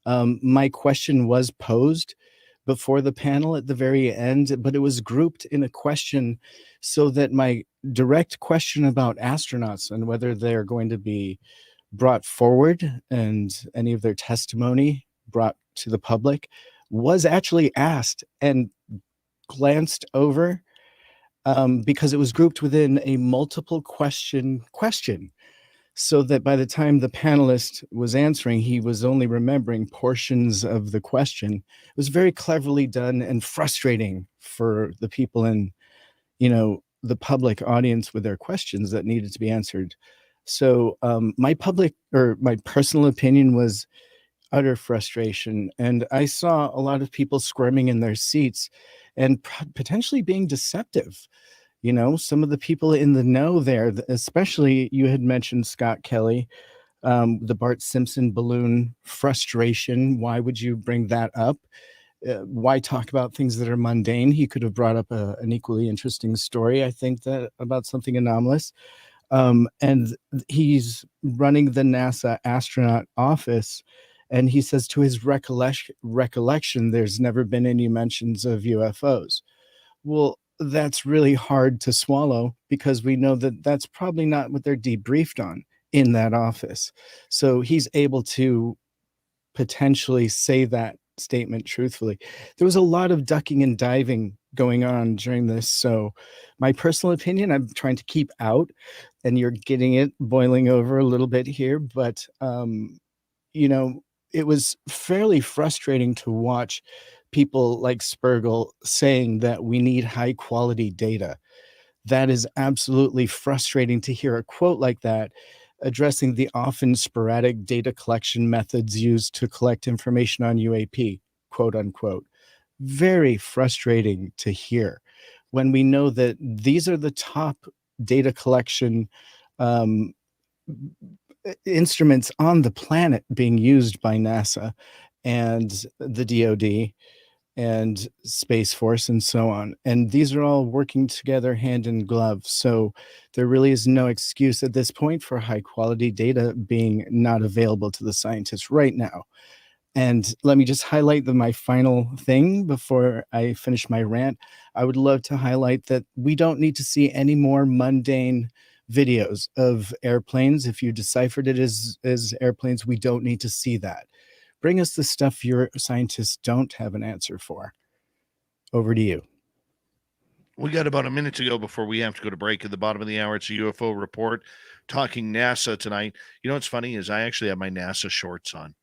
My question was posed before the panel at the very end, but it was grouped in a question so that my direct question about astronauts and whether they're going to be brought forward and any of their testimony brought to the public was actually asked and glanced over because it was grouped within a multiple question, so that by the time the panelist was answering, he was only remembering portions of the question. It was very cleverly done and frustrating for the people in, the public audience with their questions that needed to be answered. So my personal opinion was utter frustration. And I saw a lot of people squirming in their seats and potentially being deceptive. Some of the people in the know there, especially you had mentioned Scott Kelly, the Bart Simpson balloon frustration. Why would you bring that up? Why talk about things that are mundane? He could have brought up an equally interesting story, I think, that about something anomalous. And he's running the NASA astronaut office. And he says to his recollection, there's never been any mentions of UFOs. Well, that's really hard to swallow because we know that that's probably not what they're debriefed on in that office. So he's able to potentially say that statement truthfully. There was a lot of ducking and diving going on during this. So my personal opinion, I'm trying to keep out, and you're getting it boiling over a little bit here, but it was fairly frustrating to watch people like Spergel saying that we need high quality data. That is absolutely frustrating to hear a quote like that addressing the often sporadic data collection methods used to collect information on UAP, quote unquote. Very frustrating to hear when we know that these are the top data collection instruments on the planet being used by NASA and the DoD and Space Force and so on. And these are all working together hand in glove. So there really is no excuse at this point for high quality data being not available to the scientists right now. And let me just highlight my final thing before I finish my rant. I would love to highlight that we don't need to see any more mundane videos of airplanes. If you deciphered it as airplanes, we don't need to see that. Bring us the stuff your scientists don't have an answer for. Over to you. We got about a minute to go before we have to go to break. At the bottom of the hour, it's a UFO report talking NASA tonight. You know what's funny is I actually have my NASA shorts on.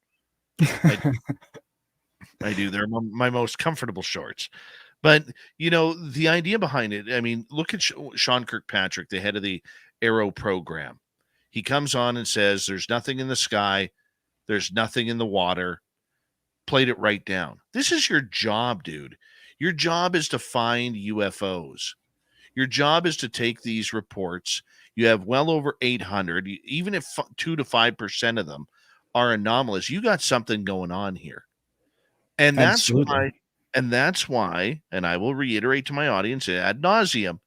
I do. They're my most comfortable shorts. But, the idea behind it, I mean, look at Sean Kirkpatrick, the head of the Aero program. He comes on and says, there's nothing in the sky. There's nothing in the water. Played it right down. This is your job, dude. Your job is to find UFOs. Your job is to take these reports. You have well over 800. Even if 2 to 5% of them are anomalous, you got something going on here. And that's why, and I will reiterate to my audience ad nauseum,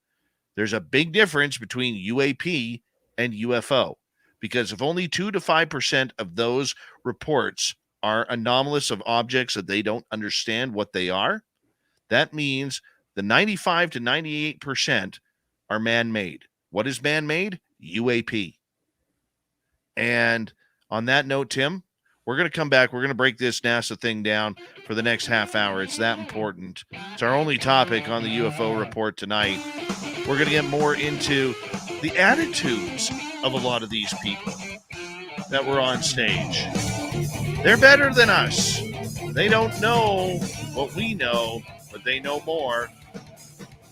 there's a big difference between UAP and UFO. Because if only 2 to 5% of those reports are anomalous of objects that they don't understand what they are, that means the 95 to 98% are man-made. What is man-made? UAP. And on that note, Tim, we're going to come back. We're going to break this NASA thing down for the next half hour. It's that important. It's our only topic on the UFO report tonight. We're going to get more into the attitudes of a lot of these people that were on stage. They're better than us. They don't know what we know, but they know more.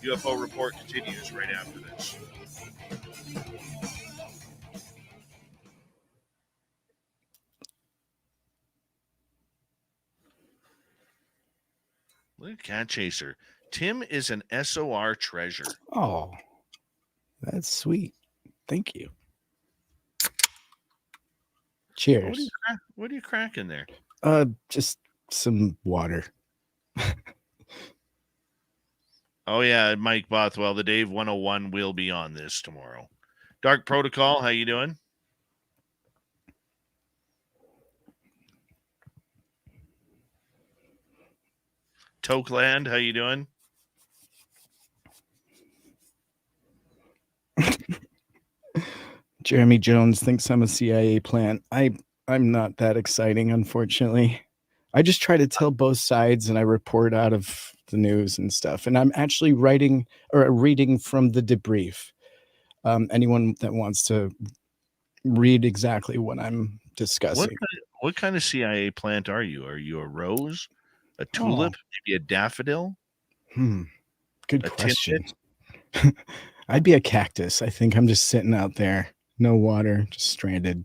UFO report continues right after this. Look at Cat Chaser. Tim is an SOR treasure. Oh, that's sweet. Thank you. Cheers. What are you cracking there? Just some water. Oh yeah, Mike Bothwell, the Dave 101 will be on this tomorrow. Dark Protocol, how you doing? Tokeland, how you doing? Jeremy Jones thinks I'm a CIA plant. I'm not that exciting, unfortunately. I just try to tell both sides and I report out of the news and stuff. And I'm actually reading from the debrief. Anyone that wants to read exactly what I'm discussing. What kind of CIA plant are you? Are you a rose, a tulip, maybe a daffodil? Good question. I'd be a cactus. I think I'm just sitting out there, no water, just stranded.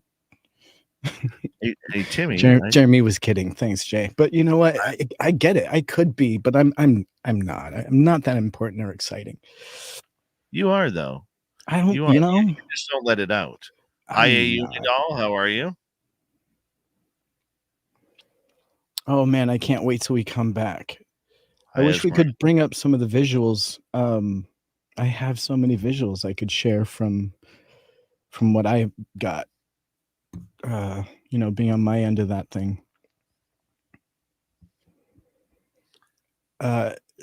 Hey Timmy. Jeremy was kidding. Thanks, Jay. But you know what? I get it. I could be, but I'm not. I'm not that important or exciting. You are though. I don't. You just don't let it out. IAU doll, how are you? Oh man, I can't wait till we come back. I wish we could bring up some of the visuals. I have so many visuals I could share from what I got. Being on my end of that thing.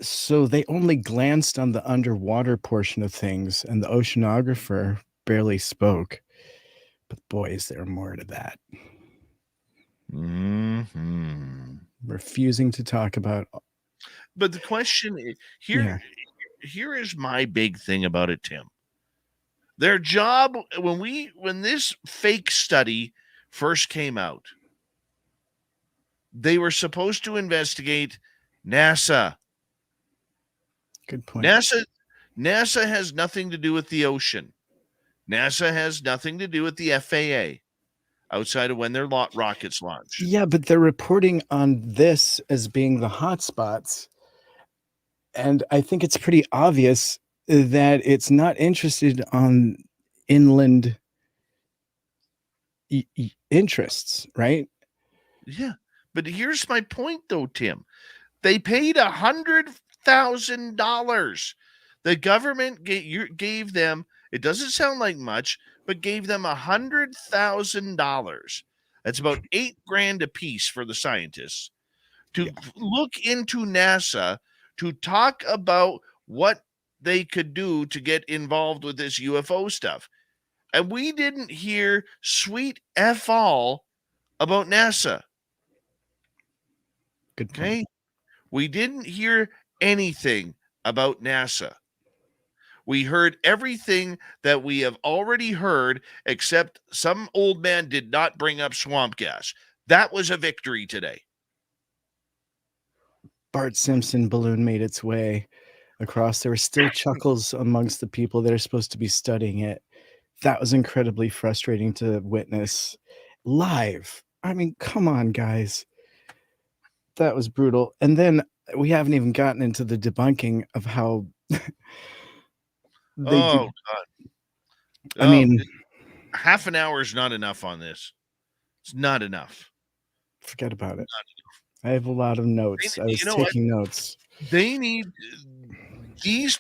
So they only glanced on the underwater portion of things, and the oceanographer barely spoke. But boy, is there more to that. Mm-hmm. Refusing to talk about. But the question is, here is my big thing about it, Tim. Their job when this fake study first came out, they were supposed to investigate NASA. Good point. NASA has nothing to do with the ocean. NASA has nothing to do with the FAA outside of when their rockets launch. Yeah, but they're reporting on this as being the hotspots. And I think it's pretty obvious that it's not interested on inland interests, right? Yeah. But here's my point, though, Tim. They paid $100,000. The government gave them, it doesn't sound like much, but gave them $100,000. That's about $8,000 a piece for the scientists to look into NASA, to talk about what they could do to get involved with this UFO stuff. And we didn't hear sweet F all about NASA. Good point. Okay? We didn't hear anything about NASA. We heard everything that we have already heard, except some old man did not bring up swamp gas. That was a victory today. Bart Simpson balloon made its way across. There were still chuckles amongst the people that are supposed to be studying it. That was incredibly frustrating to witness live. I mean, come on, guys. That was brutal. And then we haven't even gotten into the debunking of how God. I mean, half an hour is not enough on this. It's not enough. Forget about it. I have a lot of notes. I was taking notes. These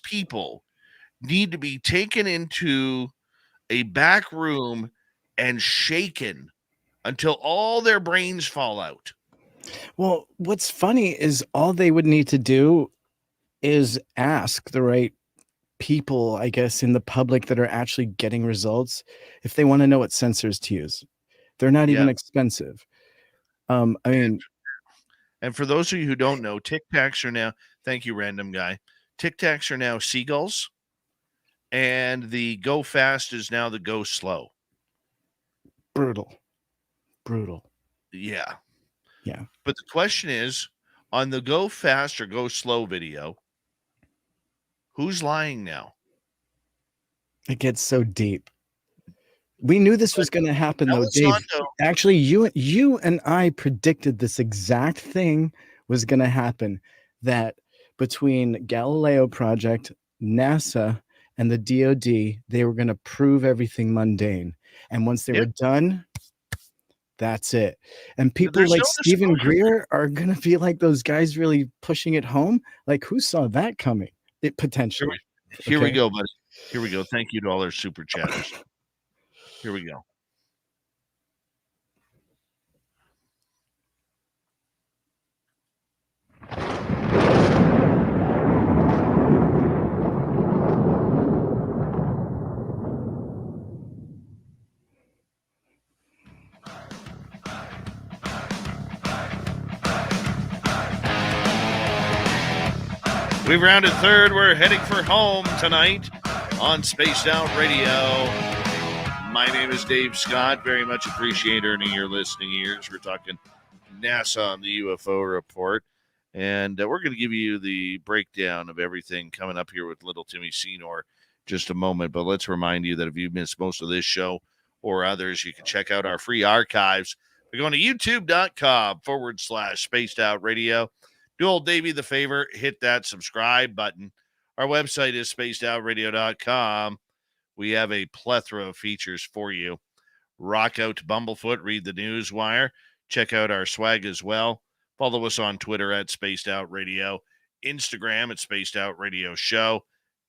people need to be taken into a back room and shaken until all their brains fall out. Well, what's funny is all they would need to do is ask the right people, I guess, in the public that are actually getting results if they want to know what sensors to use. They're not even expensive. I mean, and for those of you who don't know, Tic Tacs are now, thank you, random guy. Tic Tacs are now seagulls, and the go fast is now the go slow. Brutal. Yeah. Yeah. But the question is, on the go fast or go slow video, who's lying now? It gets so deep. We knew this was going to happen, though, Dave. Actually, you and I predicted this exact thing was going to happen, that between Galileo Project, NASA, and the DoD, they were going to prove everything mundane. And once they were done, that's it. And people There's like no Stephen disclosure. Greer are going to be like those guys really pushing it home. Like, who saw that coming? It potentially. Here we go, buddy. Here we go. Thank you to all our super chatters. Here we go. We've rounded third. We're heading for home tonight on Spaced Out Radio. My name is Dave Scott. Very much appreciate earning your listening ears. We're talking NASA on the UFO report. And we're going to give you the breakdown of everything coming up here with little Timmy Senor just a moment. But let's remind you that if you missed most of this show or others, you can check out our free archives by going to youtube.com/Spaced Out Radio. Do old Davey the favor, hit that subscribe button. Our website is spacedoutradio.com. We have a plethora of features for you. Rock out to Bumblefoot, read the news wire, check out our swag as well. Follow us on Twitter at Spaced Out Radio, Instagram at Spaced Out Radio Show,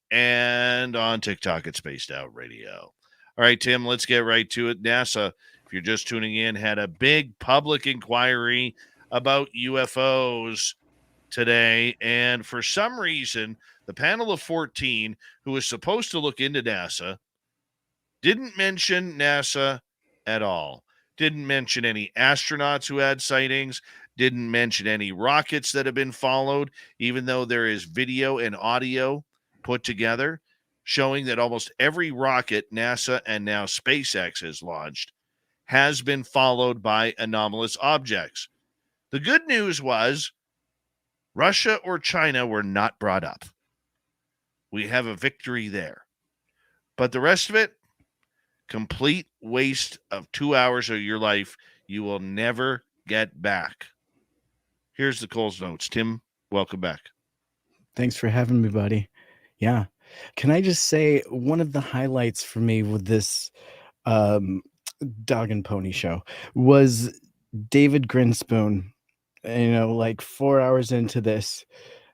and on TikTok at Spaced Out Radio. All right, Tim, let's get right to it. NASA, if you're just tuning in, had a big public inquiry about UFOs today, and for some reason, the panel of 14 who was supposed to look into NASA didn't mention NASA at all. Didn't mention any astronauts who had sightings, didn't mention any rockets that have been followed, even though there is video and audio put together showing that almost every rocket NASA and now SpaceX has launched has been followed by anomalous objects. The good news was Russia or China were not brought up. We have a victory there. But the rest of it, complete waste of 2 hours of your life you will never get back. Here's the Coles Notes. Tim, welcome back. Thanks for having me, buddy. Yeah. Can I just say one of the highlights for me with this dog and pony show was David Grinspoon, like 4 hours into this,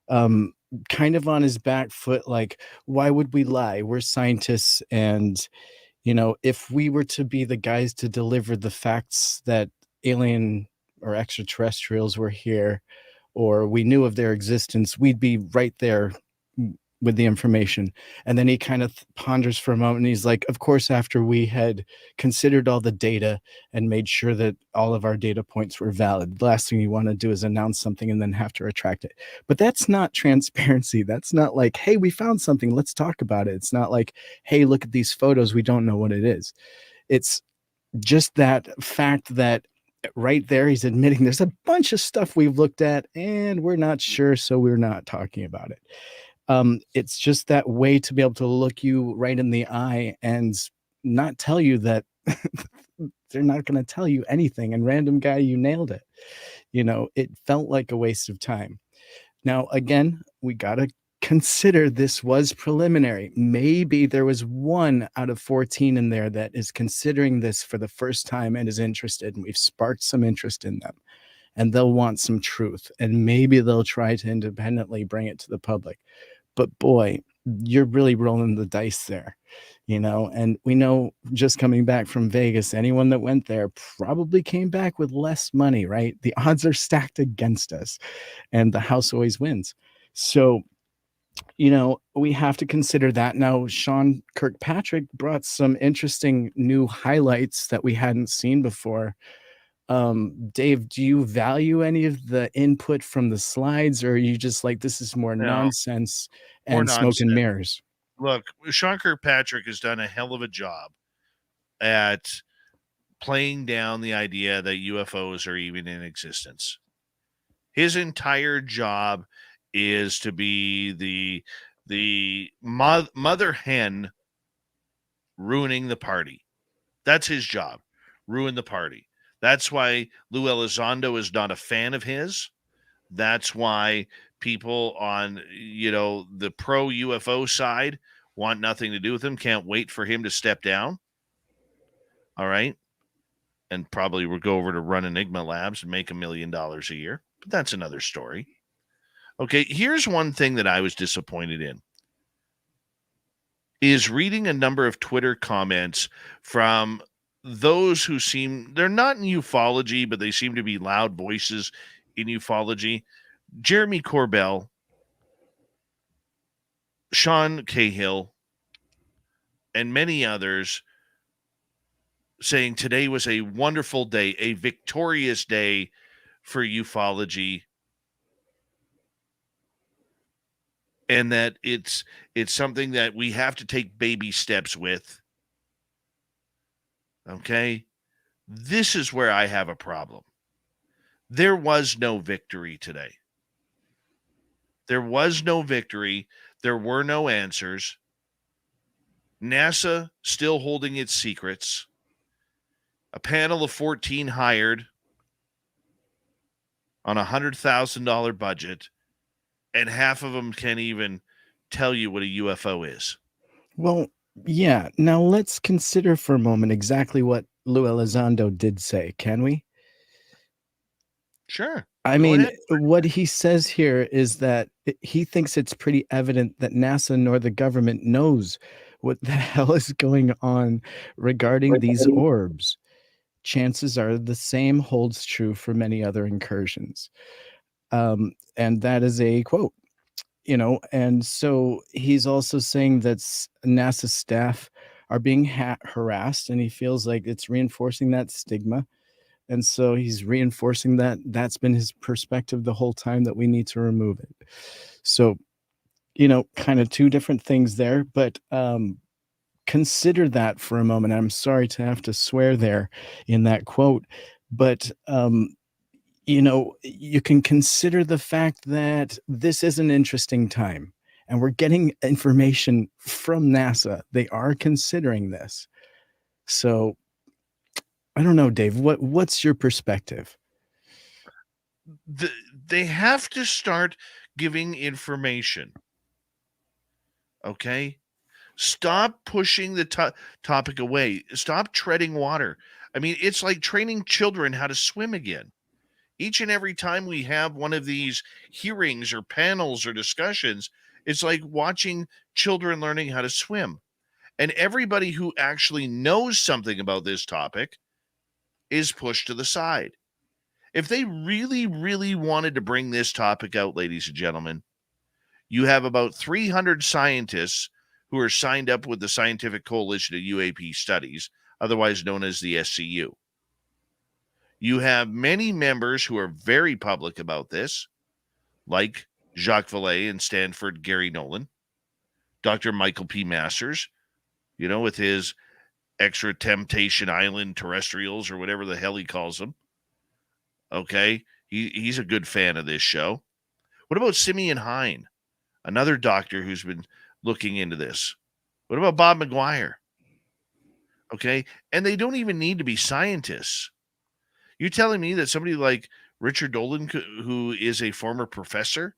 kind of on his back foot, like, why would we lie? We're scientists. And, if we were to be the guys to deliver the facts that alien or extraterrestrials were here, or we knew of their existence, we'd be right there with the information. And then he kind of ponders for a moment and he's like, of course, after we had considered all the data and made sure that all of our data points were valid, the last thing you want to do is announce something and then have to retract it. But that's not transparency. That's not like, hey, we found something, let's talk about it. It's not like, hey, look at these photos, we don't know what it is. It's just that fact that right there he's admitting there's a bunch of stuff we've looked at and we're not sure, so we're not talking about it. It's just that way to be able to look you right in the eye and not tell you that they're not going to tell you anything. And random guy, you nailed it. It felt like a waste of time. Now, again, we got to consider this was preliminary. Maybe there was 1 out of 14 in there that is considering this for the first time and is interested, and we've sparked some interest in them, and they'll want some truth, and maybe they'll try to independently bring it to the public. But boy, you're really rolling the dice there, and we know, just coming back from Vegas, anyone that went there probably came back with less money, right? The odds are stacked against us, and the house always wins. So, we have to consider that. Now, Sean Kirkpatrick brought some interesting new highlights that we hadn't seen before. Dave, do you value any of the input from the slides, or are you just like, this is more nonsense and smoke and mirrors? Look, Sean Kirkpatrick has done a hell of a job at playing down the idea that UFOs are even in existence. His entire job is to be the mother hen ruining the party. That's his job, ruin the party. That's why Lou Elizondo is not a fan of his. That's why people on, the pro UFO side want nothing to do with him, can't wait for him to step down. All right. And probably will go over to run Enigma Labs and make $1 million a year. But that's another story. Okay. Here's one thing that I was disappointed in is reading a number of Twitter comments from those who they're not in ufology, but they seem to be loud voices in ufology. Jeremy Corbell, Sean Cahill, and many others saying today was a wonderful day, a victorious day for ufology, and that it's something that we have to take baby steps with. Okay? This is where I have a problem. There was no victory today. There was no victory. There were no answers. NASA still holding its secrets. A panel of 14 hired on a $100,000 budget, and half of them can't even tell you what a UFO is. Well, yeah. Now let's consider for a moment exactly what Lou Elizondo did say, can we? Sure. I Go mean, ahead. what he says here is that he thinks it's pretty evident that NASA nor the government knows what the hell is going on regarding these orbs. Chances are the same holds true for many other incursions. And that is a quote, and so he's also saying that NASA staff are being harassed, and he feels like it's reinforcing that stigma. And so he's reinforcing that that's been his perspective the whole time, that we need to remove it. So, kind of two different things there, but consider that for a moment. I'm sorry to have to swear there in that quote, but you can consider the fact that this is an interesting time, and we're getting information from NASA. They are considering this. So I don't know, Dave, what's your perspective? They have to start giving information. Okay? Stop pushing the topic away. Stop treading water. I mean, it's like training children how to swim again. Each and every time we have one of these hearings or panels or discussions, it's like watching children learning how to swim. And everybody who actually knows something about this topic is pushed to the side. If they really, really wanted to bring this topic out, ladies and gentlemen, you have about 300 scientists who are signed up with the Scientific Coalition of UAP Studies, otherwise known as the SCU. You have many members who are very public about this, like Jacques Vallée and Stanford Gary Nolan, Dr. Michael P. Masters, with his extra Temptation Island terrestrials or whatever the hell he calls them. Okay, he's a good fan of this show. What about Simeon Hine, another doctor who's been looking into this? What about Bob McGuire? Okay, and they don't even need to be scientists. You're telling me that somebody like Richard Dolan, who is a former professor,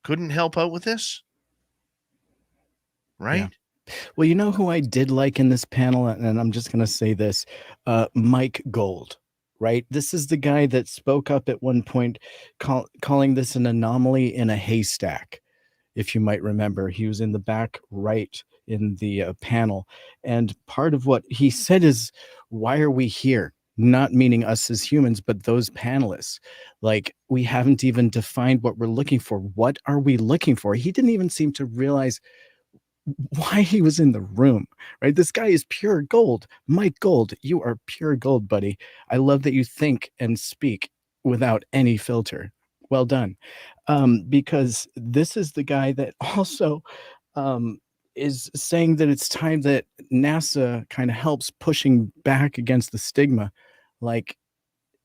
couldn't help out with this? Right? Yeah. Well, you know who I did like in this panel, and I'm just going to say this, Mike Gold, right? This is the guy that spoke up at one point calling this an anomaly in a haystack. If you might remember, he was in the back right in the panel. And part of what he said is, why are we here? Not meaning us as humans, but those panelists. Like, we haven't even defined what we're looking for. What are we looking for? He didn't even seem to realize why he was in the room, right? This guy is pure gold. Mike Gold, you are pure gold, buddy. I love that you think and speak without any filter. Well done. Because this is the guy that also is saying that it's time that NASA kind of helps pushing back against the stigma. Like,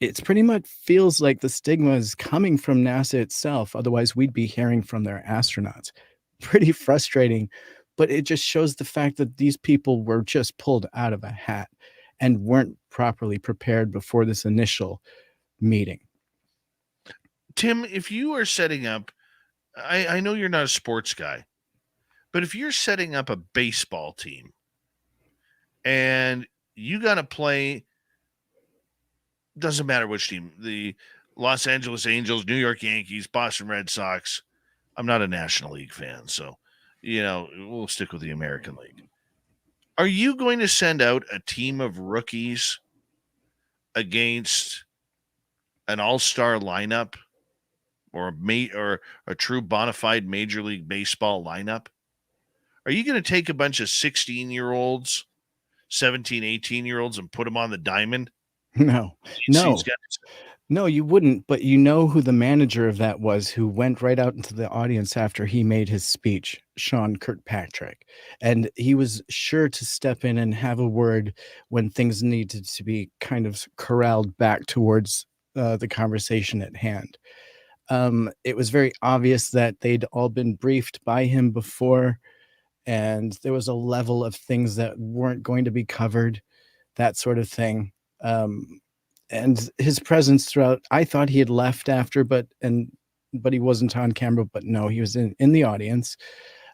it's pretty much feels like the stigma is coming from NASA itself. Otherwise, we'd be hearing from their astronauts. Pretty frustrating, but it just shows the fact that these people were just pulled out of a hat and weren't properly prepared before this initial meeting. Tim, if you are setting up I know you're not a sports guy, but if you're setting up a baseball team and you got to play, doesn't matter which team, the Los Angeles Angels, New York Yankees, Boston Red Sox. I'm not a National League fan, so, we'll stick with the American League. Are you going to send out a team of rookies against an all-star lineup or a true bona fide Major League Baseball lineup? Are you going to take a bunch of 16-year-olds, 17, 18-year-olds and put them on the diamond? No, no, you wouldn't. But you know who the manager of that was, who went right out into the audience after he made his speech, Sean Kirkpatrick. And he was sure to step in and have a word when things needed to be kind of corralled back towards the conversation at hand. It was very obvious that they'd all been briefed by him before, and there was a level of things that weren't going to be covered, that sort of thing. And his presence throughout, I thought he had left after, but he wasn't on camera, but no, he was in the audience.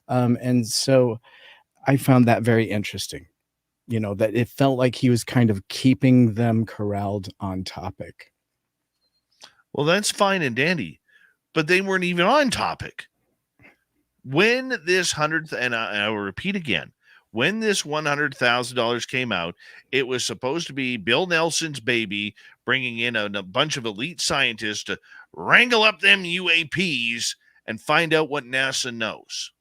And so I found that very interesting, that it felt like he was kind of keeping them corralled on topic. Well, that's fine and dandy, but they weren't even on topic. When this and I will repeat again, when this $100,000 came out, it was supposed to be Bill Nelson's baby, bringing in a bunch of elite scientists to wrangle up them UAPs and find out what NASA knows.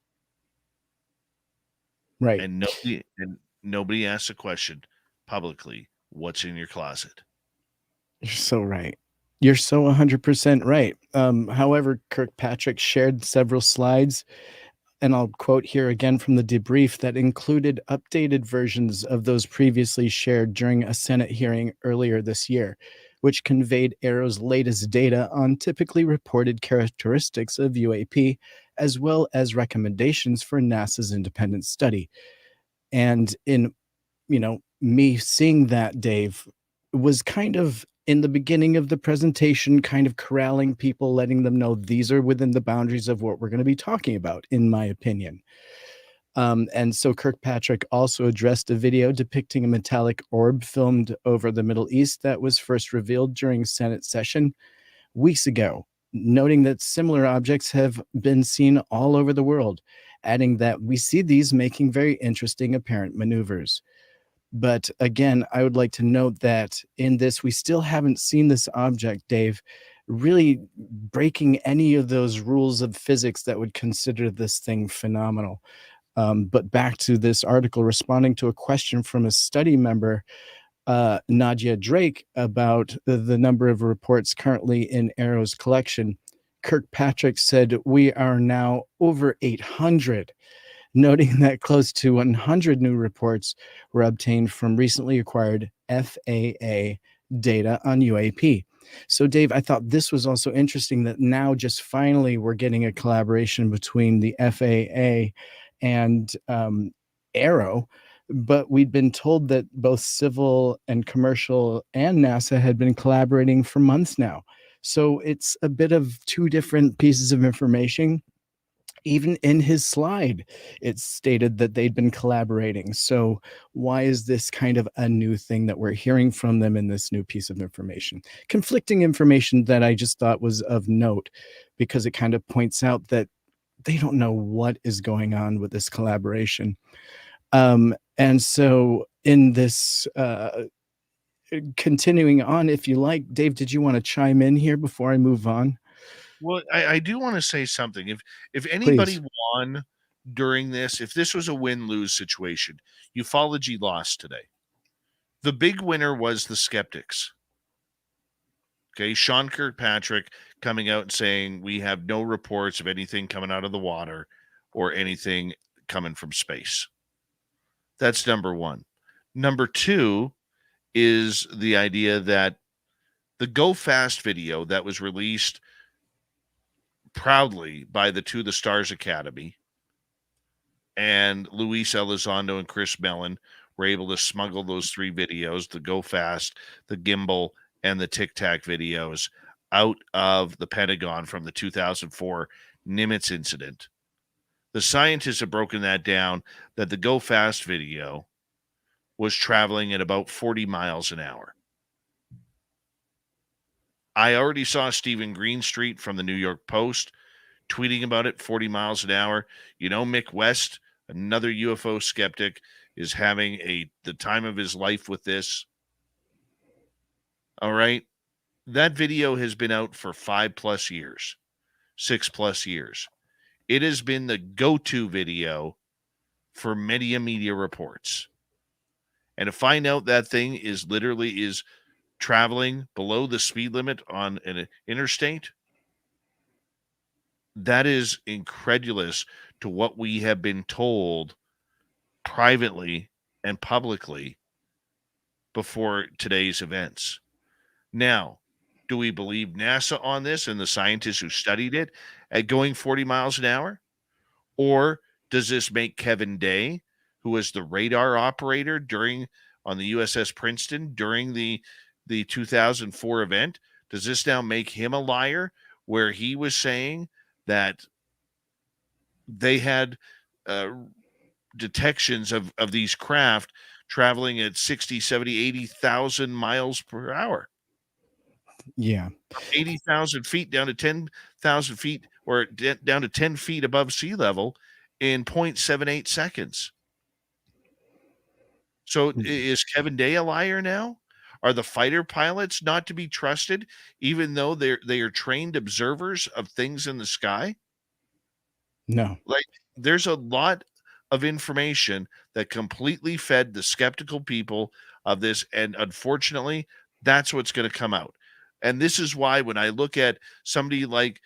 Right. And nobody asked the question publicly, what's in your closet? You're so right. You're so 100% right. However, Kirkpatrick shared several slides, and I'll quote here again from the debrief, that included updated versions of those previously shared during a Senate hearing earlier this year, which conveyed AARO's latest data on typically reported characteristics of UAP, as well as recommendations for NASA's independent study. And in, me seeing that, Dave, was kind of in the beginning of the presentation, kind of corralling people, letting them know these are within the boundaries of what we're going to be talking about, in my opinion. And so Kirkpatrick also addressed a video depicting a metallic orb filmed over the Middle East that was first revealed during Senate session weeks ago, noting that similar objects have been seen all over the world, adding that we see these making very interesting apparent maneuvers. But again, I would like to note that in this, we still haven't seen this object, Dave, really breaking any of those rules of physics that would consider this thing phenomenal. But back to this article, responding to a question from a study member, Nadia Drake, about the number of reports currently in AARO's collection, Kirkpatrick said, "We are now over 800. Noting that close to 100 new reports were obtained from recently acquired FAA data on UAP. So, Dave, I thought this was also interesting that now just finally we're getting a collaboration between the FAA and AARO, but we'd been told that both civil and commercial and NASA had been collaborating for months now. So it's a bit of two different pieces of information. Even in his slide, it stated that they'd been collaborating. So why is this kind of a new thing that we're hearing from them in this new piece of information? Conflicting information that I just thought was of note, because it kind of points out that they don't know what is going on with this collaboration. And so in this, continuing on, if you like, Dave, did you want to chime in here before I move on? Well, I do want to say something. If anybody Please. won during this, if this was a win-lose situation, ufology lost today. The big winner was the skeptics. Okay, Sean Kirkpatrick coming out and saying we have no reports of anything coming out of the water or anything coming from space. That's number one. Number two is the idea that the Go Fast video that was released proudly by the To the Stars Academy and Luis Elizondo and Chris Mellon were able to smuggle those three videos, the Go Fast, the Gimbal, and the Tic Tac videos, out of the Pentagon from the 2004 Nimitz incident. The scientists have broken that down, that the Go Fast video was traveling at about 40 miles an hour. I already saw Stephen Greenstreet from the New York Post tweeting about it, 40 miles an hour. You know, Mick West, another UFO skeptic, is having the time of his life with this. All right. That video has been out for 5+ years, 6+ years. It has been the go-to video for media reports. And to find out that thing is traveling below the speed limit on an interstate, that is incredulous to what we have been told privately and publicly before today's events. Now, do we believe NASA on this and the scientists who studied it at going 40 miles an hour? Or does this make Kevin Day, who was the radar operator on the USS Princeton during the 2004 event, does this now make him a liar, where he was saying that they had detections of these craft traveling at 60, 70, 80,000 miles per hour? Yeah. From 80,000 feet down to 10,000 feet, or down to 10 feet above sea level in 0.78 seconds. So is Kevin Day a liar now? Are the fighter pilots not to be trusted, even though they are trained observers of things in the sky? No. Like, there's a lot of information that completely fed the skeptical people of this, and unfortunately, that's what's going to come out. And this is why when I look at somebody like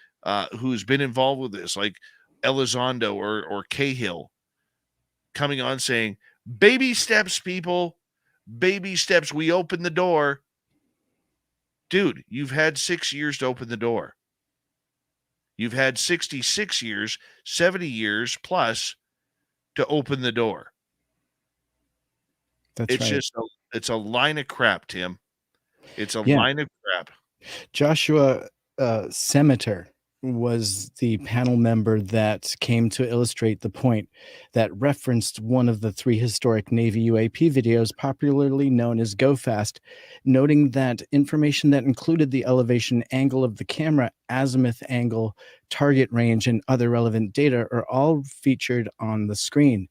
who's been involved with this, like Elizondo or Cahill, coming on saying, baby steps, people, baby steps, we open the door. Dude, you've had 6 years to open the door. You've had 66 years, 70 years plus to open the door. That's It's right. just it's a line of crap, Tim. It's a Yeah. line of crap. Joshua Semeter was the panel member that came to illustrate the point, that referenced one of the 3 historic Navy UAP videos, popularly known as Go Fast, noting that information that included the elevation angle of the camera, azimuth angle, target range, and other relevant data are all featured on the screen.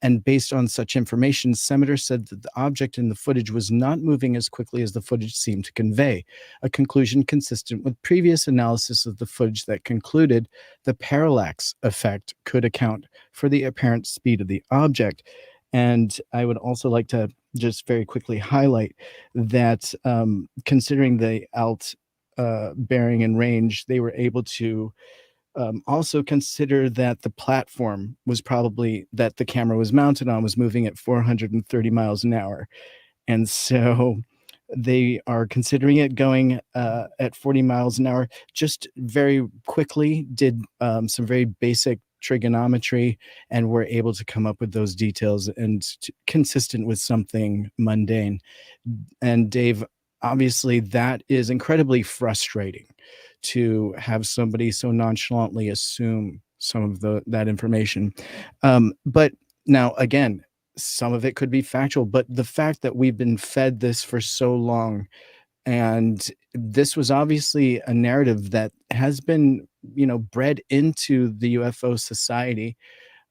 And based on such information, Semeter said that the object in the footage was not moving as quickly as the footage seemed to convey, a conclusion consistent with previous analysis of the footage that concluded the parallax effect could account for the apparent speed of the object. And I would also like to just very quickly highlight that considering the alt bearing and range, they were able to also consider that the platform was probably that the camera was mounted on was moving at 430 miles an hour. And so they are considering it going at 40 miles an hour. Just very quickly did some very basic trigonometry and were able to come up with those details and consistent with something mundane. And Dave, obviously that is incredibly frustrating to have somebody so nonchalantly assume some of that information. But now again, some of it could be factual, but the fact that we've been fed this for so long, and this was obviously a narrative that has been, bred into the UFO society.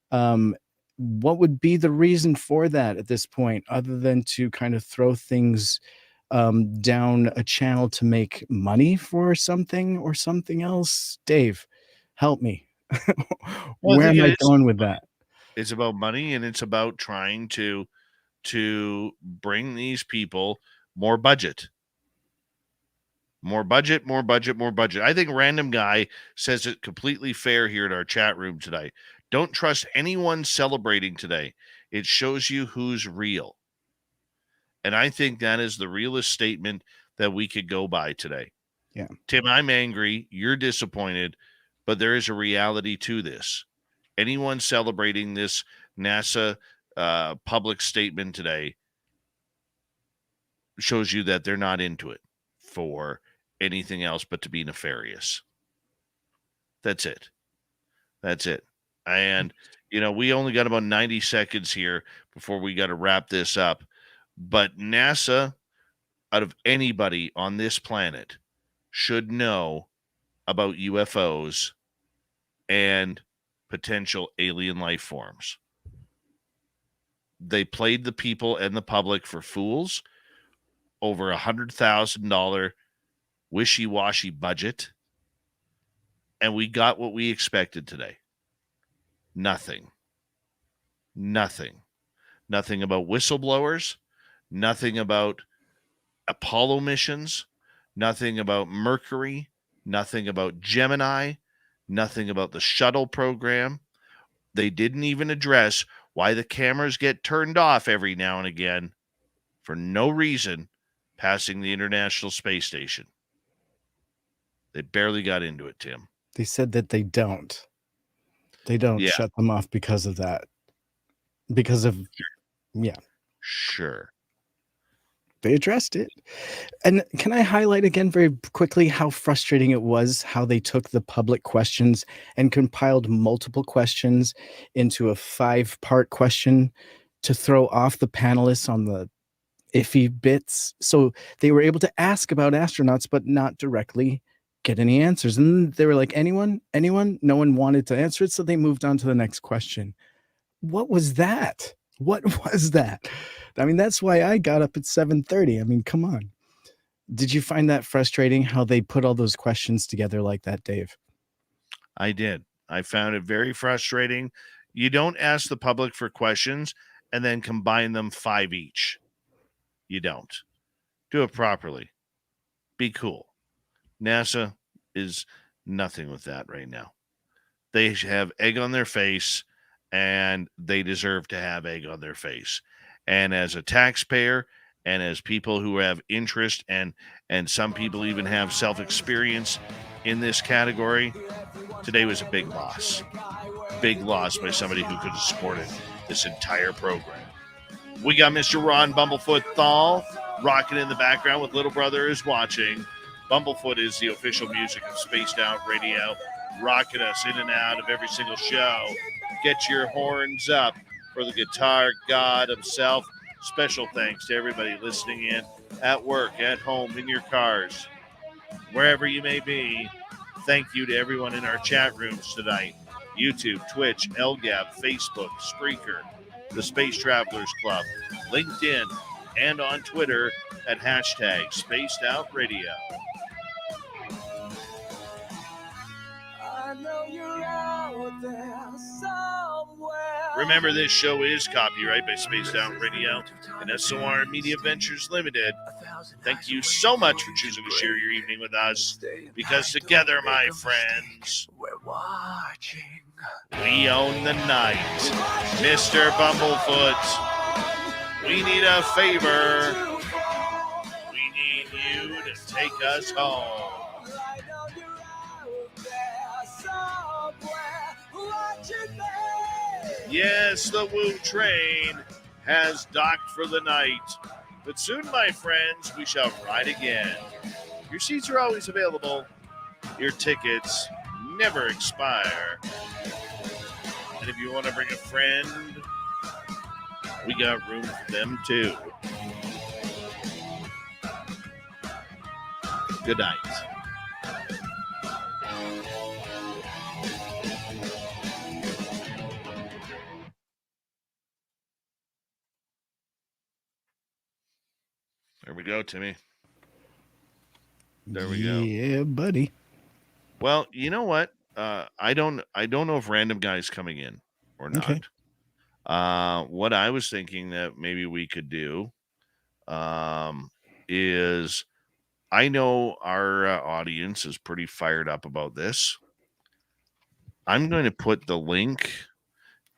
What would be the reason for that at this point, other than to kind of throw things down a channel to make money for something or something else? Dave, help me. Well, Where I think am it I is going with that? It's about money, and it's about trying to bring these people more budget. More budget, more budget, more budget. I think Random Guy says it completely fair here in our chat room today. Don't trust anyone celebrating today. It shows you who's real. And I think that is the realest statement that we could go by today. Yeah. Tim, I'm angry. You're disappointed, but there is a reality to this. Anyone celebrating this NASA public statement today shows you that they're not into it for anything else but to be nefarious. That's it. That's it. And, we only got about 90 seconds here before we got to wrap this up. But NASA, out of anybody on this planet, should know about UFOs and potential alien life forms. They played the people and the public for fools. Over $100,000 wishy-washy budget. And we got what we expected today. Nothing. Nothing. Nothing about whistleblowers. Nothing about Apollo missions. Nothing about Mercury. Nothing about Gemini. Nothing about the shuttle program. They didn't even address why the cameras get turned off every now and again for no reason passing the International Space Station. They barely got into it, Tim. They said that they don't. They don't Yeah. shut them off because of that. Because of, yeah. Sure. They addressed it. And can I highlight again very quickly how frustrating it was how they took the public questions and compiled multiple questions into a 5-part question to throw off the panelists on the iffy bits. So they were able to ask about astronauts, but not directly get any answers. And they were like, anyone? No one wanted to answer it. So they moved on to the next question. What was that? What was that? I mean, that's why I got up at 7:30. I mean, come on. Did you find that frustrating how they put all those questions together like that, Dave? I did. I found it very frustrating. You don't ask the public for questions and then combine them 5 each. You don't. Do it properly. Be cool. NASA is nothing with that right now. They have egg on their face, and they deserve to have egg on their face. And as a taxpayer, and as people who have interest, and some people even have self-experience in this category, today was a big loss. Big loss by somebody who could have supported this entire program. We got Mr. Ron Bumblefoot Thal rocking in the background with Little Brother is Watching. Bumblefoot is the official music of Spaced Out Radio, rocking us in and out of every single show. Get your horns up for the guitar god himself. Special thanks to everybody listening in at work, at home, in your cars, wherever you may be. Thank you to everyone in our chat rooms tonight. YouTube, Twitch, LGAB, Facebook, Spreaker, the Space Travelers Club, LinkedIn, and on Twitter at hashtag Spaced Out Radio. Remember, this show is copyright by Spaced Out Radio and SOR Media Ventures Limited. Thank you so much for choosing to share your evening with us, because together, my friends, we own the night. Mr. Bumblefoot, we need a favor. We need you to take us home. Yes, the Woo train has docked for the night, but soon, my friends, we shall ride again. Your seats are always available. Your tickets never expire. And if you want to bring a friend, we got room for them too. Good night. There we go, Timmy. There we go. Yeah, buddy. Well, you know what? I don't know if Random Guy's coming in or not. Okay. What I was thinking that maybe we could do is, I know our audience is pretty fired up about this. I'm going to put the link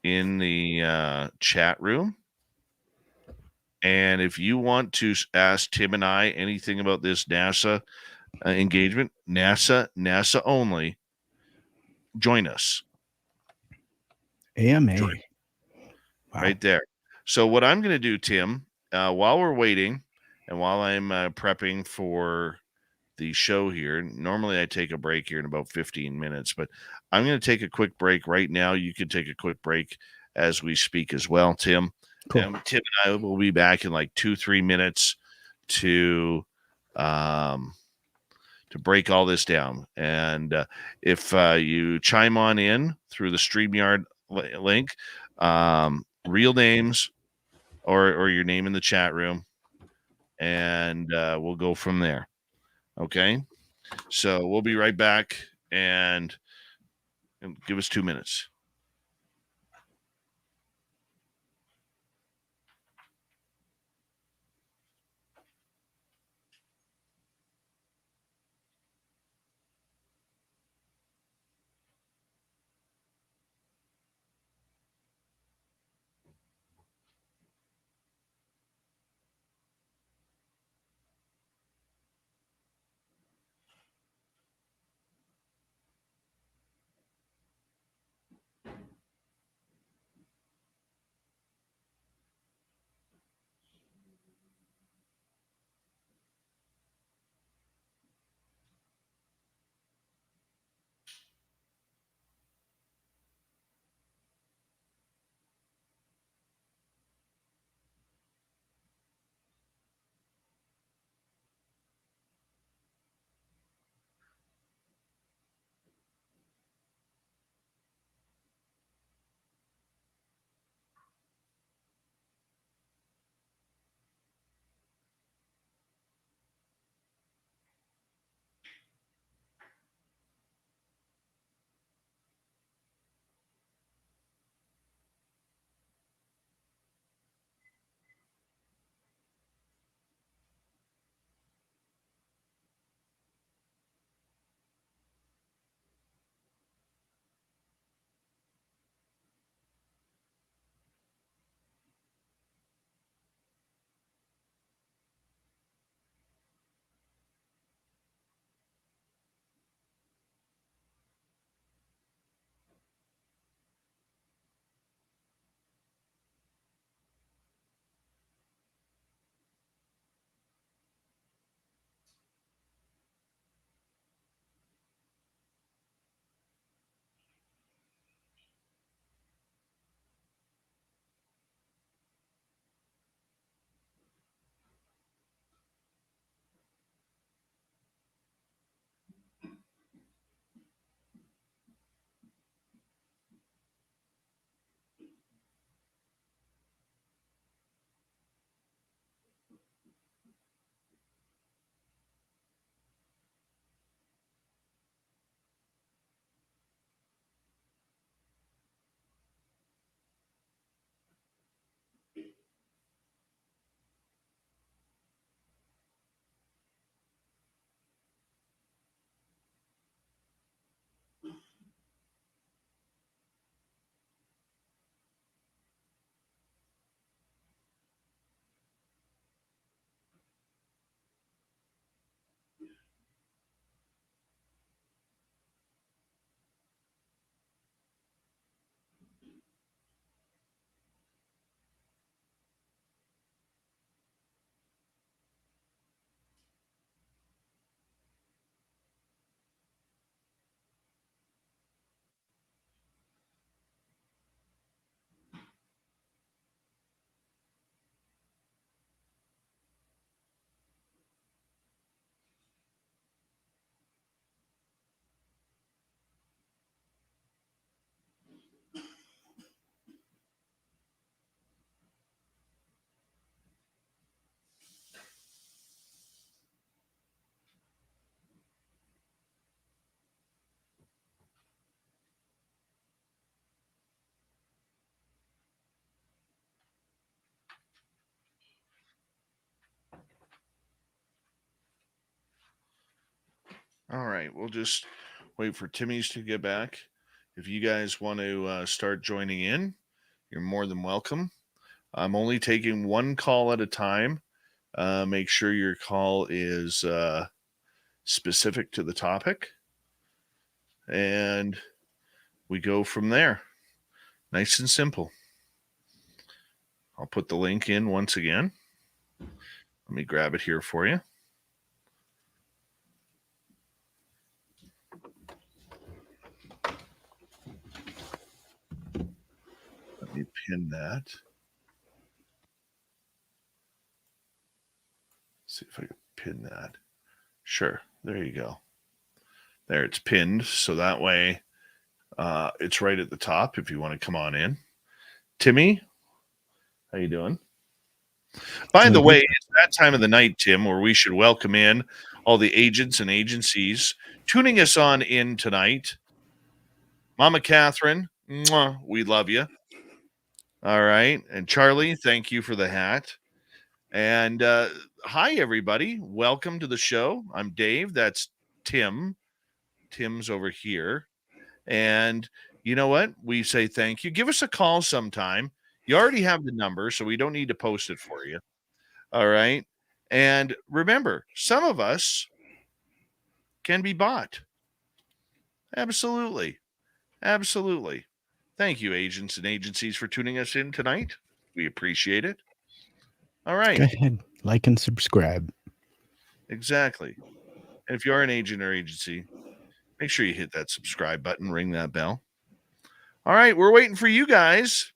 in the chat room. And if you want to ask Tim and I anything about this NASA engagement, NASA only, join us. AMA. Join. Wow. Right there. So what I'm going to do, Tim, while we're waiting and while I'm prepping for the show here. Normally I take a break here in about 15 minutes, but I'm going to take a quick break right now. You can take a quick break as we speak as well, Tim. Cool. Tim and I will be back in like 2-3 minutes to break all this down. And if you chime on in through the StreamYard link, real names or your name in the chat room, and we'll go from there. Okay? So we'll be right back, and give us 2 minutes. All right, we'll just wait for Timmy's to get back. If you guys want to start joining in, you're more than welcome. I'm only taking one call at a time. Make sure your call is specific to the topic, and we go from there. Nice and simple. I'll put the link in once again. Let me grab it here for you. pin that. See if I can pin that. Sure. There you go. There, it's pinned. So that way it's right at the top if you want to come on in. Timmy, how you doing? By the way, it's that time of the night, Tim, where we should welcome in all the agents and agencies tuning us on in tonight. Mama Catherine, mwah, we love you. All right. And Charlie, thank you for the hat. And hi, everybody. Welcome to the show. I'm Dave. That's Tim. Tim's over here. And you know what? We say thank you. Give us a call sometime. You already have the number, so we don't need to post it for you. All right. And remember, some of us can be bought. Absolutely. Absolutely. Thank you, agents and agencies, for tuning us in tonight. We appreciate it. All right. Go ahead, like and subscribe. Exactly. And if you are an agent or agency, make sure you hit that subscribe button, ring that bell. All right. We're waiting for you guys.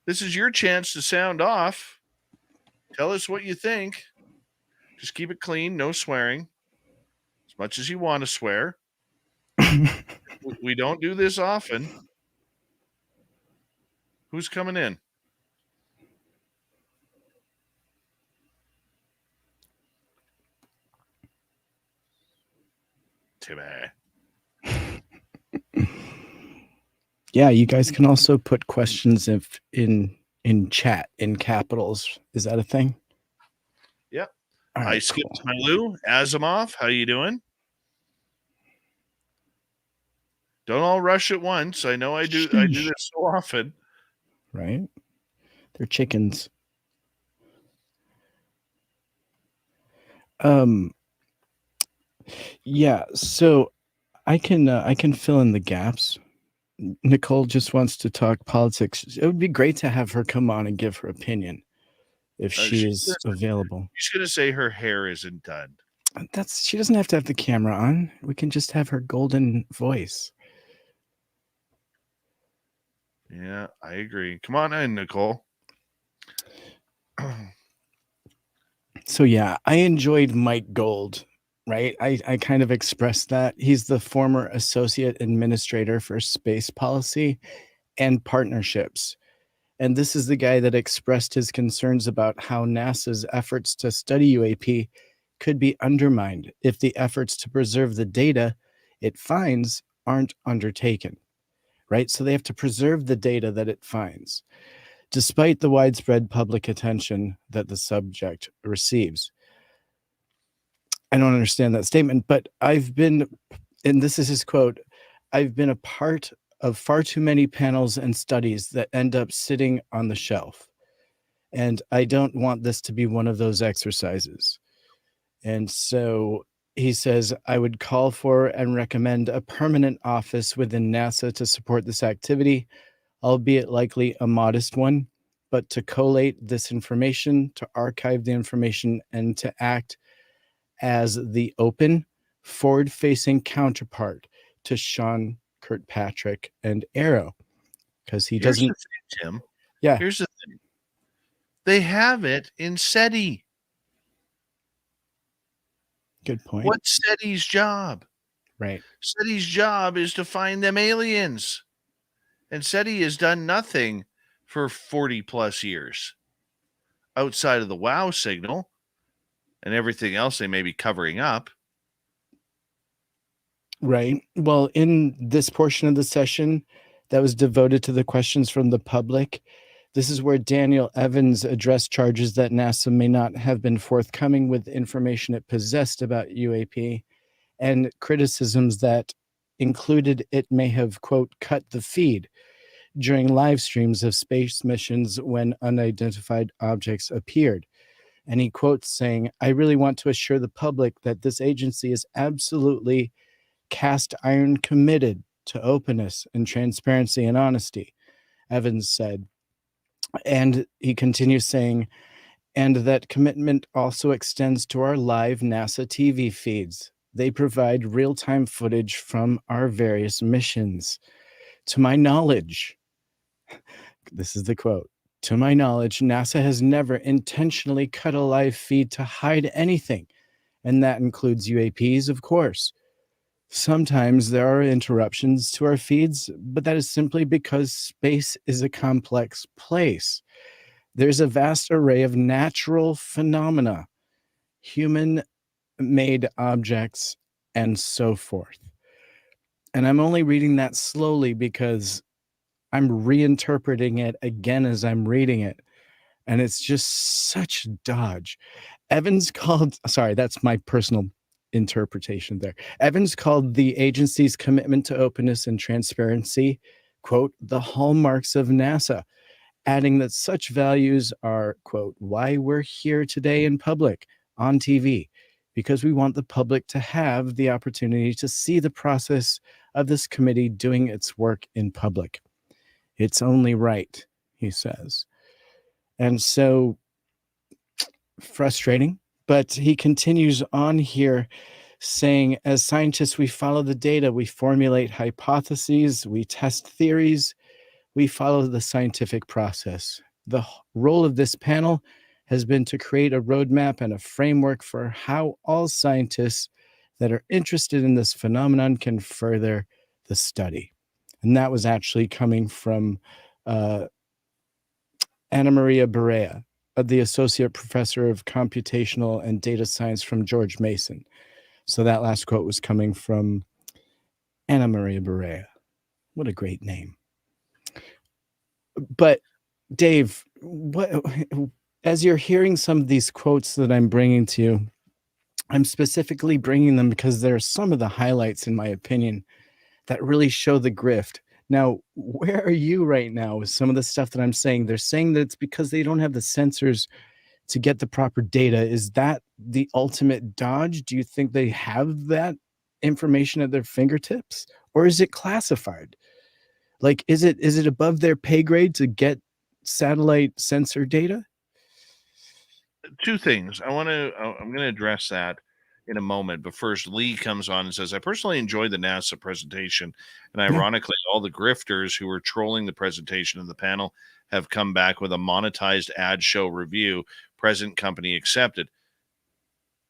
This is your chance to sound off. Tell us what you think. Just keep it clean. No swearing. As much as you want to swear. We don't do this often. Who's coming in? Timmy. Yeah, you guys can also put questions if in chat in capitals. Is that a thing? Yep. All right, I skipped my Lou. Asimov, how you doing? Don't all rush at once. I know I do this so often. Right? They're chickens. Yeah, so I can fill in the gaps. Nicole just wants to talk politics. It would be great to have her come on and give her opinion if she is available. She's going to say her hair isn't done. She doesn't have to have the camera on. We can just have her golden voice. Yeah, I agree. Come on in, Nicole. So yeah, I enjoyed Mike Gold, right? I kind of expressed that. He's the former associate administrator for space policy and partnerships. And this is the guy that expressed his concerns about how NASA's efforts to study UAP could be undermined if the efforts to preserve the data it finds aren't undertaken, right? So they have to preserve the data that it finds, despite the widespread public attention that the subject receives. I don't understand that statement, but I've been, and this is his quote, I've been a part of far too many panels and studies that end up sitting on the shelf. And I don't want this to be one of those exercises. And so he says, I would call for and recommend a permanent office within NASA to support this activity, albeit likely a modest one, but to collate this information, to archive the information, and to act as the open, forward-facing counterpart to Sean Kirkpatrick and Arrow, because he doesn't. Here's the thing, Tim. Yeah. Here's the thing. They have it in SETI. Good point. What's SETI's job? Right. SETI's job is to find them aliens. And SETI has done nothing for 40 plus years outside of the WOW signal and everything else they may be covering up. Right. Well, in this portion of the session that was devoted to the questions from the public, this is where Daniel Evans addressed charges that NASA may not have been forthcoming with information it possessed about UAP, and criticisms that included it may have, quote, cut the feed during live streams of space missions when unidentified objects appeared. And he quotes saying, I really want to assure the public that this agency is absolutely cast iron committed to openness and transparency and honesty, Evans said. And he continues saying, and that commitment also extends to our live NASA TV feeds. They provide real-time footage from our various missions. To my knowledge, This is the quote. To my knowledge, NASA has never intentionally cut a live feed to hide anything, and that includes UAPs, of course. Sometimes there are interruptions to our feeds, but that is simply because space is a complex place. There's a vast array of natural phenomena, human-made objects, and so forth. And I'm only reading that slowly because I'm reinterpreting it again as I'm reading it. And it's just such dodge. Sorry, that's my personal interpretation there. Evans called the agency's commitment to openness and transparency, quote, the hallmarks of NASA, adding that such values are, quote, why we're here today in public, on TV, because we want the public to have the opportunity to see the process of this committee doing its work in public. It's only right, he says. And so, frustrating, but he continues on here saying, as scientists, we follow the data, we formulate hypotheses, we test theories, we follow the scientific process. The role of this panel has been to create a roadmap and a framework for how all scientists that are interested in this phenomenon can further the study. And that was actually coming from Anna Maria Barea, the Associate Professor of Computational and Data Science from George Mason. So that last quote was coming from Anna Maria Barea. What a great name. But Dave, as you're hearing some of these quotes that I'm bringing to you, I'm specifically bringing them because they're some of the highlights, in my opinion, that really show the grift. Now, where are you right now with some of the stuff that I'm saying? They're saying that it's because they don't have the sensors to get the proper data. Is that the ultimate dodge? Do you think they have that information at their fingertips? Or is it classified? Like, is it above their pay grade to get satellite sensor data? Two things. I'm going to address that in a moment. But first, Lee comes on and says, I personally enjoyed the NASA presentation. And ironically, all the grifters who were trolling the presentation of the panel have come back with a monetized ad show review, present company accepted.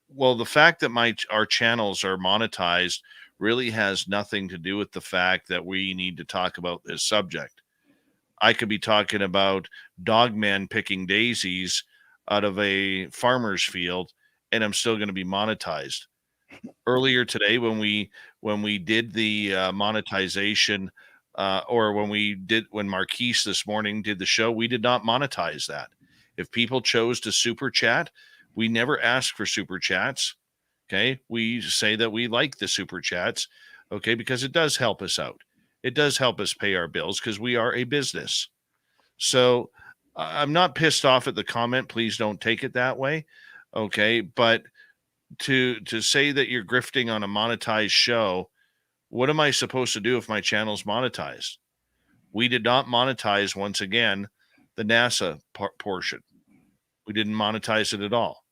Well, the fact that our channels are monetized really has nothing to do with the fact that we need to talk about this subject. I could be talking about Dogman picking daisies out of a farmer's field, and I'm still going to be monetized. Earlier today, when we did the monetization, or when Marquise this morning did the show, we did not monetize that. If people chose to super chat, we never ask for super chats. Okay, we say that we like the super chats, okay, because it does help us out. It does help us pay our bills because we are a business. So I'm not pissed off at the comment. Please don't take it that way. Okay, but to say that you're grifting on a monetized show, what am I supposed to do if my channel's monetized? We did not monetize, once again, the NASA portion. We didn't monetize it at all.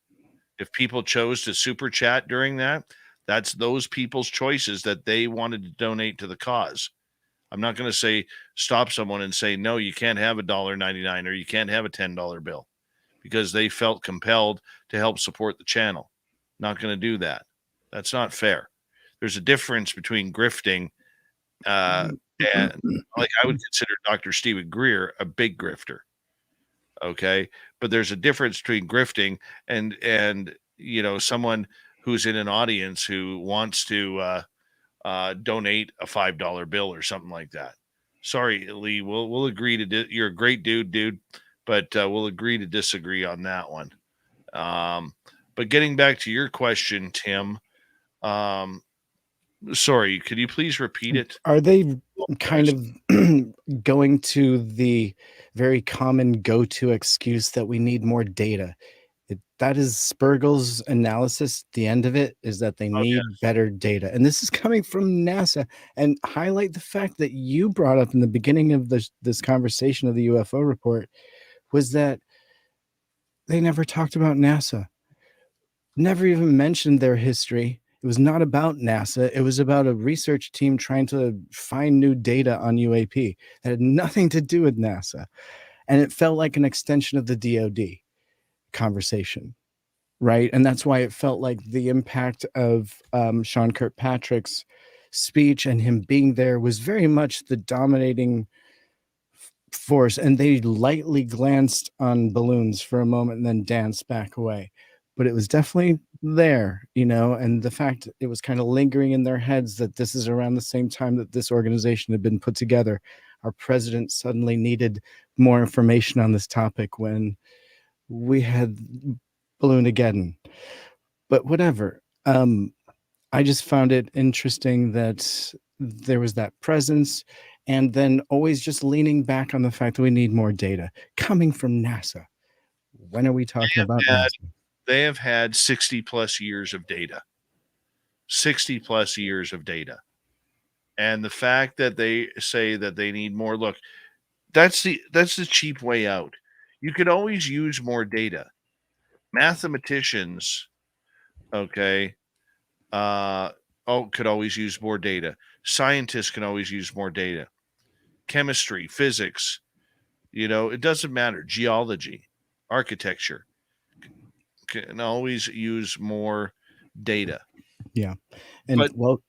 If people chose to super chat during that, that's those people's choices that they wanted to donate to the cause. I'm not going to say stop someone and say, no, you can't have $1.99 or you can't have a $10 bill because they felt compelled to help support the channel. Not going to do that. That's not fair. There's a difference between grifting and, like, I would consider Dr. Stephen Greer a big grifter. Okay, but there's a difference between grifting and someone who's in an audience who wants to donate a $5 bill or something like that. Sorry, Lee, we'll agree to you're a great dude, but we'll agree to disagree on that one. But getting back to your question, Tim, sorry, could you please repeat it? Are they kind of going to the very common go-to excuse that we need more data? That is Spergel's analysis. The end of it is that they need better data. And this is coming from NASA. And highlight the fact that you brought up in the beginning of this conversation of the UFO report was that they never talked about NASA. Never even mentioned their history. It was not about NASA. It was about a research team trying to find new data on UAP that had nothing to do with NASA. And it felt like an extension of the DoD conversation, right? And that's why it felt like the impact of Sean Kirkpatrick's speech and him being there was very much the dominating force. And they lightly glanced on balloons for a moment and then danced back away. But it was definitely there, and the fact it was kind of lingering in their heads that this is around the same time that this organization had been put together. Our president suddenly needed more information on this topic when we had Balloon-ageddon. But whatever. I just found it interesting that there was that presence, and then always just leaning back on the fact that we need more data coming from NASA. When are we talking about NASA? They have had 60 plus years of data. 60 plus years of data. And the fact that they say that they need more, look, that's the cheap way out. You could always use more data. Mathematicians, okay, could always use more data. Scientists can always use more data. Chemistry, physics, it doesn't matter. Geology, architecture can always use more data. Yeah. And but once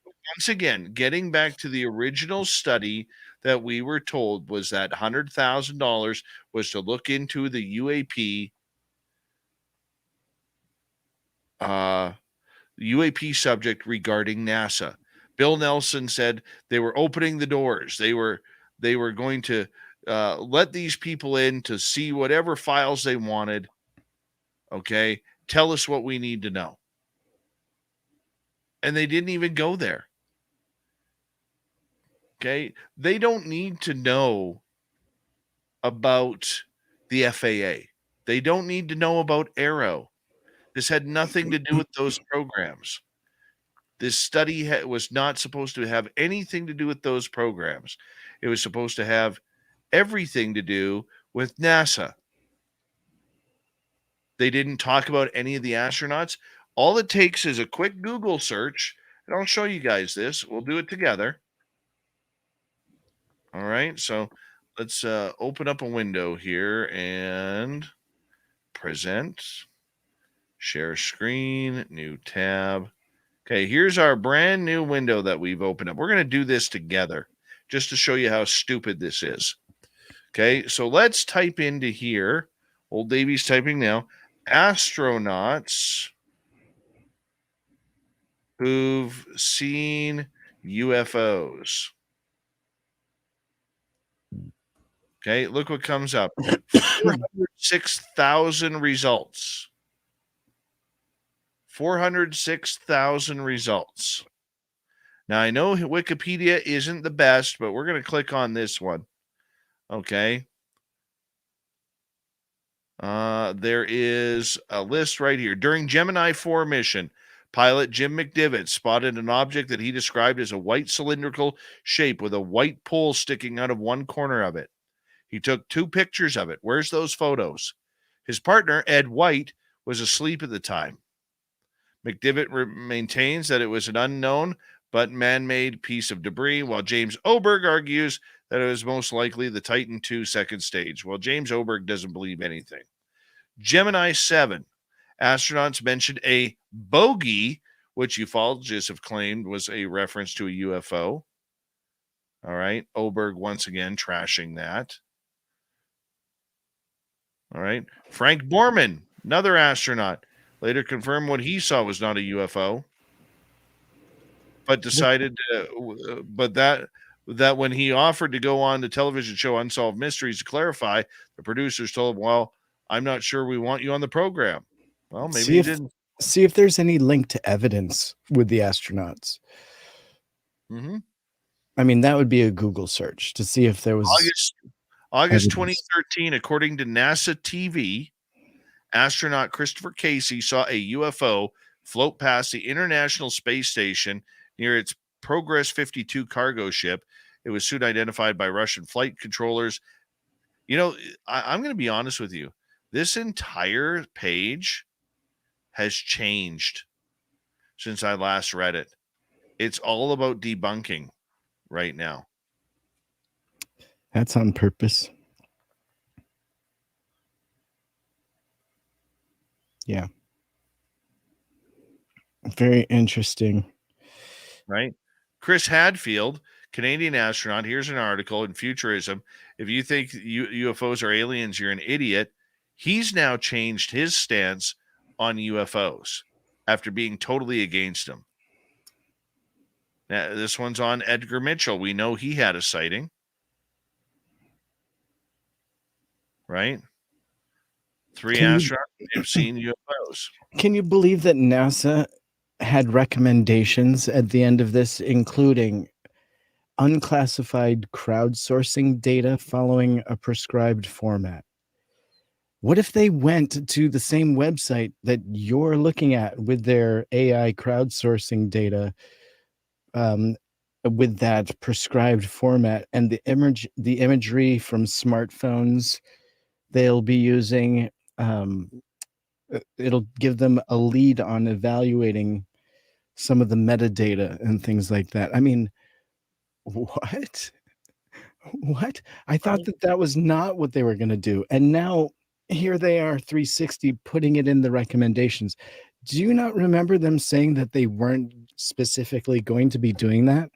again, getting back to the original study that we were told was that $100,000 was to look into the UAP subject regarding NASA. Bill Nelson said they were opening the doors. They were going to let these people in to see whatever files they wanted. Okay, tell us what we need to know. And they didn't even go there. Okay, they don't need to know about the FAA. They don't need to know about Aero. This had nothing to do with those programs. This study was not supposed to have anything to do with those programs. It was supposed to have everything to do with NASA. They didn't talk about any of the astronauts. All it takes is a quick Google search, and I'll show you guys this. We'll do it together. All right, so let's open up a window here and present, share screen, new tab. Okay, here's our brand new window that we've opened up. We're going to do this together just to show you how stupid this is. Okay, so let's type into here. Old Davey's typing now. Astronauts who've seen UFOs. Okay, look what comes up. 406,000 results. 406,000 results. Now, I know Wikipedia isn't the best, but we're going to click on this one. Okay. There is a list right here. During Gemini 4 mission, pilot Jim McDivitt spotted an object that he described as a white cylindrical shape with a white pole sticking out of one corner of it. He took 2 pictures of it. Where's those photos? His partner, Ed White, was asleep at the time. McDivitt maintains that it was an unknown but man-made piece of debris, while James Oberg argues that it was most likely the Titan II second stage. Well, James Oberg doesn't believe anything. Gemini 7. Astronauts mentioned a bogey, which ufologists have claimed was a reference to a UFO. All right. Oberg once again trashing that. All right. Frank Borman, another astronaut, later confirmed what he saw was not a UFO, but decided that when he offered to go on the television show Unsolved Mysteries to clarify, the producers told him, well, I'm not sure we want you on the program. Well, maybe he didn't. See if there's any link to evidence with the astronauts. Mm-hmm. I mean, that would be a Google search to see if there was August 2013, according to NASA TV, astronaut Christopher Casey saw a UFO float past the International Space Station near its Progress 52 cargo ship. It was soon identified by Russian flight controllers. I'm going to be honest with you. This entire page has changed. since I last read it. It's all about debunking right now. That's on purpose. Yeah. Very interesting. Right? Chris Hadfield, Canadian astronaut. Here's an article in Futurism. If you think UFOs are aliens, you're an idiot. He's now changed his stance on UFOs after being totally against them. Now, this one's on Edgar Mitchell. We know he had a sighting. Right? 3 astronauts have seen UFOs. Can you believe that NASA had recommendations at the end of this, including unclassified crowdsourcing data following a prescribed format? What if they went to the same website that you're looking at with their AI crowdsourcing data, with that prescribed format, and the imagery from smartphones they'll be using, it'll give them a lead on evaluating some of the metadata and things like that. I mean, what? What? I thought that was not what they were going to do. And now here they are, 360, putting it in the recommendations. Do you not remember them saying that they weren't specifically going to be doing that?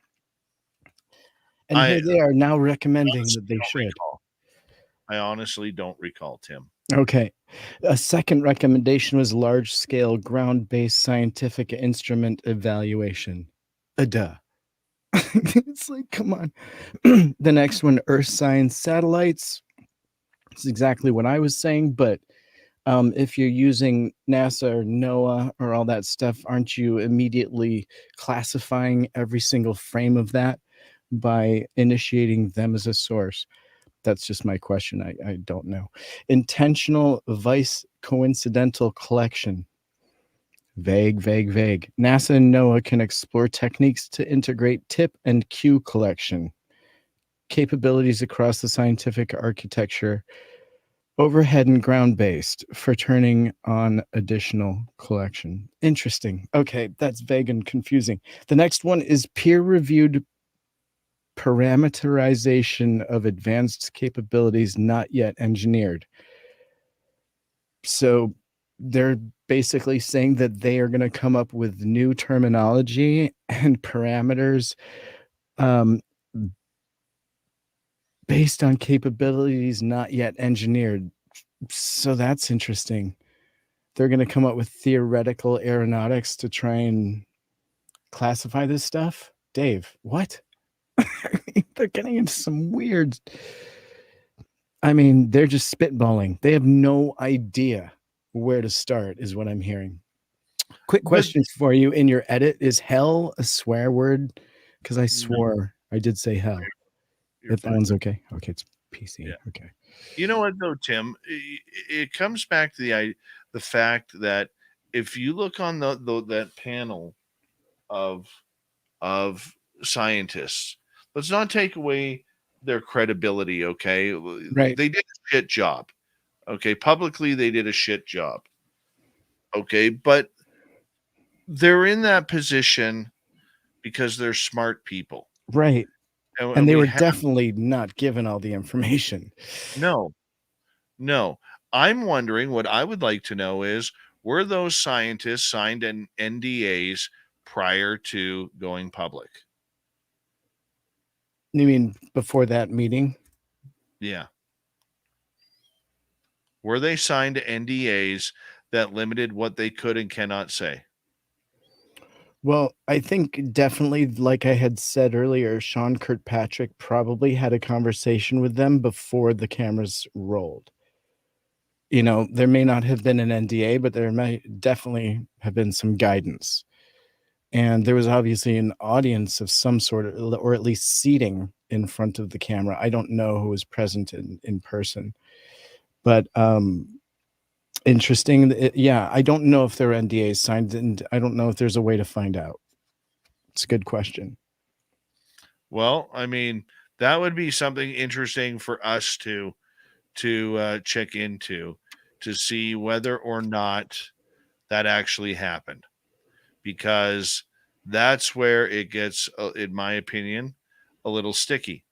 And here they are now recommending that they should. I honestly don't recall, Tim. Okay. A second recommendation was large-scale ground-based scientific instrument evaluation. Duh. It's like, come on. The next one, Earth science satellites. It's exactly what I was saying, but if you're using NASA or NOAA or all that stuff, aren't you immediately classifying every single frame of that by initiating them as a source? That's just my question. I don't know. Intentional vice coincidental collection. Vague. NASA and NOAA can explore techniques to integrate tip and cue collection capabilities across the scientific architecture, overhead and ground-based, for turning on additional collection. Interesting. Okay, that's vague and confusing. The next one is peer-reviewed parameterization of advanced capabilities not yet engineered. So they're basically saying that they are going to come up with new terminology and parameters based on capabilities not yet engineered. So that's interesting. They're going to come up with theoretical aeronautics to try and classify this stuff. Dave, what? They're getting into some weird. I mean, they're just spitballing. They have no idea where to start, is what I'm hearing. Quick questions for you. In your edit, is hell a swear word? Because I swore I did say hell. If that one's okay. Okay, it's PC. Yeah. Okay. You know what, though, Tim? It comes back to the fact that if you look on that panel of scientists, let's not take away their credibility, okay? Right. They did a shit job. Okay, publicly they did a shit job. Okay, but they're in that position because they're smart people. Right. And they were definitely not given all the information. No. I'm wondering, what I would like to know is, were those scientists signed in NDAs prior to going public? You mean before that meeting? Yeah. Were they signed NDAs that limited what they could and cannot say? Well, I think definitely, like I had said earlier, Sean Kirkpatrick probably had a conversation with them before the cameras rolled. You know, there may not have been an NDA, but there may definitely have been some guidance. And there was obviously an audience of some sort, or at least seating in front of the camera. I don't know who was present in person, but interesting. Yeah, I don't know if there are NDAs signed, and I don't know if there's a way to find out. It's a good question. Well, I mean, that would be something interesting for us to check into, to see whether or not that actually happened. because that's where it gets, in my opinion, a little sticky.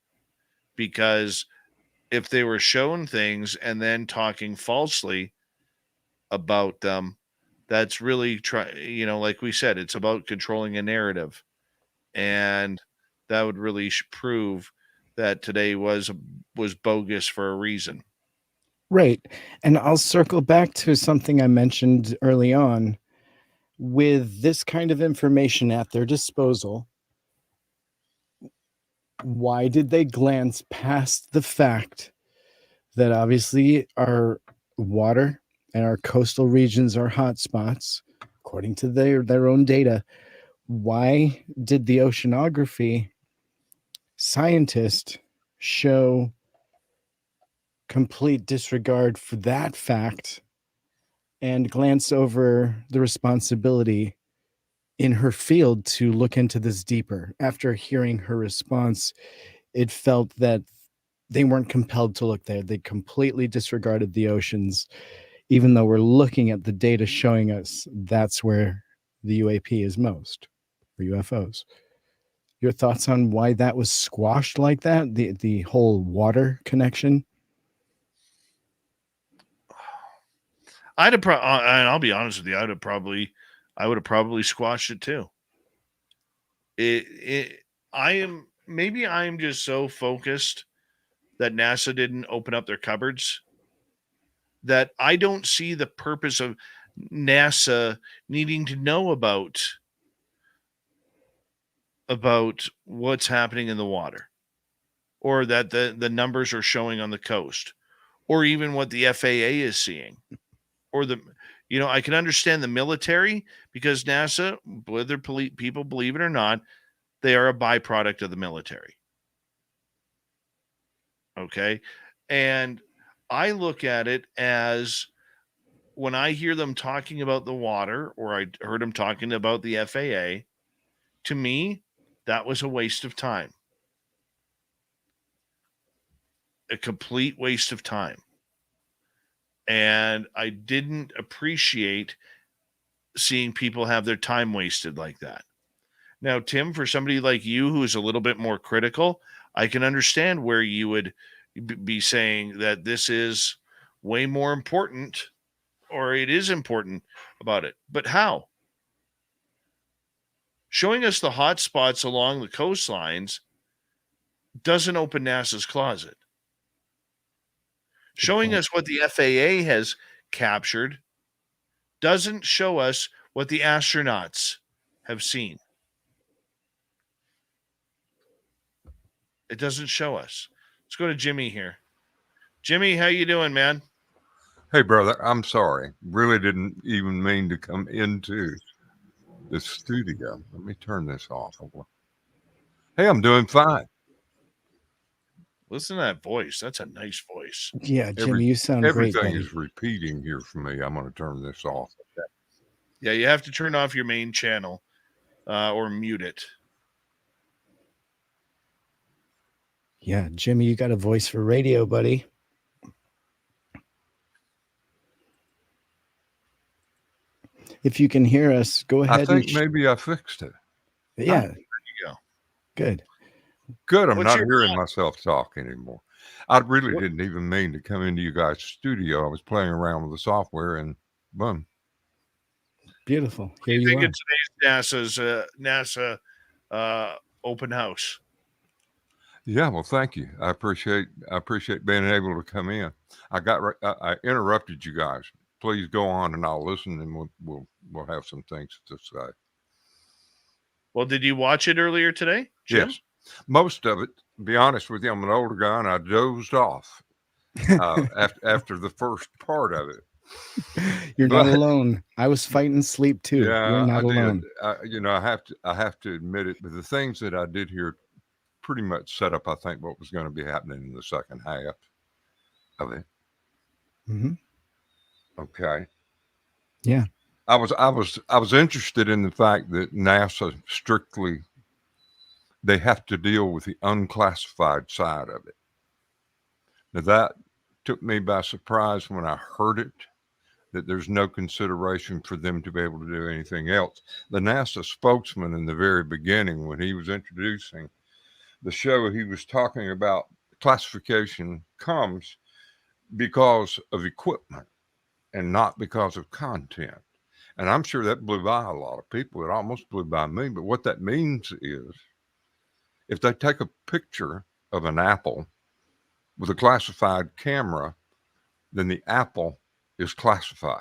Because if they were shown things and then talking falsely about them, that's really like we said, it's about controlling a narrative, and that would really prove that today was bogus for a reason. Right. And I'll circle back to something I mentioned early on. With this kind of information at their disposal, why did they glance past the fact that obviously our water and our coastal regions are hotspots, according to their own data? Why did the oceanography scientist show complete disregard for that fact and glance over the responsibility in her field to look into this deeper? After hearing her response, it felt that they weren't compelled to look there. They completely disregarded the oceans, even though we're looking at the data showing us that's where the UAP is most, or UFOs. Your thoughts on why that was squashed like that? The whole water connection? And I'll be honest with you, I would have probably squashed it too. I'm just so focused that NASA didn't open up their cupboards that I don't see the purpose of NASA needing to know about what's happening in the water, or that the numbers are showing on the coast, or even what the FAA is seeing, or I can understand the military, because NASA, whether people believe it or not, they are a byproduct of the military. Okay. And I look at it as, when I hear them talking about the water, or I heard them talking about the FAA, to me, that was a waste of time. A complete waste of time. And I didn't appreciate seeing people have their time wasted like that. Now, Tim, for somebody like you who is a little bit more critical, I can understand where you would be saying that this is way more important, or it is important about it. But how? Showing us the hot spots along the coastlines doesn't open NASA's closet. Showing us what the FAA has captured doesn't show us what the astronauts have seen. It doesn't show us. Let's go to Jimmy here. Jimmy, how you doing, man? Hey, brother, I'm sorry. Really didn't even mean to come into the studio. Let me turn this off. Hey, I'm doing fine. Listen to that voice. That's a nice voice. Yeah, Jimmy, you sound great. Everything is repeating here for me. I'm going to turn this off. Yeah, you have to turn off your main channel or mute it. Yeah, Jimmy, you got a voice for radio, buddy. If you can hear us, go ahead. I think maybe I fixed it. Yeah. There you go. Good. I'm not hearing myself talk anymore. I really didn't even mean to come into you guys' studio. I was playing around with the software, and boom. Beautiful. Here you are. Today's NASA open house. Yeah, well, thank you. I appreciate being able to come in. I interrupted you guys. Please go on, and I'll listen, and we'll have some things to say. Well, did you watch it earlier today, Jim? Yes, most of it. To be honest with you, I'm an older guy, and I dozed off after the first part of it. You're not alone. I was fighting sleep too. Yeah, you're not alone. I have to admit it, but the things that I did here pretty much set up, I think, what was going to be happening in the second half of it. Mm-hmm. Okay. Yeah. I was interested in the fact that NASA strictly, they have to deal with the unclassified side of it. Now that took me by surprise when I heard it. that there's no consideration for them to be able to do anything else. The NASA spokesman in the very beginning, when he was introducing the show, he was talking about classification comes because of equipment and not because of content. And I'm sure that blew by a lot of people. It almost blew by me. But what that means is if they take a picture of an apple with a classified camera, then the apple is classified.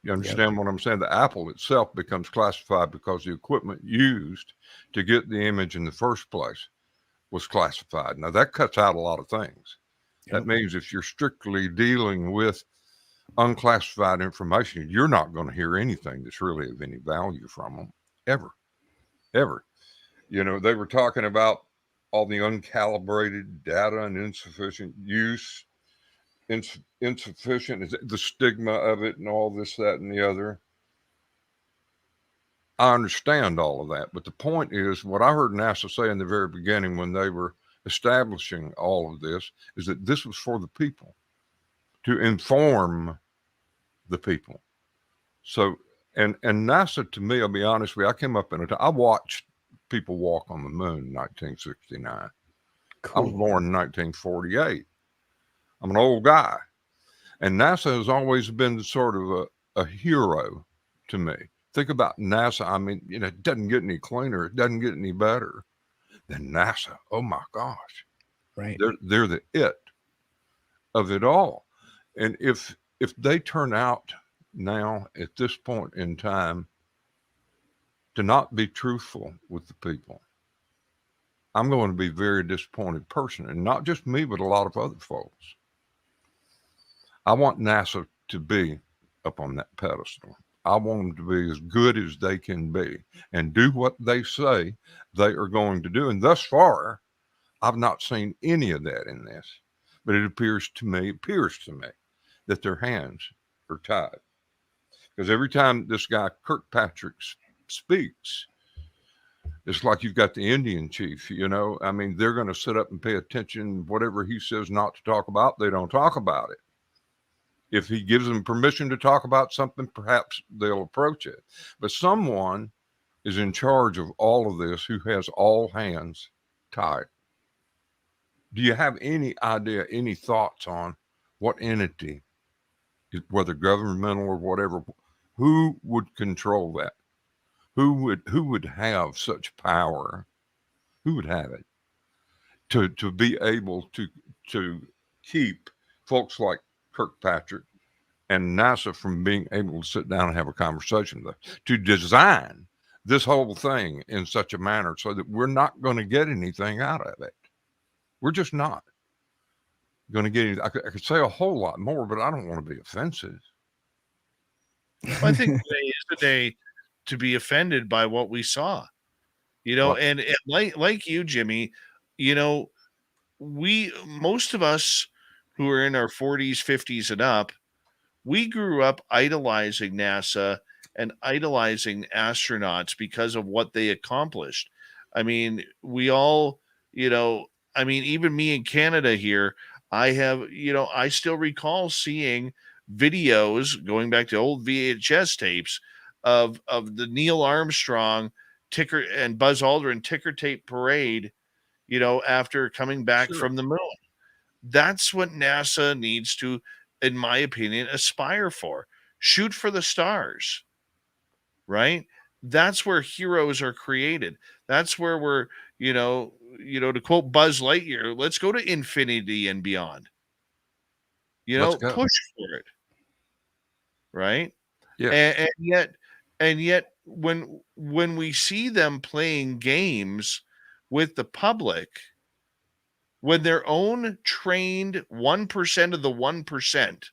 You understand what I'm saying? The apple itself becomes classified because the equipment used to get the image in the first place was classified. Now, that cuts out a lot of things. That means if you're strictly dealing with unclassified information, you're not going to hear anything that's really of any value from them, ever. You know, they were talking about all the uncalibrated data and insufficient use, insufficient, the stigma of it and all this, that, and the other. I understand all of that. But the point is, what I heard NASA say in the very beginning when they were establishing all of this is that this was for the people, to inform the people. So, and NASA, to me, I'll be honest with you, I came up in I watched people walk on the moon in 1969. Cool. I was born in 1948. I'm an old guy. And NASA has always been sort of a hero to me. Think about NASA. I mean, you know, it doesn't get any cleaner. It doesn't get any better than NASA. Oh my gosh. Right. They're the it of it all. And if they turn out now at this point in time to not be truthful with the people, I'm going to be a very disappointed person. And not just me, but a lot of other folks. I want NASA to be up on that pedestal. I want them to be as good as they can be and do what they say they are going to do. And thus far, I've not seen any of that in this. But it appears to me that their hands are tied. Because every time this guy Kirkpatrick speaks, it's like you've got the Indian chief, you know. I mean, they're going to sit up and pay attention. Whatever he says not to talk about, they don't talk about it. If he gives them permission to talk about something, perhaps they'll approach it. But someone is in charge of all of this who has all hands tied. Do you have any idea, any thoughts on what entity, whether governmental or whatever, who would control that? Who would have such power? Who would have it to be able to keep folks like Kirkpatrick and NASA from being able to sit down and have a conversation with us, to design this whole thing in such a manner so that we're not going to get anything out of it? We're just not going to get anything. I could say a whole lot more, but I don't want to be offensive. Well, I think today is the day to be offended by what we saw, you know, and like you, Jimmy, you know, most of us who are in our 40s, 50s and up, we grew up idolizing NASA and idolizing astronauts because of what they accomplished. I mean, we all, you know, I mean, even me in Canada here, I have, you know, I still recall seeing videos going back to old VHS tapes of the Neil Armstrong ticker and Buzz Aldrin ticker tape parade, you know, after coming back from the moon. That's what NASA needs to, in my opinion, aspire for. Shoot for the stars, right? That's where heroes are created. That's where we're, you know, to quote Buzz Lightyear, let's go to infinity and beyond. You know, push for it. Right? Yeah. And yet when we see them playing games with the public, when their own trained 1% of the 1%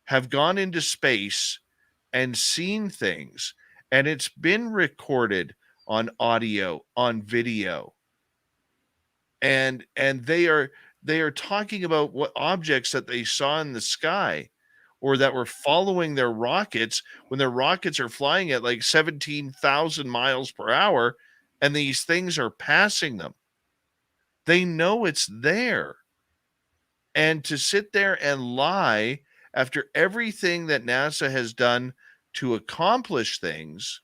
have gone into space and seen things, and it's been recorded on audio, on video, and they are talking about what objects that they saw in the sky or that were following their rockets when their rockets are flying at like 17,000 miles per hour and these things are passing them. They know it's there. And to sit there and lie after everything that NASA has done to accomplish things,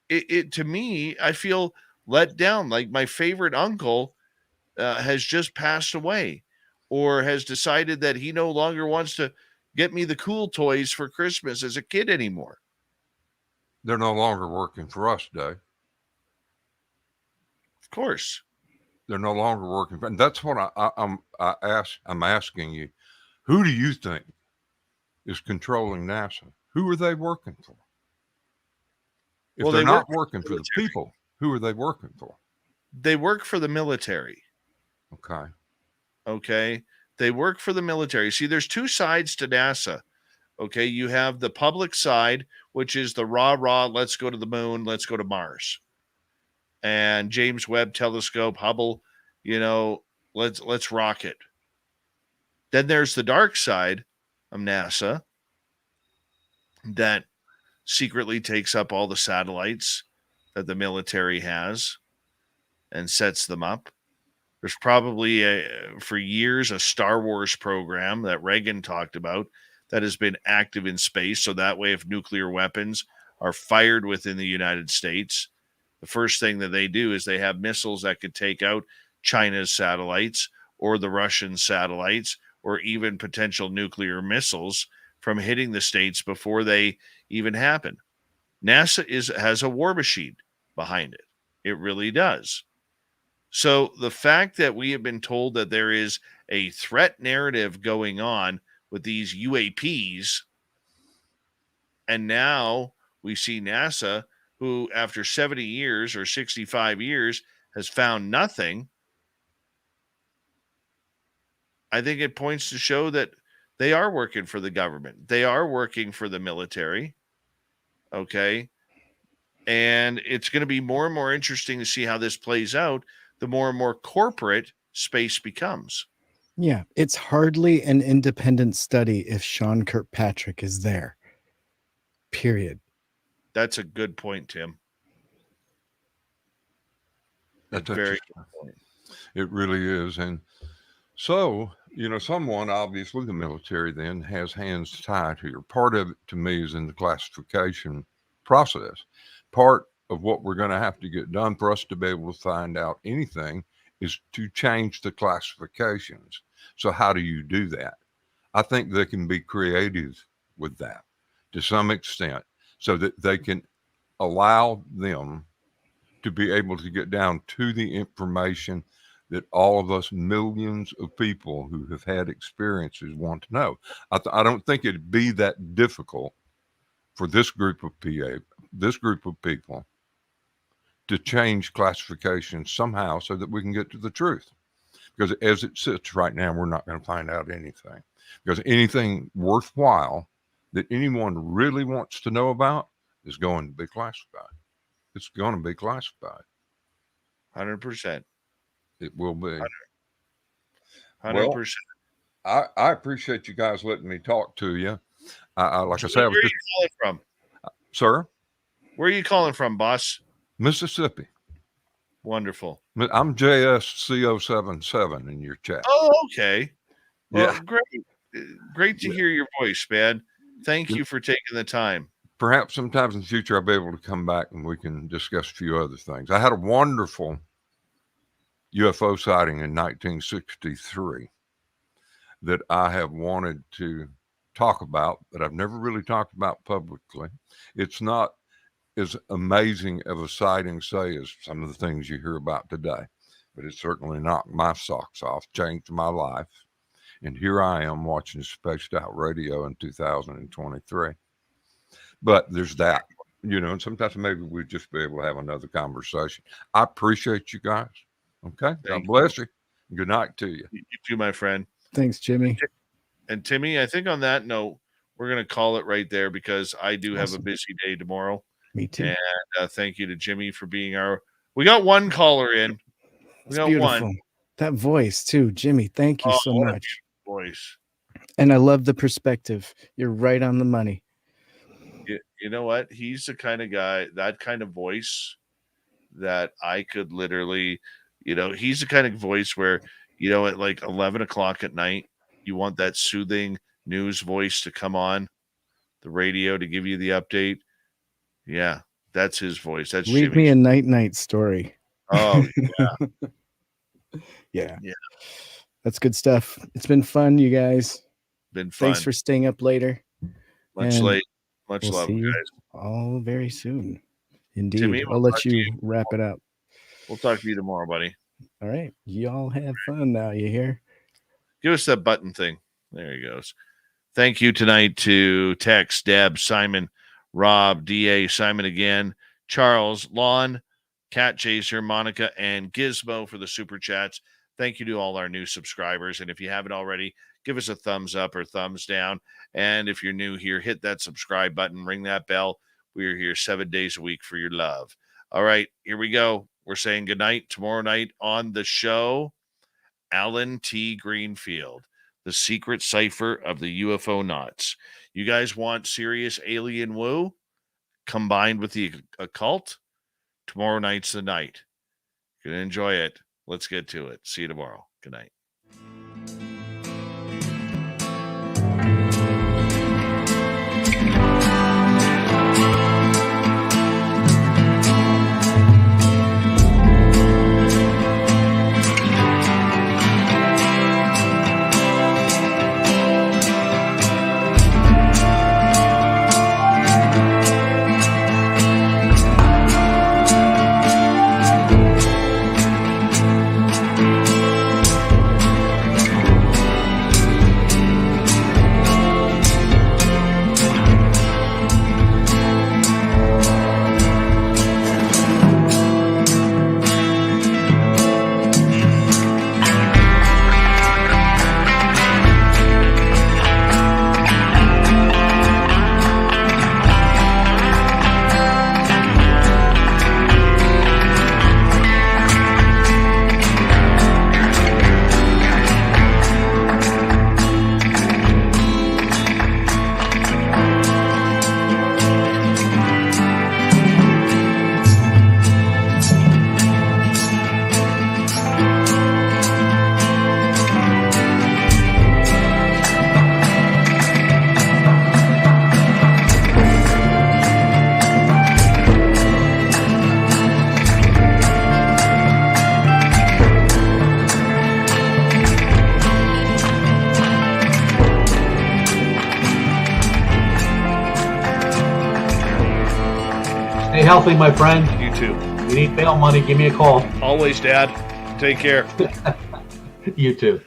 it to me, I feel let down. Like my favorite uncle has just passed away, or has decided that he no longer wants to get me the cool toys for Christmas as a kid anymore. They're no longer working for us, Dave. Of course. They're no longer working for, and that's what I'm asking you. Who do you think is controlling NASA? Who are they working for? If Well, they're they not work for working for the people, who are they working for? They work for the military. Okay. Okay. They work for the military. See, there's two sides to NASA. Okay. You have the public side, which is the rah, let's go to the moon, let's go to Mars. And James Webb Telescope, Hubble, let's rock it. Then there's the dark side of NASA that secretly takes up all the satellites that the military has and sets them up. There's probably for years a Star Wars program that Reagan talked about that has been active in space. So that way, if nuclear weapons are fired within the United States, the first thing that they do is they have missiles that could take out China's satellites or the Russian satellites or even potential nuclear missiles from hitting the States before they even happen. NASA has a war machine behind it. It really does. So the fact that we have been told that there is a threat narrative going on with these UAPs, and now we see NASA, who after 70 years or 65 years has found nothing, I think it points to show that they are working for the government. They are working for the military. Okay. And it's going to be more and more interesting to see how this plays out the more and more corporate space becomes. Yeah, it's hardly an independent study if Sean Kirkpatrick is there. Period. That's a good point, Tim. That's very good point. It really is. And so, someone, obviously the military then, has hands tied here. Part of it to me is in the classification process. Part of what we're going to have to get done for us to be able to find out anything is to change the classifications. So how do you do that? I think they can be creative with that to some extent so that they can allow them to be able to get down to the information that all of us millions of people who have had experiences want to know. I don't think it'd be that difficult for this group of people to change classification somehow so that we can get to the truth. Because as it sits right now, we're not going to find out anything. Because anything worthwhile that anyone really wants to know about is going to be classified. It's going to be classified. 100%. It will be. 100%. Well, I appreciate you guys letting me talk to you. Like I said, where are you calling from? Sir? Where are you calling from, boss? Mississippi. Wonderful. I'm JSCO77 in your chat. Oh, okay. Well, yeah. Great to hear your voice, man. Thank you for taking the time. Perhaps sometimes in the future I'll be able to come back and we can discuss a few other things. I had a wonderful UFO sighting in 1963 that I have wanted to talk about, but I've never really talked about publicly. It's not as amazing of a sighting, say, as some of the things you hear about today, but it certainly knocked my socks off, changed my life. And here I am watching Spaced Out Radio in 2023. But there's that, and sometimes maybe we'd just be able to have another conversation. I appreciate you guys. Okay. God bless you. Good night to you. You too, my friend. Thanks, Jimmy. And Timmy, I think on that note, we're going to call it right there because I do have a busy day tomorrow. Me too. And thank you to Jimmy for being we got one caller in. We got beautiful. one. That voice too, Jimmy. Thank you so much. Voice. And I love the perspective. You're right on the money. You know what? He's the kind of guy, that kind of voice that I could literally, he's the kind of voice where, at like 11 o'clock at night, you want that soothing news voice to come on the radio to give you the update. Yeah, that's his voice. That's Read Jimmy. me a night story. Oh, yeah. Yeah. Yeah. That's good stuff. It's been fun, you guys. Been fun. Thanks for staying up later. Much And late. Much we'll love, see you guys. all very soon. Indeed. Timmy, I'll we'll let talk to you you wrap it up. We'll talk to you tomorrow, buddy. All right. Y'all have fun now, you hear? Give us that button thing. There he goes. Thank you tonight to Tex, Deb, Simon, Rob, DA, Simon again, Charles, Lon, Cat Chaser, Monica, and Gizmo for the super chats. Thank you to all our new subscribers. And if you haven't already, give us a thumbs up or thumbs down. And if you're new here, hit that subscribe button, ring that bell. We are here 7 days a week for your love. All right, here we go. We're saying goodnight. Tomorrow night on the show, Alan T. Greenfield, the secret cipher of the UFO knots. You guys want serious alien woo combined with the occult? Tomorrow night's the night. You're going to enjoy it. Let's get to it. See you tomorrow. Good night. Stay healthy, my friend. You too. You need bail money, give me a call. Always, Dad. Take care. You too.